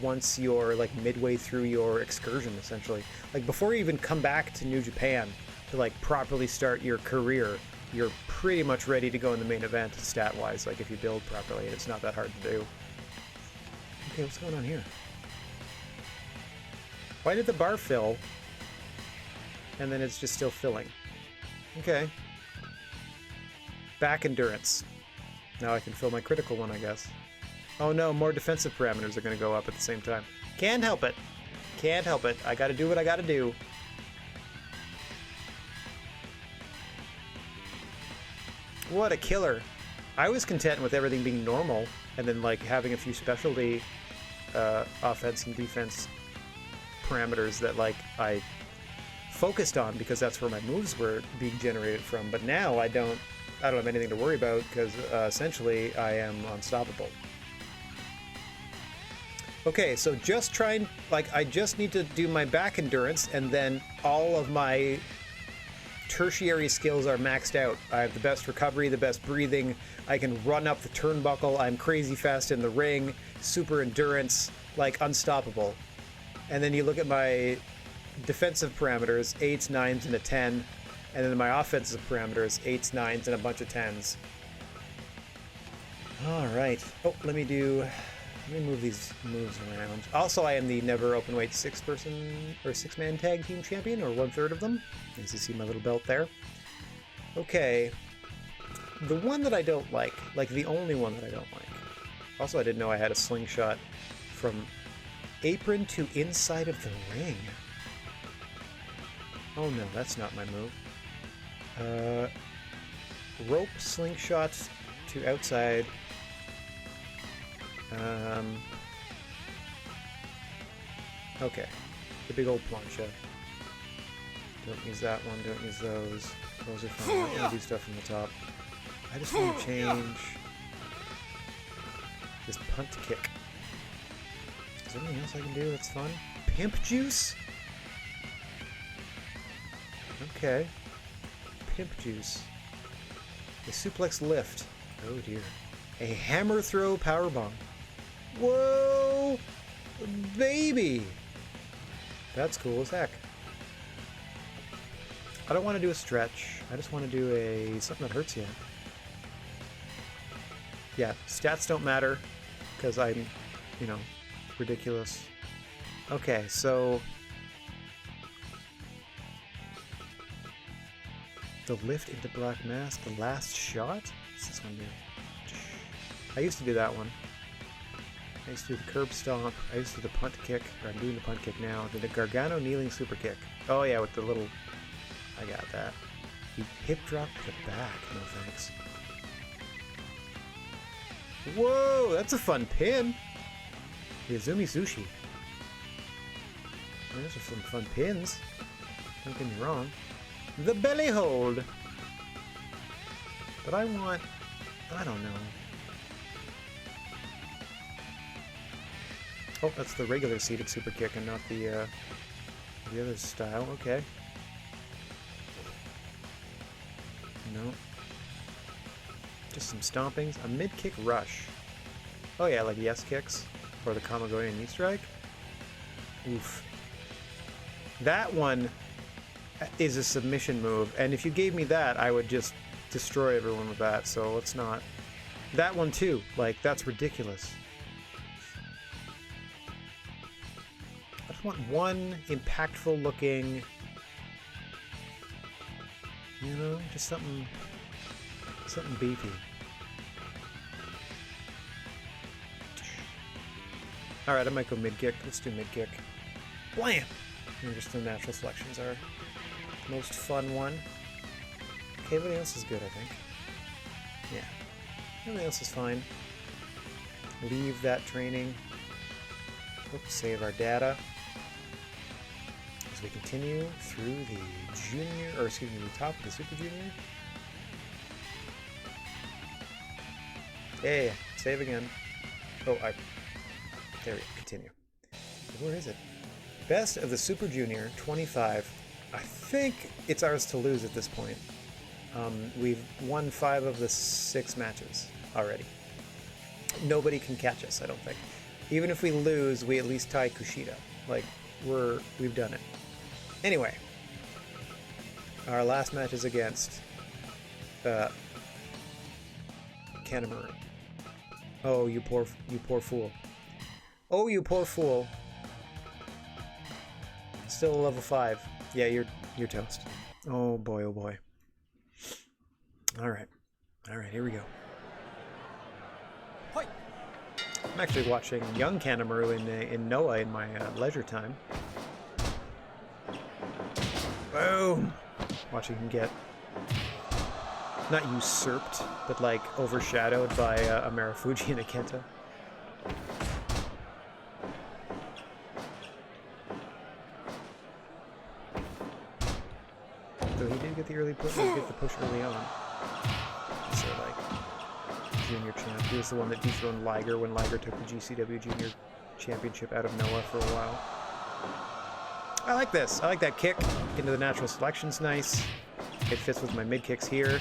Speaker 1: once you're, like, midway through your excursion, essentially. Like, before you even come back to New Japan to, like, properly start your career, you're pretty much ready to go in the main event, stat-wise, like, if you build properly, and it's not that hard to do. Okay, what's going on here? Why did the bar fill, and then it's just still filling? Okay. Back endurance. Now I can fill my critical one, I guess. Oh no, more defensive parameters are going to go up at the same time. Can't help it. Can't help it. I gotta do what I gotta do. What a killer. I was content with everything being normal, and then, like, having a few specialty offense and defense parameters that, like, I focused on because that's where my moves were being generated from. But now I don't have anything to worry about because essentially I am unstoppable. Okay, so just trying, like, I just need to do my back endurance, and then all of my tertiary skills are maxed out. I have the best recovery, the best breathing, I can run up the turnbuckle, I'm crazy fast in the ring, super endurance, like, unstoppable. And then you look at my defensive parameters, 8s, 9s, and a 10, and then my offensive parameters, 8s, 9s, and a bunch of 10s. Alright. Oh, let me move these moves around. Also, I am the never openweight 6-person or 6-man tag team champion, or 1/3 of them. As you see my little belt there. Okay. The one that I don't like the only one that I don't like. Also, I didn't know I had a slingshot from apron to inside of the ring. Oh no, that's not my move. Rope slingshot to outside. Okay. The big old plancha. Don't use that one, don't use those. Those are fine. I don't want to do stuff from the top. I just want to change this punt kick. Is there anything else I can do that's fun? Pimp juice? Okay. Pimp juice. A suplex lift. Oh dear. A hammer throw powerbomb. Whoa! Baby! That's cool as heck. I don't want to do a stretch. I just want to do a something that hurts you. Yeah, stats don't matter because I'm, you know, ridiculous. Okay, so the lift into black mass, the last shot? What's this one do? I used to do that one. I used to do the curb stomp. I used to do the punt kick, or I'm doing the punt kick now. I did the Gargano kneeling super kick. Oh yeah, with the little... I got that. He hip dropped to the back. No thanks. Whoa, that's a fun pin. The Azumi Sushi. Those are some fun pins. Don't get me wrong. The belly hold. But I want... I don't know. Oh, that's the regular seated super kick and not the other style. Okay. No. Just some stompings. A mid-kick rush. Oh yeah, like yes kicks. Or the Kamagoya knee strike. Oof. That one is a submission move, and if you gave me that, I would just destroy everyone with that, so let's not. That one too, like, that's ridiculous. I just want one impactful looking, you know, just something beefy. Alright, I might go mid-kick. Let's do mid-kick. Blam! And just the natural selections are the most fun one. Okay, everything else is good, I think. Yeah. Everything else is fine. Leave that training. Oops, save our data. As we continue through the junior, or excuse me, the top of the super junior. Hey, save again. Oh, there we go, continue. Where is it? Best of the Super Junior 25. I think it's ours to lose at this point. We've won 5 of the 6 matches already. Nobody can catch us, I don't think. Even if we lose, we at least tie Kushida. Like, we've done it. Anyway, our last match is against Kanemaru. Oh, you poor fool. Oh, you poor fool. Still a level 5. Yeah, you're toast. Oh boy, oh boy. Alright, here we go.
Speaker 2: Hoi.
Speaker 1: I'm actually watching young Kanemaru in Noah in my leisure time. Boom! Watching him get, not usurped, but like overshadowed by a Marufuji and a Kenta. So he did get the early push, get the push early on. So like junior champ. He was the one that dethroned Liger when Liger took the GCW Junior Championship out of Noah for a while. I like this. I like that kick into the natural selection's nice. It fits with my mid kicks here.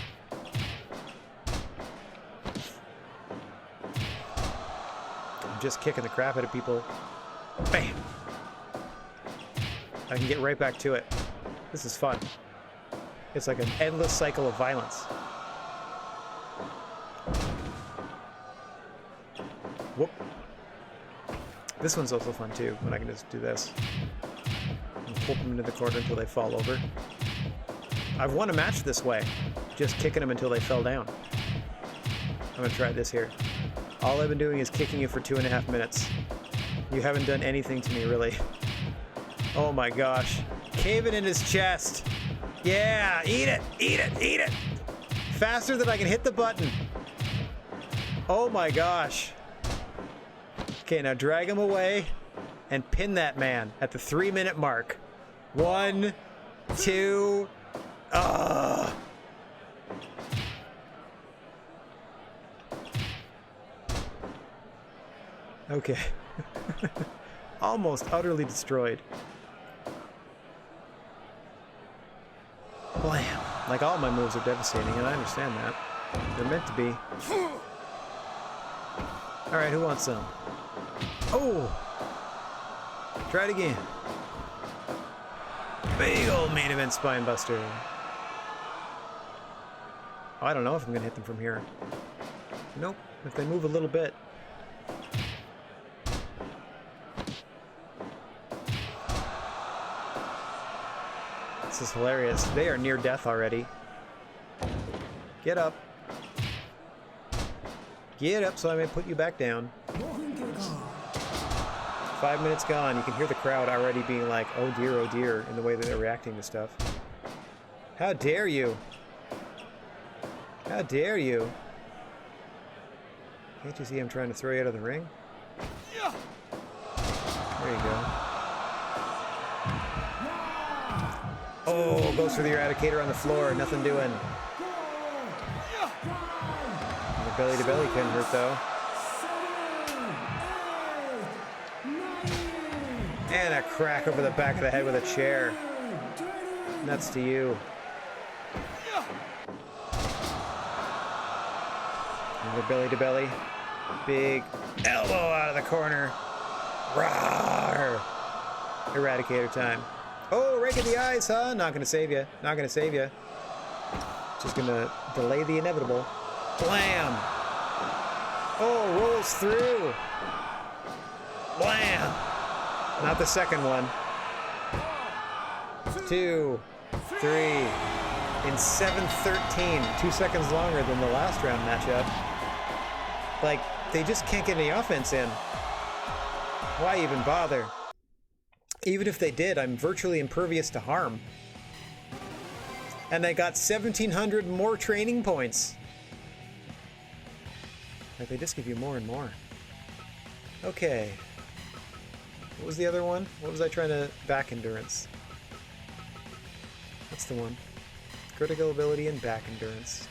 Speaker 1: I'm just kicking the crap out of people. Bam! I can get right back to it. This is fun. It's like an endless cycle of violence. Whoop. This one's also fun too, when I can just do this. And pull them into the corner until they fall over. I've won a match this way, just kicking them until they fell down. I'm gonna try this here. All I've been doing is kicking you for 2.5 minutes. You haven't done anything to me, really. Oh my gosh. Caving in his chest. Yeah, eat it, eat it, eat it. Faster than I can hit the button. Oh my gosh. Okay, now drag him away and pin that man at the 3-minute mark. 1, 2, Okay. Almost utterly destroyed. Blam. Like, all my moves are devastating, and I understand that. They're meant to be. Alright, who wants some? Oh! Try it again. Big old main event spine buster. Oh, I don't know if I'm going to hit them from here. Nope. If they move a little bit. This is hilarious. They are near death already. Get up. Get up so I may put you back down. 5 minutes gone. You can hear the crowd already being like, oh dear, in the way that they're reacting to stuff. How dare you? How dare you? Can't you see I'm trying to throw you out of the ring? There you go. Oh, goes for the Eradicator on the floor. Nothing doing. And the belly to belly couldn't hurt though. And a crack over the back of the head with a chair. Nuts to you. Another belly to belly. Big elbow out of the corner. Rawr! Eradicator time. Oh, rake in the eyes, huh? Not gonna save you. Not gonna save you. Just gonna delay the inevitable. Blam! Oh, rolls through. Blam! Not the second one. 2, 3. In 7:13, 2 seconds longer than the last round matchup. Like, they just can't get any offense in. Why even bother? Even if they did, I'm virtually impervious to harm. And I got 1,700 more training points. Like, they just give you more and more. Okay. What was the other one? What was I trying to... Back endurance. That's the one. Critical ability and back endurance.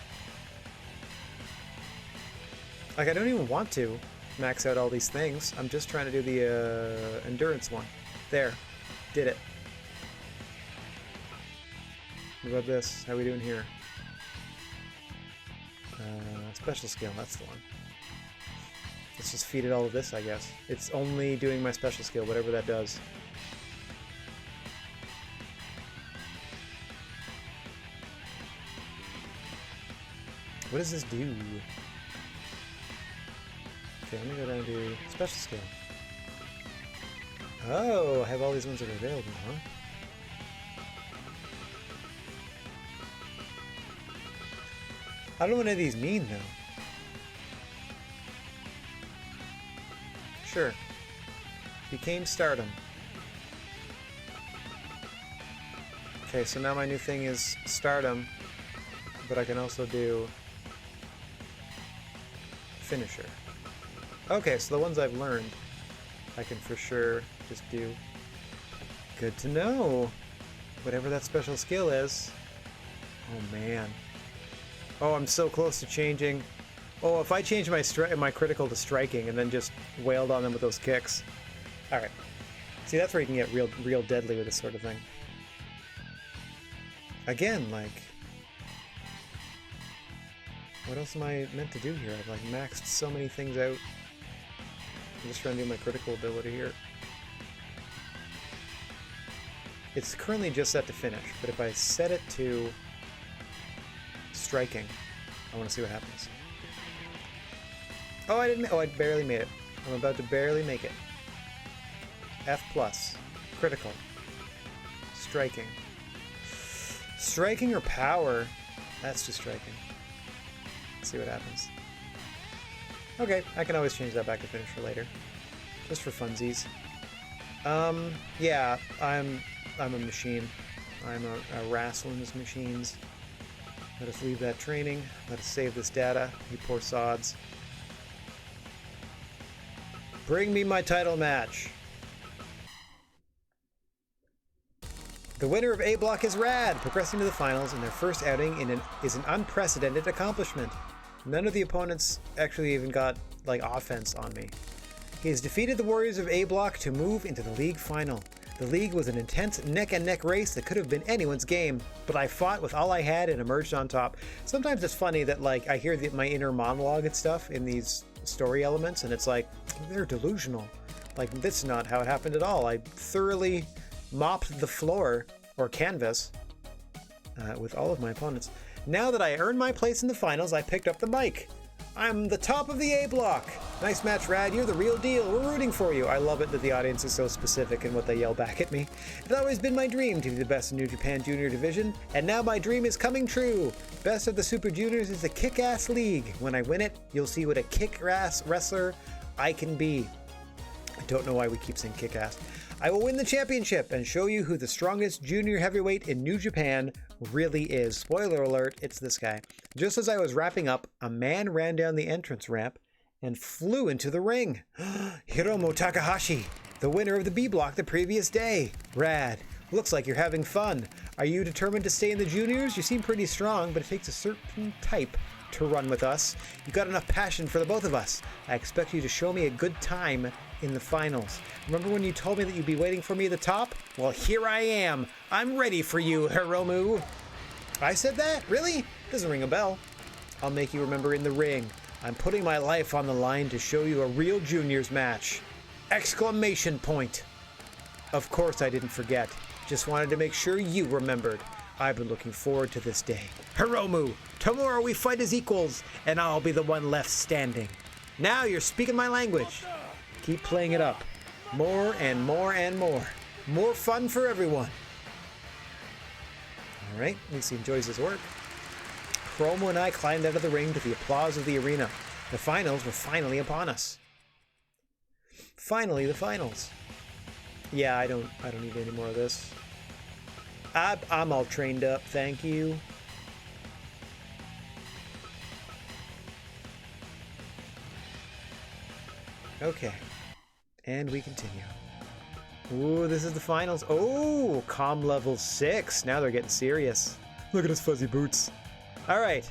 Speaker 1: Like, I don't even want to max out all these things. I'm just trying to do the endurance one. There. Did it. What about this? How are we doing here? Special skill, that's the one. Let's just feed it all of this, I guess. It's only doing my special skill, whatever that does. What does this do? Okay, let me go down to special skill. Oh, I have all these ones that are available, huh? I don't know what any of these mean, though. Sure. Became Stardom. Okay, so now my new thing is Stardom, but I can also do Finisher. Okay, so the ones I've learned, I can for sure just do. Good to know. Whatever that special skill is. Oh man. Oh, I'm so close to changing. Oh, if I change my critical to striking and then just wailed on them with those kicks. Alright. See, that's where you can get real deadly with this sort of thing. Again, like... What else am I meant to do here? I've like maxed so many things out. I'm just trying to do my critical ability here. It's currently just set to finish, but if I set it to striking, I want to see what happens. Oh, I didn't. Oh, I barely made it. I'm about to barely make it. F+. Critical. Striking. Striking or power? That's just striking. Let's see what happens. Okay, I can always change that back to finish for later. Just for funsies. Yeah, I'm a machine. I'm a wrestling his machines. Let us leave that training. Let us save this data, you poor sods. Bring me my title match. The winner of A Block is Rad, progressing to the finals in their first outing is an unprecedented accomplishment. None of the opponents actually even got, like, offense on me. He has defeated the Warriors of A Block to move into the league final. The league was an intense neck-and-neck race that could have been anyone's game, but I fought with all I had and emerged on top. Sometimes it's funny that, like, I hear my inner monologue and stuff in these story elements, and it's like, they're delusional. Like, that's not how it happened at all. I thoroughly mopped the floor, or canvas, with all of my opponents. Now that I earned my place in the finals, I picked up the mic. I'm the top of the A Block. Nice match, Rad. You're the real deal. We're rooting for you. I love it that the audience is so specific in what they yell back at me. It's always been my dream to be the best in New Japan Junior Division, and now my dream is coming true. Best of the Super Juniors is a kick-ass league. When I win it, you'll see what a kick-ass wrestler I can be. I don't know why we keep saying kick-ass. I will win the championship and show you who the strongest junior heavyweight in New Japan really is. Spoiler alert, it's this guy. Just as I was wrapping up, a man ran down the entrance ramp and flew into the ring. Hiromu Takahashi, the winner of the B Block the previous day. Rad, looks like you're having fun. Are you determined to stay in the juniors? You seem pretty strong, but it takes a certain type to run with us. You've got enough passion for the both of us. I expect you to show me a good time in the finals. Remember when you told me that you'd be waiting for me at the top? Well, here I am. I'm ready for you, Hiromu. I said that? Really? Doesn't ring a bell. I'll make you remember in the ring. I'm putting my life on the line to show you a real juniors match. Exclamation point. Of course I didn't forget. Just wanted to make sure you remembered. I've been looking forward to this day. Hiromu, tomorrow we fight as equals, and I'll be the one left standing. Now you're speaking my language. Keep playing it up. More and more and more. More fun for everyone. All right, at least he enjoys his work. Chromo and I climbed out of the ring to the applause of the arena. The finals were finally upon us. Finally, the finals. Yeah, I don't need any more of this. I'm all trained up, thank you. Okay, and we continue. Ooh, this is the finals. Oh, comm level 6. Now they're getting serious. Look at his fuzzy boots. All right,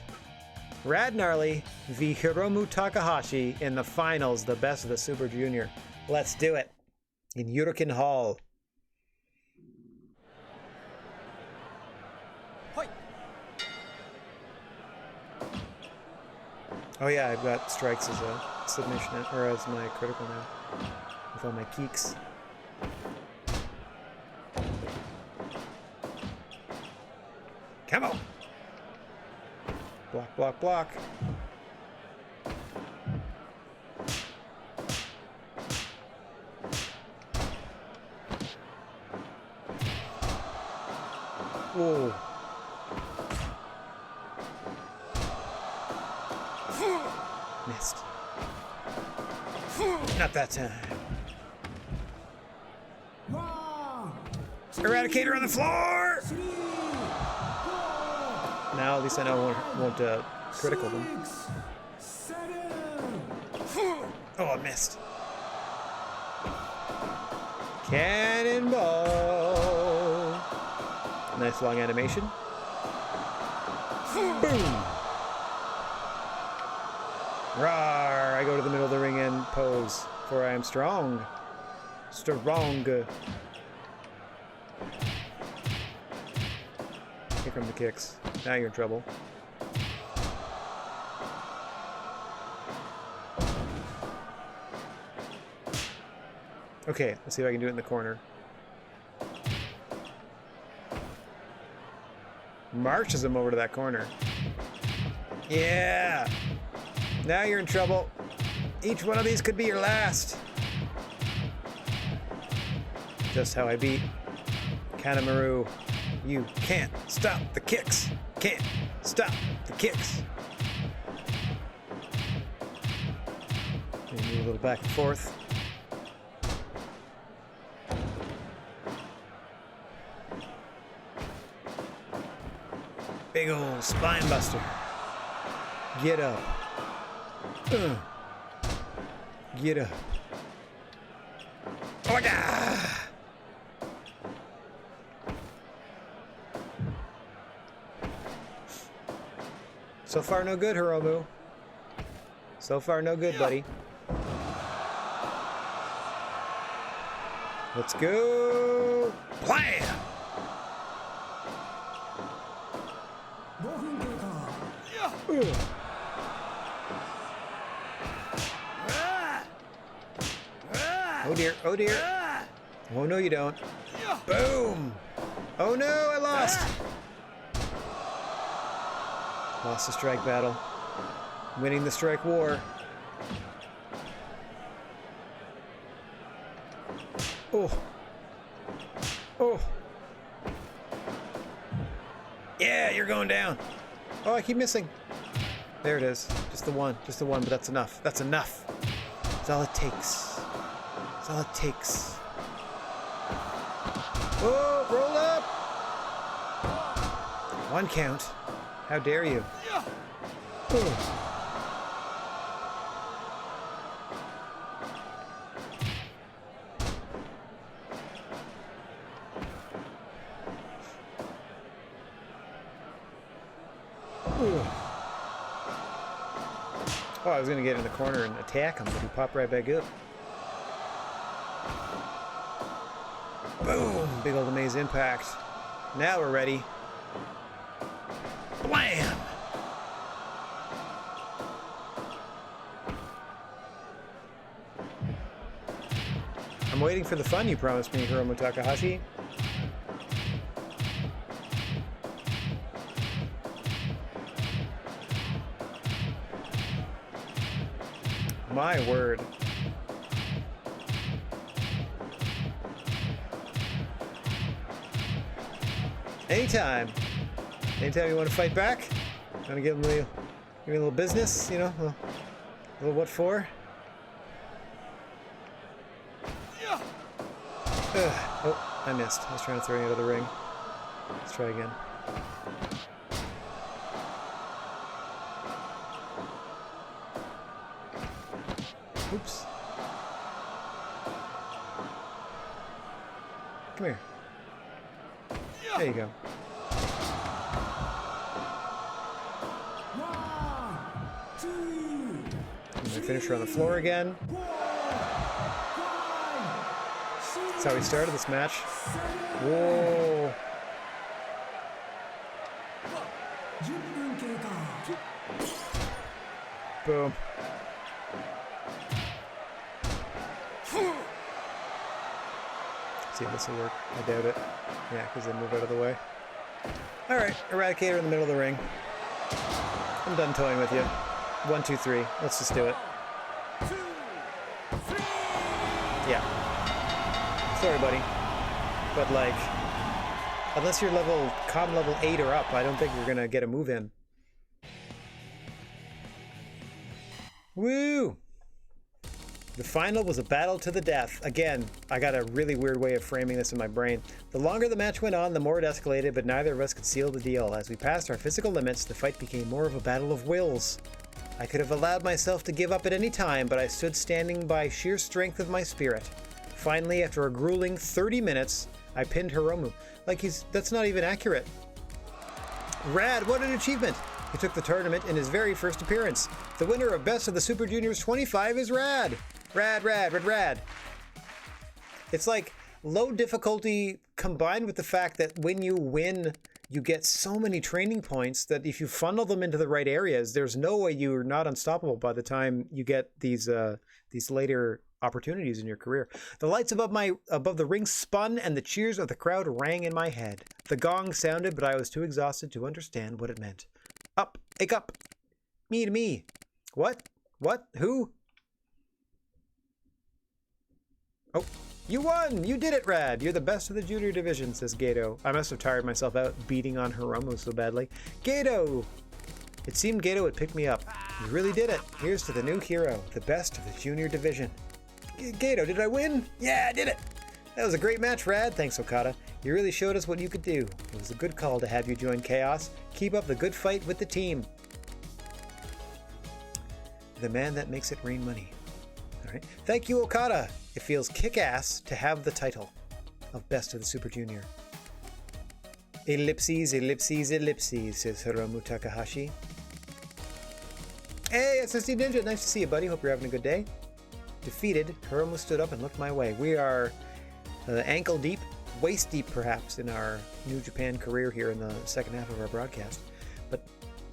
Speaker 1: Rad Gnarly v Hiromu Takahashi in the finals, the best of the Super Junior. Let's do it in Yuriken Hall. Oh yeah, I've got strikes as a submission, or as my critical now, with all my keeks. Come on! Block, block, block. Whoa. Missed. Not that time. Eradicator on the floor! Now at least I know I won't critical them. Oh, I missed. Cannonball! Nice long animation. Boom! Rawr! I go to the middle of the ring and pose, for I am strong. Strong. Here come the kicks. Now you're in trouble. Okay, let's see if I can do it in the corner. Marches him over to that corner. Yeah! Now you're in trouble. Each one of these could be your last. Just how I beat Kanemaru. You can't stop the kicks. Can't stop the kicks. Move a little back and forth. Big ol' spine buster. Get up. Get up. Oh, yeah. So far, no good, Hiromu. So far, no good, buddy. Let's go. Blam! Ugh. Oh dear, oh dear. Oh no, you don't. Boom! Oh no, I lost! Lost the strike battle. Winning the strike war. Oh. Oh. Yeah, you're going down. Oh, I keep missing. There it is. Just the one, but that's enough. That's enough. That's all it takes. That's all it takes. Oh, roll up! One count. How dare you? Oh. Oh, I was gonna get in the corner and attack him, but he popped right back up. Boom! Big old amaze impact. Now we're ready. Blam! I'm waiting for the fun you promised me, Hiromu Takahashi. My word. Anytime you want to fight back, want to give me a little business, you know, a little what for? Oh, I missed. I was trying to throw you out of the ring. Let's try again. Oops. Come here. There you go. I'm gonna finish her on the floor again. That's how we started this match. Whoa. Boom. See if this will work. I doubt it. Yeah, because they move out of the way. Alright, Eradicator in the middle of the ring. I'm done toying with you. 1, 2, 3. Let's just do it.
Speaker 2: 2, 3.
Speaker 1: Yeah. Sorry, buddy. But, like, unless you're comm level 8 or up, I don't think you're gonna get a move in. Woo! The final was a battle to the death. Again, I got a really weird way of framing this in my brain. The longer the match went on, the more it escalated, but neither of us could seal the deal. As we passed our physical limits, the fight became more of a battle of wills. I could have allowed myself to give up at any time, but I stood standing by sheer strength of my spirit. Finally, after a grueling 30 minutes, I pinned Hiromu. That's not even accurate. Rad, what an achievement! He took the tournament in his very first appearance. The winner of Best of the Super Juniors 25 is Rad. Rad. It's like low difficulty combined with the fact that when you win, you get so many training points that if you funnel them into the right areas, there's no way you're not unstoppable by the time you get these later opportunities in your career. The lights above the ring spun and the cheers of the crowd rang in my head. The gong sounded, but I was too exhausted to understand what it meant. Up, ake up. Me to me. What? Who? Oh, you won! You did it, Rad! You're the best of the junior division, says Gato. I must have tired myself out beating on Hiromu so badly. Gato! It seemed Gato would pick me up. You really did it. Here's to the new hero, the best of the junior division. Gato, did I win? Yeah, I did it! That was a great match, Rad. Thanks, Okada. You really showed us what you could do. It was a good call to have you join Chaos. Keep up the good fight with the team. The man that makes it rain money. All right. Thank you, Okada. It feels kick-ass to have the title of Best of the Super Junior. Ellipses, says Hiromu Takahashi. Hey, SSD Ninja, nice to see you, buddy. Hope you're having a good day. Defeated, Hiromu stood up and looked my way. We are ankle deep, waist deep perhaps, in our New Japan career here in the second half of our broadcast. But,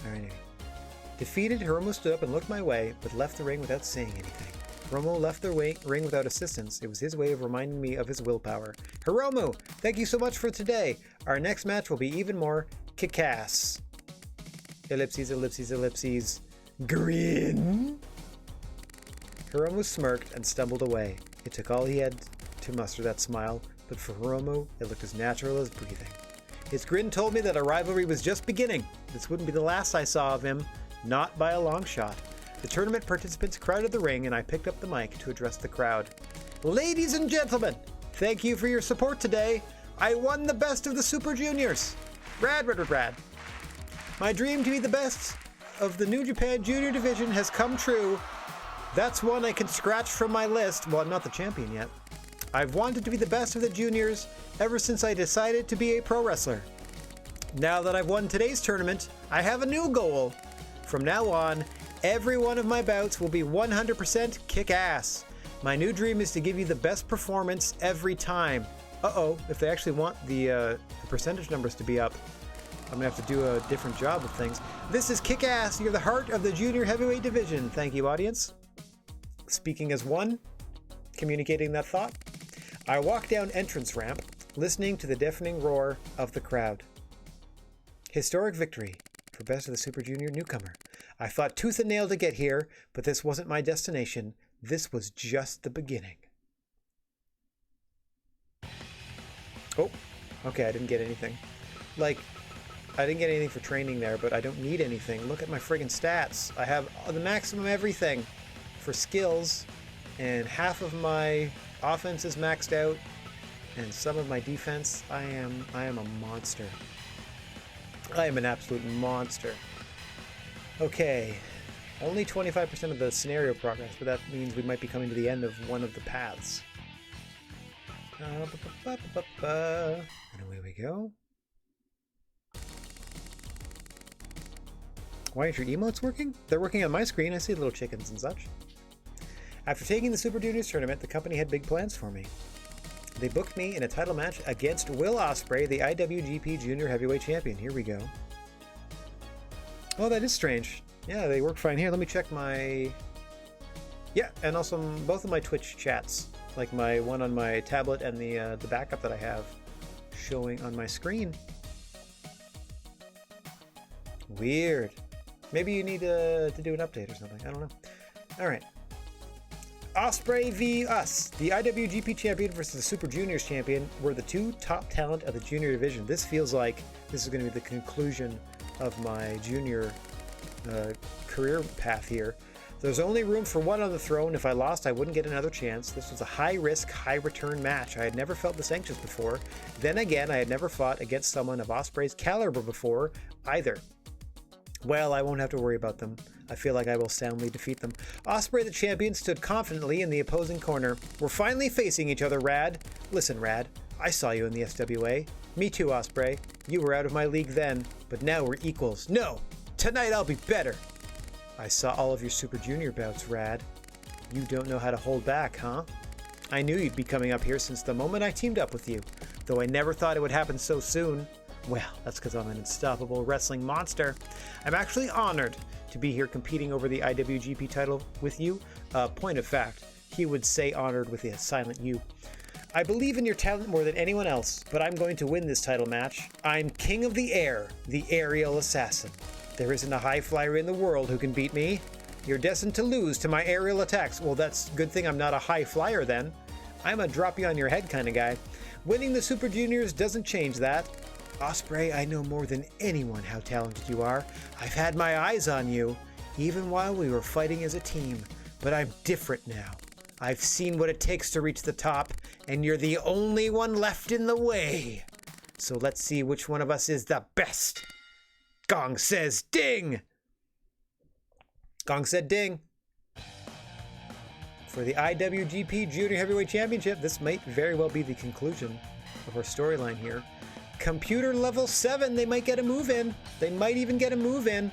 Speaker 1: alright, anyway. Defeated, Hiromu stood up and looked my way, but left the ring without saying anything. Hiromu left the ring without assistance. It was his way of reminding me of his willpower. Hiromu, thank you so much for today. Our next match will be even more kick-ass. Ellipses, ellipses, ellipses. Grin. Hiromu smirked and stumbled away. It took all he had to muster that smile, but for Hiromu, it looked as natural as breathing. His grin told me that our rivalry was just beginning. This wouldn't be the last I saw of him, not by a long shot. The tournament participants crowded the ring, and I picked up the mic to address the crowd. Ladies and gentlemen, thank you for your support today. I won the best of the Super Juniors. Rad, rad, rad, rad. My dream to be the best of the New Japan Junior Division has come true. That's one I can scratch from my list. Well, I'm not the champion yet. I've wanted to be the best of the juniors ever since I decided to be a pro wrestler. Now that I've won today's tournament, I have a new goal. From now on, every one of my bouts will be 100% kick-ass. My new dream is to give you the best performance every time. Uh-oh, if they actually want the percentage numbers to be up, I'm going to have to do a different job of things. This is Kick-Ass. You're the heart of the junior heavyweight division. Thank you, audience. Speaking as one, communicating that thought. I walk down entrance ramp, listening to the deafening roar of the crowd. Historic victory for Best of the Super Junior newcomer. I fought tooth and nail to get here, but this wasn't my destination. This was just the beginning. Oh, okay, I didn't get anything. I didn't get anything for training there, but I don't need anything. Look at my friggin' stats. I have the maximum everything for skills, and half of my offense is maxed out, and some of my defense. I am a monster. I am an absolute monster. Okay, only 25% of the scenario progress, but that means we might be coming to the end of one of the paths. And away we go. Why aren't your emotes working? They're working on my screen. I see little chickens and such. After taking the Super Juniors tournament, the company had big plans for me. They booked me in a title match against Will Osprey, the Iwgp Junior Heavyweight Champion. Here we go. Oh, that is strange. Yeah, they work fine here. Let me check my... Yeah, and also both of my Twitch chats, like my one on my tablet and the backup that I have showing on my screen. Weird. Maybe you need to do an update or something. I don't know. All right. Osprey v. Us. The IWGP Champion versus the Super Juniors Champion were the two top talent of the junior division. This feels like this is going to be the conclusion of my junior career path here. There's only room for one on the throne. If I lost, I wouldn't get another chance. This was a high-risk, high-return match. I had never felt this anxious before. Then again, I had never fought against someone of Osprey's caliber before either. Well, I won't have to worry about them. I feel like I will soundly defeat them. Osprey, the champion, stood confidently in the opposing corner. We're finally facing each other, Rad. Listen, Rad, I saw you in the SWA. Me too, Osprey. You were out of my league then, but now we're equals. No! Tonight I'll be better! I saw all of your Super Junior bouts, Rad. You don't know how to hold back, huh? I knew you'd be coming up here since the moment I teamed up with you, though I never thought it would happen so soon. Well, that's because I'm an unstoppable wrestling monster. I'm actually honored to be here competing over the IWGP title with you. Point of fact, he would say honored with a silent U. I believe in your talent more than anyone else, but I'm going to win this title match. I'm King of the Air, the aerial assassin. There isn't a high flyer in the world who can beat me. You're destined to lose to my aerial attacks. Well, that's a good thing I'm not a high flyer then. I'm a drop you on your head kind of guy. Winning the Super Juniors doesn't change that. Osprey, I know more than anyone how talented you are. I've had my eyes on you, even while we were fighting as a team. But I'm different now. I've seen what it takes to reach the top, and you're the only one left in the way. So let's see which one of us is the best. Gong says ding! Gong said ding. For the IWGP Junior Heavyweight Championship, this might very well be the conclusion of our storyline here. Computer level 7, they might get a move in. They might even get a move in.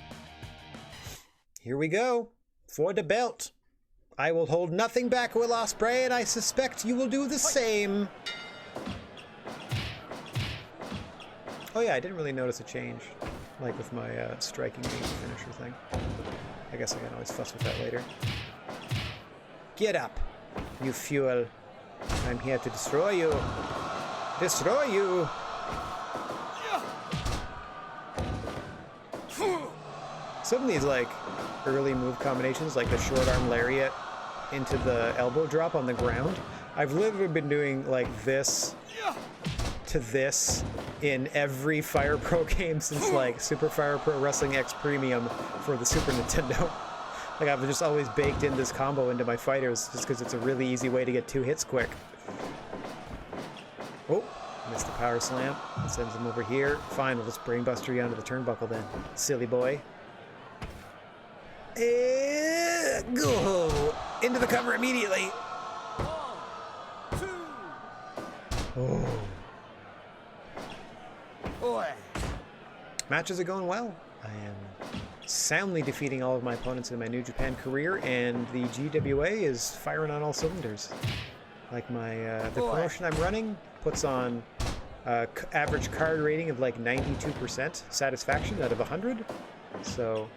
Speaker 1: Here we go. for the belt. I will hold nothing back, Will Osprey, and I suspect you will do the same. Oh yeah, I didn't really notice a change, like with my striking being the finisher thing. I guess I can always fuss with that later. Get up, you fuel. I'm here to destroy you. Destroy you! Some of these, like, early move combinations, like the short arm lariat into the elbow drop on the ground, I've literally been doing, like, this to this in every Fire Pro game since, like, Super Fire Pro Wrestling X Premium for the Super Nintendo. Like, I've just always baked in this combo into my fighters just because it's a really easy way to get 2 hits quick. Oh, missed the power slam. Sends him over here. Fine, we'll just brainbuster you onto the turnbuckle then, silly boy. Go into the cover immediately.
Speaker 2: 1, 2.
Speaker 1: Oh.
Speaker 2: Boy.
Speaker 1: Matches are going well. I am soundly defeating all of my opponents in my New Japan career, and the GWA is firing on all cylinders. Like my the promotion I'm running puts on average card rating of like 92% satisfaction out of 100. So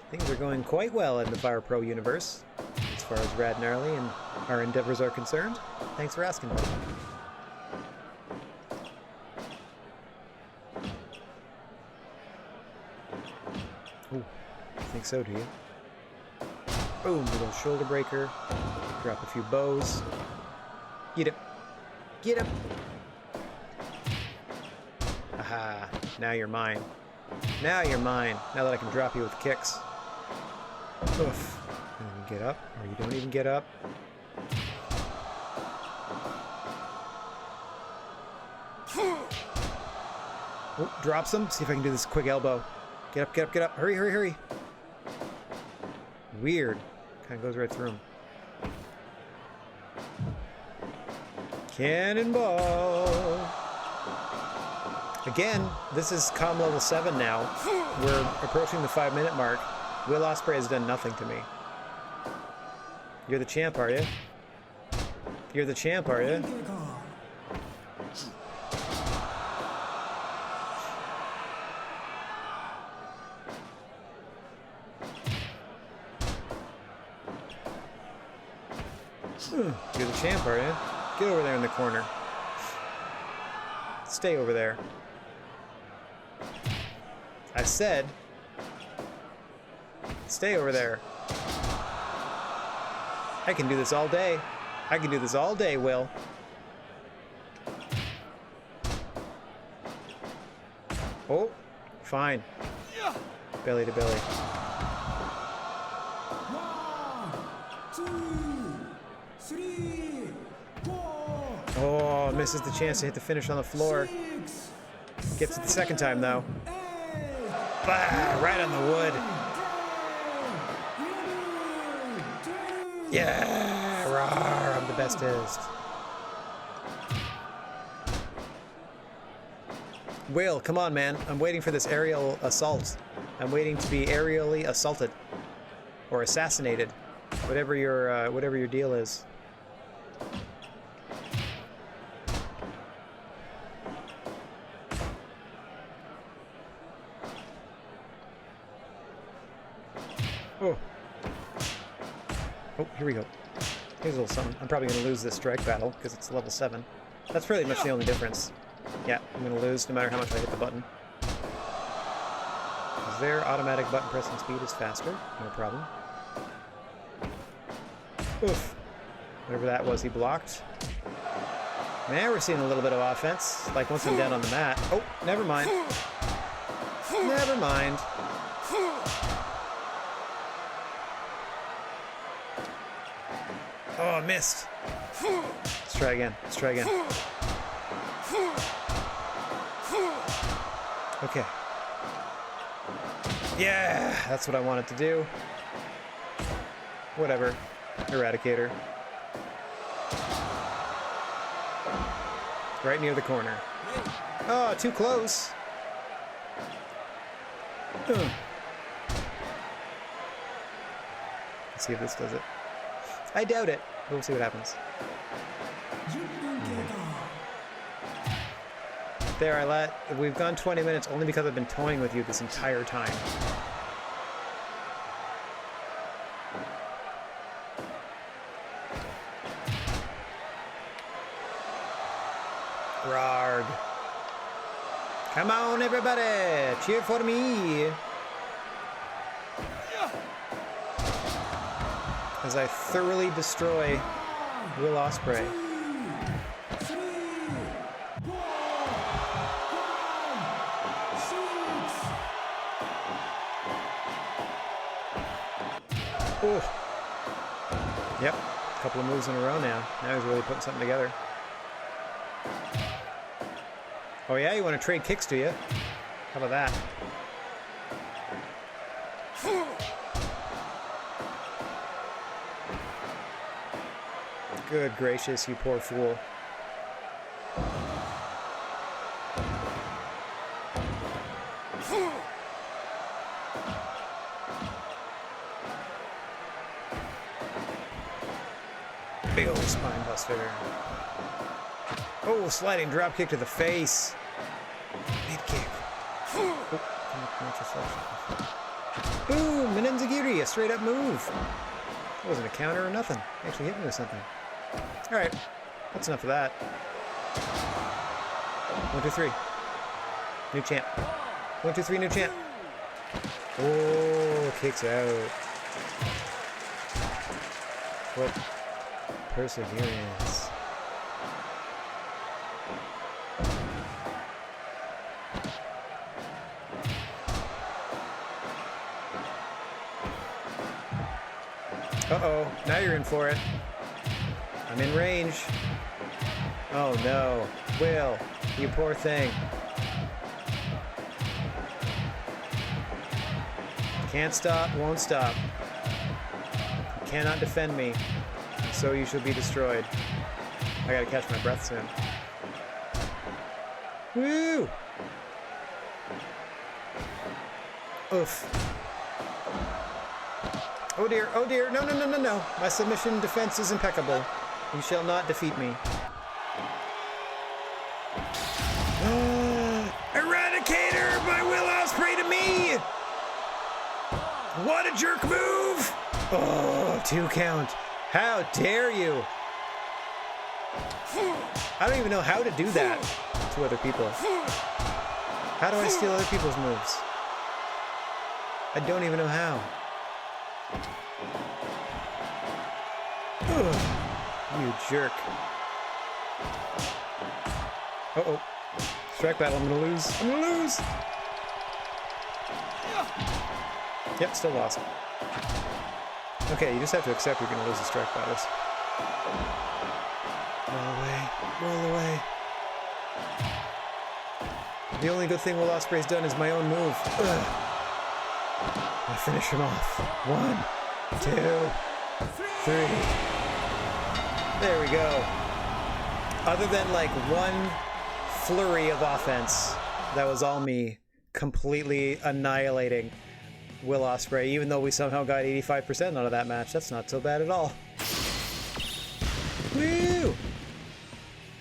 Speaker 1: things are going quite well in the Fire Pro universe as far as Rad Gnarly and our endeavors are concerned. Thanks for asking, buddy. Ooh, I think so, do you? Boom, little shoulder breaker. Drop a few bows. Get him. Get him. Aha, now you're mine. Now you're mine, now that I can drop you with kicks. Oof. And then you get up, or you don't even get up. Oh, drops him. See if I can do this quick elbow. Get up, get up, get up. Hurry, hurry, hurry. Weird. Kind of goes right through him. Cannonball. Again, this is comm level 7 now. We're approaching the 5-minute mark. Will Osprey has done nothing to me. You're the champ, are you? You're the champ, are you? You're the champ, are you? Get over there in the corner. Stay over there. I said, stay over there. I can do this all day. I can do this all day, Will. Oh, fine. Belly to belly.
Speaker 3: 1, 2, 3, 4.
Speaker 1: Oh, misses the chance to hit the finish on the floor.
Speaker 3: 6,
Speaker 1: Gets it the second time, though.
Speaker 3: 8,
Speaker 1: Bah, right on the wood.
Speaker 3: 10,
Speaker 1: Yeah, rawr, I'm the bestest. Will, come on, man. I'm waiting for this aerial assault. I'm waiting to be aerially assaulted. Or assassinated. Whatever your deal is. Oh. Oh, here we go. Here's a little something. I'm probably going to lose this strike battle because it's level 7. That's pretty much the only difference. Yeah, I'm going to lose no matter how much I hit the button. Because their automatic button pressing speed is faster. No problem. Oof. Whatever that was, he blocked. Man, we're seeing a little bit of offense. Like once I'm down on the mat. Oh, never mind. Never mind. Oh, I missed. Let's try again. Let's try again. Okay. Yeah, that's what I wanted to do. Whatever. Eradicator. Right near the corner. Oh, too close. Let's see if this does it. I doubt it, but we'll see what happens.
Speaker 3: 10分経過
Speaker 1: There, we've gone 20 minutes only because I've been toying with you this entire time. Rarg. Come on, everybody! Cheer for me! As I thoroughly destroy Will Osprey.
Speaker 3: 2 3 4 5 6
Speaker 1: Ooh. Yep, a couple of moves in a row now. Now he's really putting something together. Oh yeah, you want to trade kicks, do you? How about that? Good gracious, you poor fool. Big old spine buster. Oh, sliding drop kick to the face. Mid kick. Oh, boom, an enzigiri, a straight up move. That wasn't a counter or nothing. Actually hit me with something. All right, that's enough of that. 1, 2, 3. New champ. 1, 2, 3, new champ. Oh, kicks out. What perseverance. Uh-oh, now you're in for it. I'm in range. Oh no. Will, you poor thing. Can't stop, won't stop. You cannot defend me, so you shall be destroyed. I gotta catch my breath soon. Woo! Oof. Oh dear, no, no, no, no, no. My submission defense is impeccable. You shall not defeat me. Eradicator by Will Osprey to me! What a jerk move! Oh, 2 count. How dare you? I don't even know how to do that to other people. How do I steal other people's moves? I don't even know how. Ugh, you jerk. Uh-oh. Strike battle, I'm gonna lose. I'm gonna lose! Yep, still lost. Okay, you just have to accept you're gonna lose the strike battles. Roll away. Roll away. The only good thing Will Osprey's done is my own move. Ugh. I finish him off. 1, 2, 3. There we go. Other than like one flurry of offense, that was all me completely annihilating Will Osprey, even though we somehow got 85% out of that match. That's not so bad at all. Woo!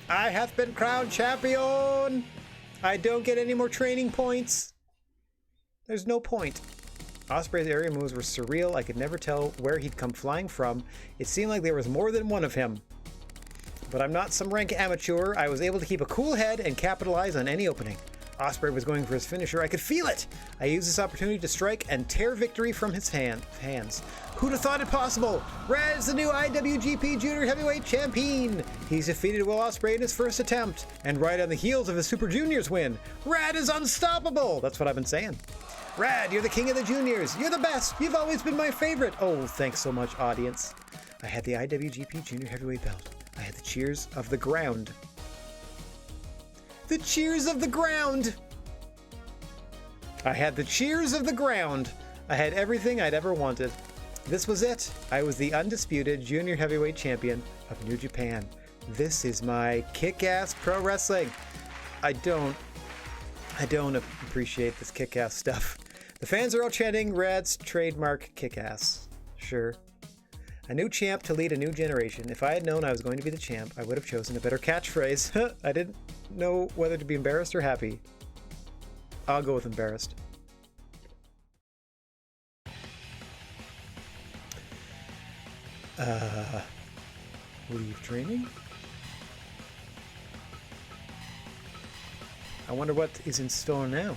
Speaker 1: I have been crowned champion! I don't get any more training points. There's no point. Osprey's area moves were surreal. I could never tell where he'd come flying from. It seemed like there was more than one of him. But I'm not some rank amateur. I was able to keep a cool head and capitalize on any opening. Osprey was going for his finisher. I could feel it. I used this opportunity to strike and tear victory from his hands. Who'd have thought it possible? Rad is the new Iwgp Junior Heavyweight Champion. He's defeated Will Osprey in his first attempt, and right on the heels of his Super Juniors win. Rad is unstoppable. That's what I've been saying. Rad, you're the king of the juniors. You're the best. You've always been my favorite. Oh, thanks so much, audience. I had the Iwgp Junior Heavyweight belt. I had the cheers of the ground. The cheers of the ground! I had the cheers of the ground. I had everything I'd ever wanted. This was it. I was the undisputed Junior Heavyweight Champion of New Japan. This is my kick-ass pro wrestling. I don't appreciate this kick-ass stuff. The fans are all chanting Rad's trademark kick-ass. Sure. A new champ to lead a new generation. If I had known I was going to be the champ, I would have chosen a better catchphrase. I didn't know whether to be embarrassed or happy. I'll go with embarrassed. Leave training? I wonder what is in store now.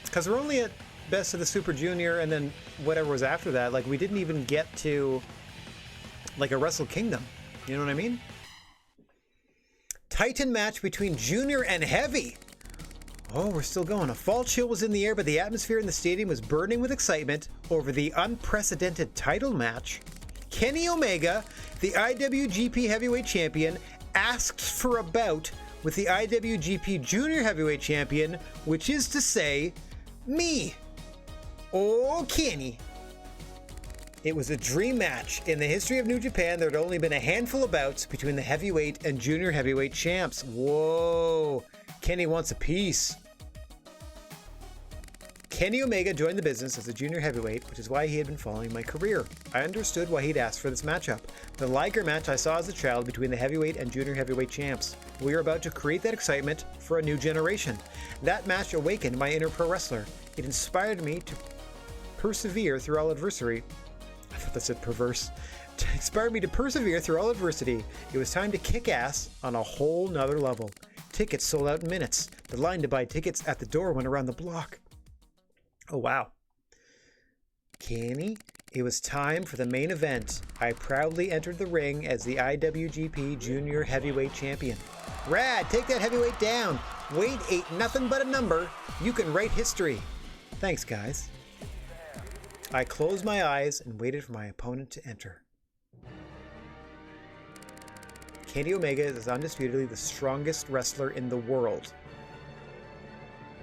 Speaker 1: Because we're only at Best of the Super Junior and then whatever was after that. Like, we didn't even get to, like, a Wrestle Kingdom. You know what I mean? Titan match between Junior and Heavy. Oh, we're still going. A fall chill was in the air, but the atmosphere in the stadium was burning with excitement over the unprecedented title match. Kenny Omega, the IWGP Heavyweight Champion, asked for a bout with the IWGP Junior Heavyweight Champion, which is to say, me. Oh, Kenny. It was a dream match. In the history of New Japan, there had only been a handful of bouts between the heavyweight and junior heavyweight champs. Whoa. Kenny wants a piece. Kenny Omega joined the business as a junior heavyweight, which is why he had been following my career. I understood why he'd asked for this matchup. The Liger match I saw as a child between the heavyweight and junior heavyweight champs. We were about to create that excitement for a new generation. That match awakened my inner pro wrestler. It inspired me to persevere through all adversity. I thought that said perverse. It inspired me to persevere through all adversity. It was time to kick ass on a whole nother level. Tickets sold out in minutes. The line to buy tickets at the door went around the block. Oh, wow. Kenny, it was time for the main event. I proudly entered the ring as the IWGP Junior Heavyweight Champion. Rad, take that heavyweight down. Weight ain't nothing but a number. You can write history. Thanks, guys. I closed my eyes and waited for my opponent to enter. Kenny Omega is undisputedly the strongest wrestler in the world.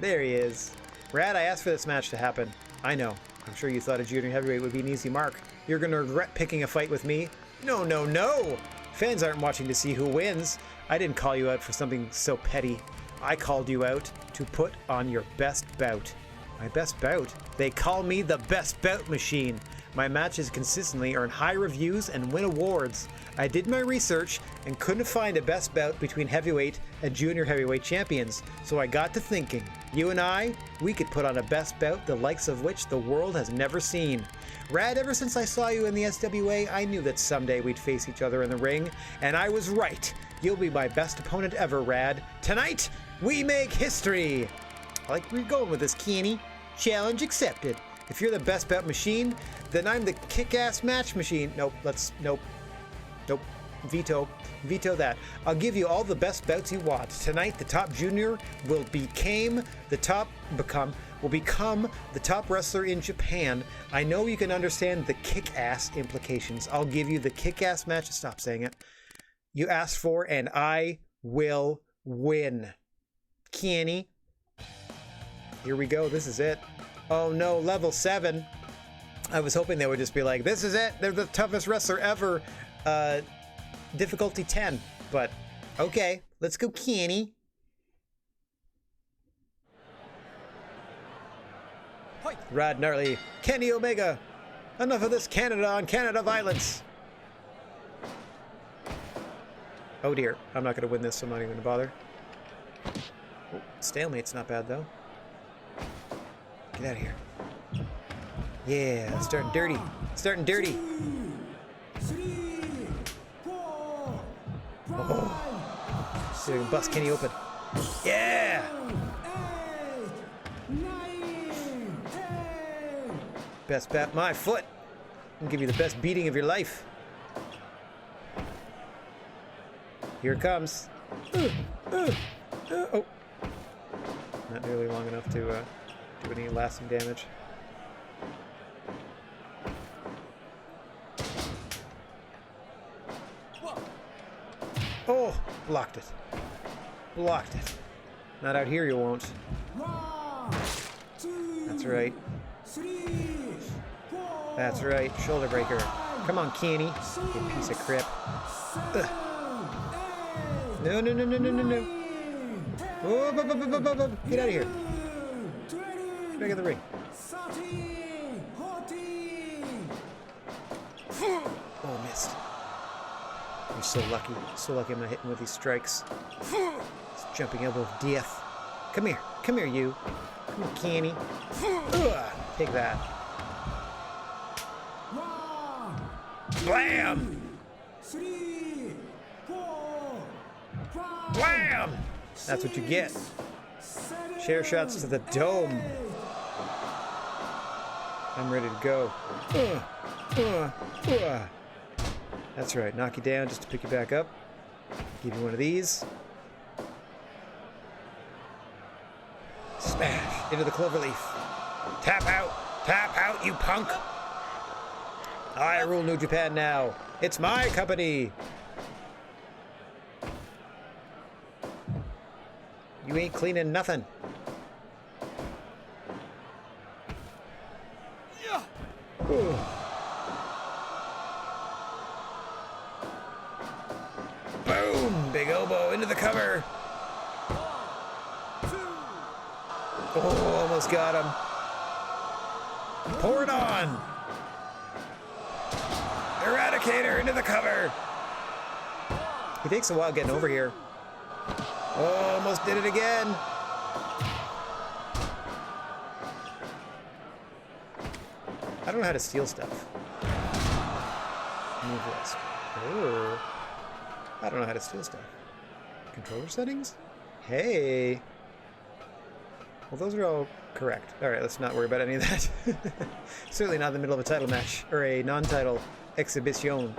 Speaker 1: There he is. Rad, I asked for this match to happen. I know. I'm sure you thought a junior heavyweight would be an easy mark. You're gonna regret picking a fight with me. No, no, no! Fans aren't watching to see who wins. I didn't call you out for something so petty. I called you out to put on your best bout. My best bout? They call me the best bout machine. My matches consistently earn high reviews and win awards. I did my research and couldn't find a best bout between heavyweight and junior heavyweight champions, so I got to thinking, you and I, we could put on a best bout the likes of which the world has never seen. Rad, ever since I saw you in the SWA, I knew that someday we'd face each other in the ring, and I was right. You'll be my best opponent ever, Rad. Tonight, we make history! I like where you're going with this, Kenny. Challenge accepted. If you're the best bout machine, then I'm the kick-ass match machine. Nope, nope. Veto that. I'll give you all the best bouts you want. Tonight, the top junior will become the top wrestler in Japan. I know you can understand the kick-ass implications. I'll give you the kick-ass match. Stop saying it. You asked for, and I will win. Kenny. Here we go. This is it. Oh no, level 7. I was hoping they would just be like, this is it. They're the toughest wrestler ever. Difficulty 10. But, okay. Let's go, Kenny. Rad Gnarly. Kenny Omega. Enough of this Canada on Canada violence. Oh dear. I'm not going to win this, so I'm not even going to bother. Oh, stalemate's not bad, though. Get out of here. Yeah, starting dirty. Starting dirty.
Speaker 3: 3, 4,
Speaker 1: Oh. See if we can bust Kenny open. Yeah!
Speaker 3: 8, 9, 10.
Speaker 1: Best bat my foot. I'll give you the best beating of your life. Here it comes. Oh. Not nearly long enough to do any lasting damage. Oh, blocked it. Blocked it. Not out here, you won't.
Speaker 3: 1, 2,
Speaker 1: That's right.
Speaker 3: 3, 4.
Speaker 1: That's right. Shoulder breaker. Come on, Kenny. You piece of crap. Ugh. No, no, no, no, no, no, no. Oh, get out of here. Get back in the ring.
Speaker 3: 13, 14.
Speaker 1: Oh, missed. You're so lucky. So lucky I'm not hitting with these strikes. It's jumping elbow of death. Come here. Come here, you. Come on, Kenny. Take that. Blam!
Speaker 3: 3, 4, 5,
Speaker 1: Blam! That's what you get. Chair shots to the dome. I'm ready to go. That's right. Knock you down just to pick you back up. Give you one of these. Smash into the cloverleaf. Tap out, you punk. I rule New Japan now. It's my company. You ain't cleaning nothing. Ooh. Boom! Big elbow into the cover. Oh, almost got him. Pour it on. Eradicator into the cover. He takes a while getting over here. Oh, almost did it again. I don't know how to steal stuff. Move list. Oh. I don't know how to steal stuff. Controller settings? Hey. Well, those are all correct. All right, let's not worry about any of that. Certainly not in the middle of a title match or a non-title exhibition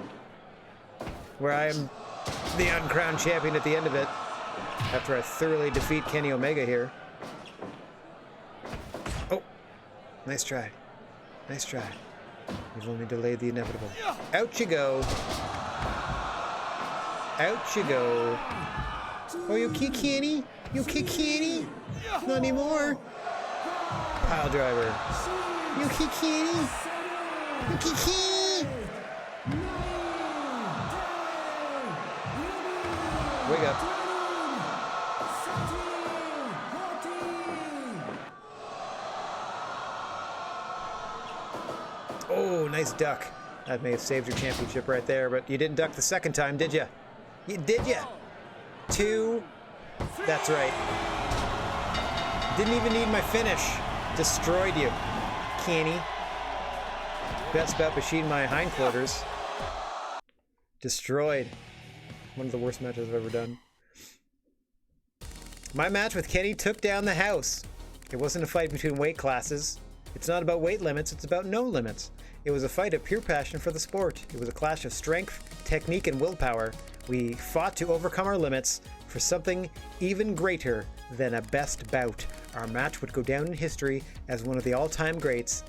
Speaker 1: where I am the uncrowned champion at the end of it after I thoroughly defeat Kenny Omega here. Oh, nice try. Nice try. You've only delayed the inevitable. Out you go. Out you go. Oh, you kick Kenny? You kick Kenny? Not anymore. Pile driver. You kick Kenny? You kick Kenny? Wake up. Oh, nice duck. That may have saved your championship right there, but you didn't duck the second time, did you? Did you? 2. That's right. Didn't even need my finish. Destroyed you, Kenny. Best bet machine my hindquarters. Destroyed. One of the worst matches I've ever done. My match with Kenny took down the house. It wasn't a fight between weight classes. It's not about weight limits, it's about no limits. It was a fight of pure passion for the sport. It was a clash of strength, technique, and willpower. We fought to overcome our limits for something even greater than a best bout. Our match would go down in history as one of the all-time greats.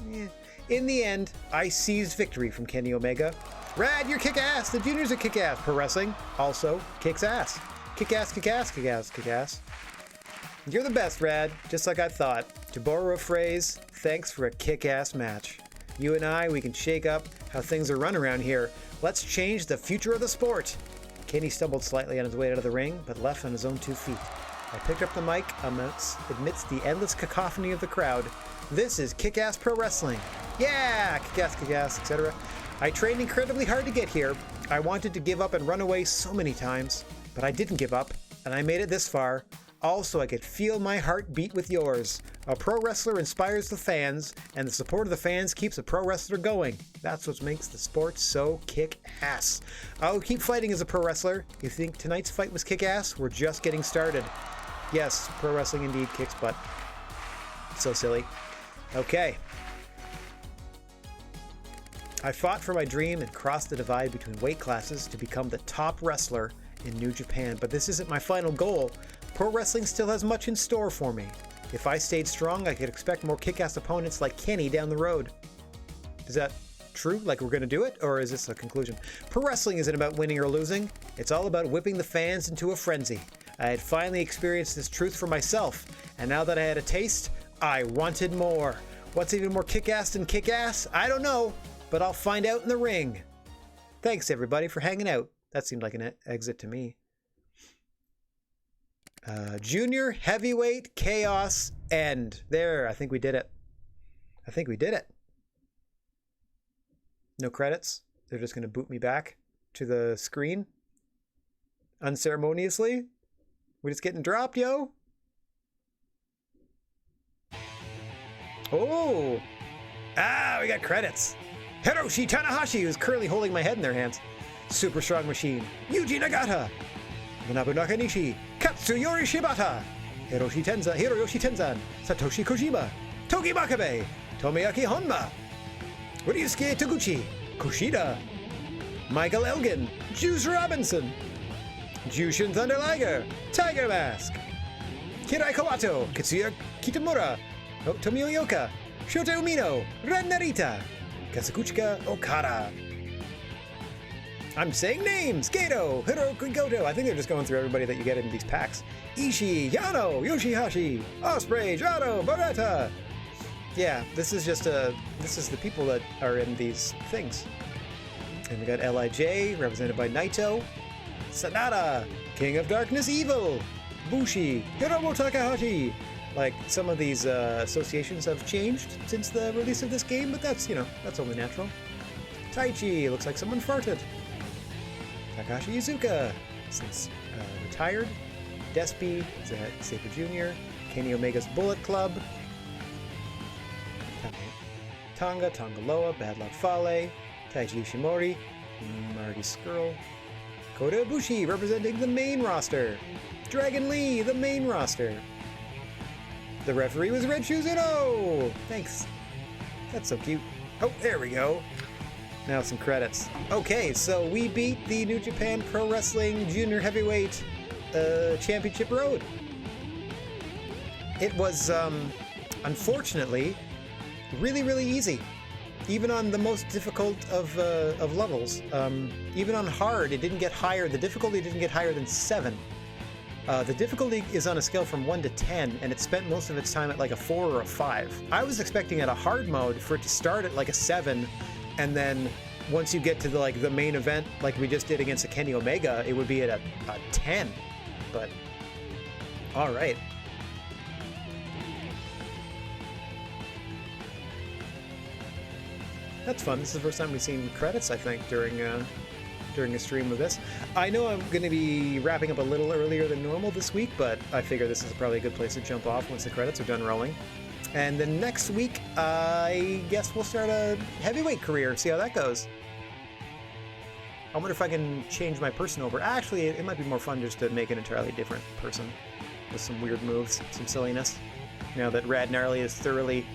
Speaker 1: In the end, I seized victory from Kenny Omega. Rad, you're kick-ass! The juniors are kick-ass. Pro wrestling also kicks ass. Kick-ass, kick-ass, kick-ass, kick-ass. You're the best, Rad, just like I thought. To borrow a phrase, thanks for a kick-ass match. You and I, we can shake up how things are run around here. Let's change the future of the sport. Kenny stumbled slightly on his way out of the ring, but left on his own 2 feet. I picked up the mic amidst the endless cacophony of the crowd. This is Kick-Ass Pro Wrestling. Yeah! Kick-ass, etc. I trained incredibly hard to get here. I wanted to give up and run away so many times, but I didn't give up, and I made it this far. Also, I could feel my heart beat with yours. A pro wrestler inspires the fans, and the support of the fans keeps a pro wrestler going. That's what makes the sport so kick-ass. I'll keep fighting as a pro wrestler. You think tonight's fight was kick-ass? We're just getting started. Yes, pro wrestling indeed kicks butt. So silly. Okay. I fought for my dream and crossed the divide between weight classes to become the top wrestler in New Japan, but this isn't my final goal. Pro wrestling still has much in store for me. If I stayed strong, I could expect more kick-ass opponents like Kenny down the road. Is that true? Like we're going to do it? Or is this a conclusion? Pro wrestling isn't about winning or losing. It's all about whipping the fans into a frenzy. I had finally experienced this truth for myself, and now that I had a taste, I wanted more. What's even more kick-ass than kick-ass? I don't know, but I'll find out in the ring. Thanks, everybody, for hanging out. That seemed like an exit to me. Junior Heavyweight Chaos End. There, I think we did it. I think we did it. No credits. they're just going to boot me back to the screen unceremoniously. We're just getting dropped, yo. Oh! Ah, we got credits. Hiroshi Tanahashi, who's currently holding my head in their hands. Super Strong Machine. Yuji Nagata. Manabu Nakanishi. Katsuyori Shibata. Hiroshi Tenzan. Satoshi Kojima. Togi Makabe. Tomoyaki Honma. Ryusuke Toguchi. Kushida. Michael Elgin. Juice Robinson. Jushin Thunder Liger. Tiger Mask. Kirai Kawato. Katsuya Kitamura. Tomio Yoka. Shota Umino. Ren Narita. Kazuchika Okada. I'm saying names! Gato, Hiroki Goto. I think they're just going through everybody that you get in these packs. Ishii, Yano, Yoshihashi, Osprey, Jado, Baretta. Yeah, this is the people that are in these things. And we got LIJ, represented by Naito. Sanada, King of Darkness Evil. Bushi, Hiromu Takahashi. Like, some of these associations have changed since the release of this game, but that's, that's only natural. Taichi, looks like someone farted. Takashi Iizuka, since retired. Despy, Saber Jr., Kenny Omega's Bullet Club. Tonga, Tongaloa, Bad Luck Fale, Taiji Yoshimori, Marty Skrull. Kota Ibushi, representing the main roster. Dragon Lee, the main roster. The referee was Red Shoes Uno! Thanks. That's so cute. Oh, there we go. Now some credits. Okay, so we beat the New Japan Pro Wrestling Junior Heavyweight Championship Road. It was, unfortunately, really, really easy. Even on the most difficult of levels. Even on hard, it didn't get higher. The difficulty didn't get higher than 7. The difficulty is on a scale from 1 to 10, and it spent most of its time at like a 4 or a 5. I was expecting at a hard mode for it to start at like a 7, and then once you get to the main event, like we just did against a Kenny Omega, it would be at a 10. But all right. That's fun. This is the first time we've seen credits, I think, during a stream of this. I know I'm going to be wrapping up a little earlier than normal this week, but I figure this is probably a good place to jump off once the credits are done rolling. And then next week, I guess we'll start a heavyweight career, see how that goes. I wonder if I can change my person over. Actually, it might be more fun just to make an entirely different person with some weird moves, some silliness. Now that Rad Gnarly has thoroughly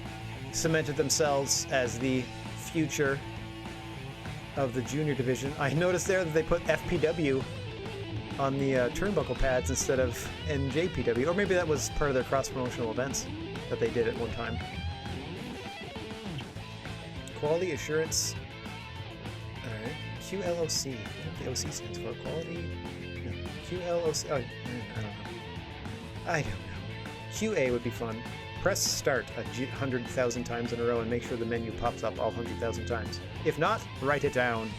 Speaker 1: cemented themselves as the future of the junior division. I noticed there that they put FPW on the turnbuckle pads instead of NJPW, or maybe that was part of their cross-promotional events that they did at one time. Quality Assurance. Alright. QLOC. What the OC stands for? Quality? No. QLOC. Oh, I don't know. QA would be fun. Press start 100,000 times in a row and make sure the menu pops up all 100,000 times. If not, write it down.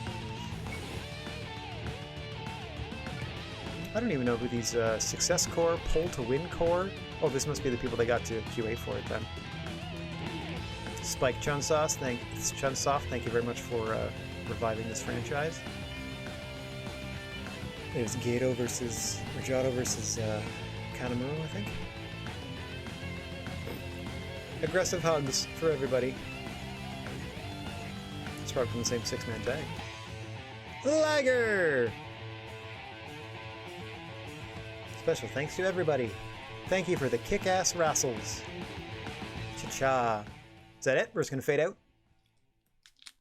Speaker 1: I don't even know who these Success Core, Pull to Win Core. Oh, this must be the people they got to QA for it then. Spike Chunsoft, thank you very much for reviving this franchise. There's Gato versus Kanemaru, I think. Aggressive hugs for everybody. It's probably from the same 6-man tag. Liger! Special thanks to everybody. Thank you for the kick-ass wrestles. Cha-cha. Is that it? We're just going to fade out.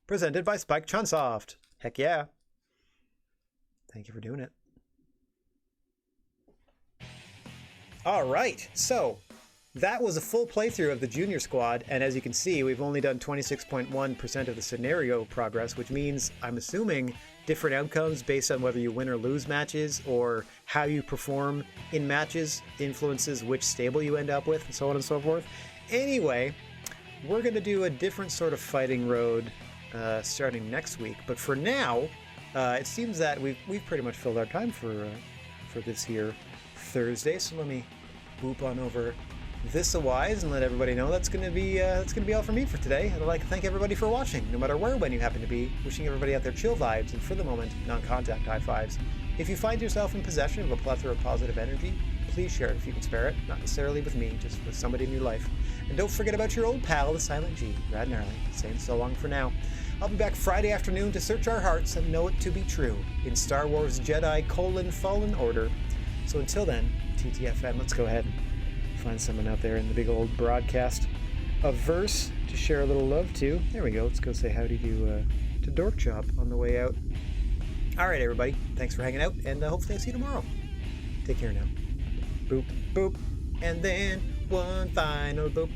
Speaker 1: Presented by Spike Chunsoft. Heck yeah. Thank you for doing it. All right. So, that was a full playthrough of the Junior Squad, and as you can see, we've only done 26.1% of the scenario progress, which means, I'm assuming, different outcomes based on whether you win or lose matches, or how you perform in matches influences which stable you end up with, and so on and so forth. Anyway, we're going to do a different sort of fighting road starting next week, but for now, it seems that we've pretty much filled our time for this here Thursday, so let me boop on over this-a-wise and let everybody know that's gonna be all for me for today. I'd like to thank everybody for watching, no matter where when you happen to be. Wishing everybody out there chill vibes and, for the moment, non-contact high fives. If you find yourself in possession of a plethora of positive energy, please share it if you can spare it. Not necessarily with me, just with somebody in your life. And don't forget about your old pal, the Silent G, Rad Gnarly, saying so long for now. I'll be back Friday afternoon to search our hearts and know it to be true in Star Wars Jedi: Fallen Order. So until then, TTFN, let's go ahead and find someone out there in the big old broadcast of verse to share a little love to. There we go. Let's go say howdy to Dork Chop on the way out. All right, everybody. Thanks for hanging out, and hopefully I'll see you tomorrow. Take care now. Boop, boop, and then one final boop.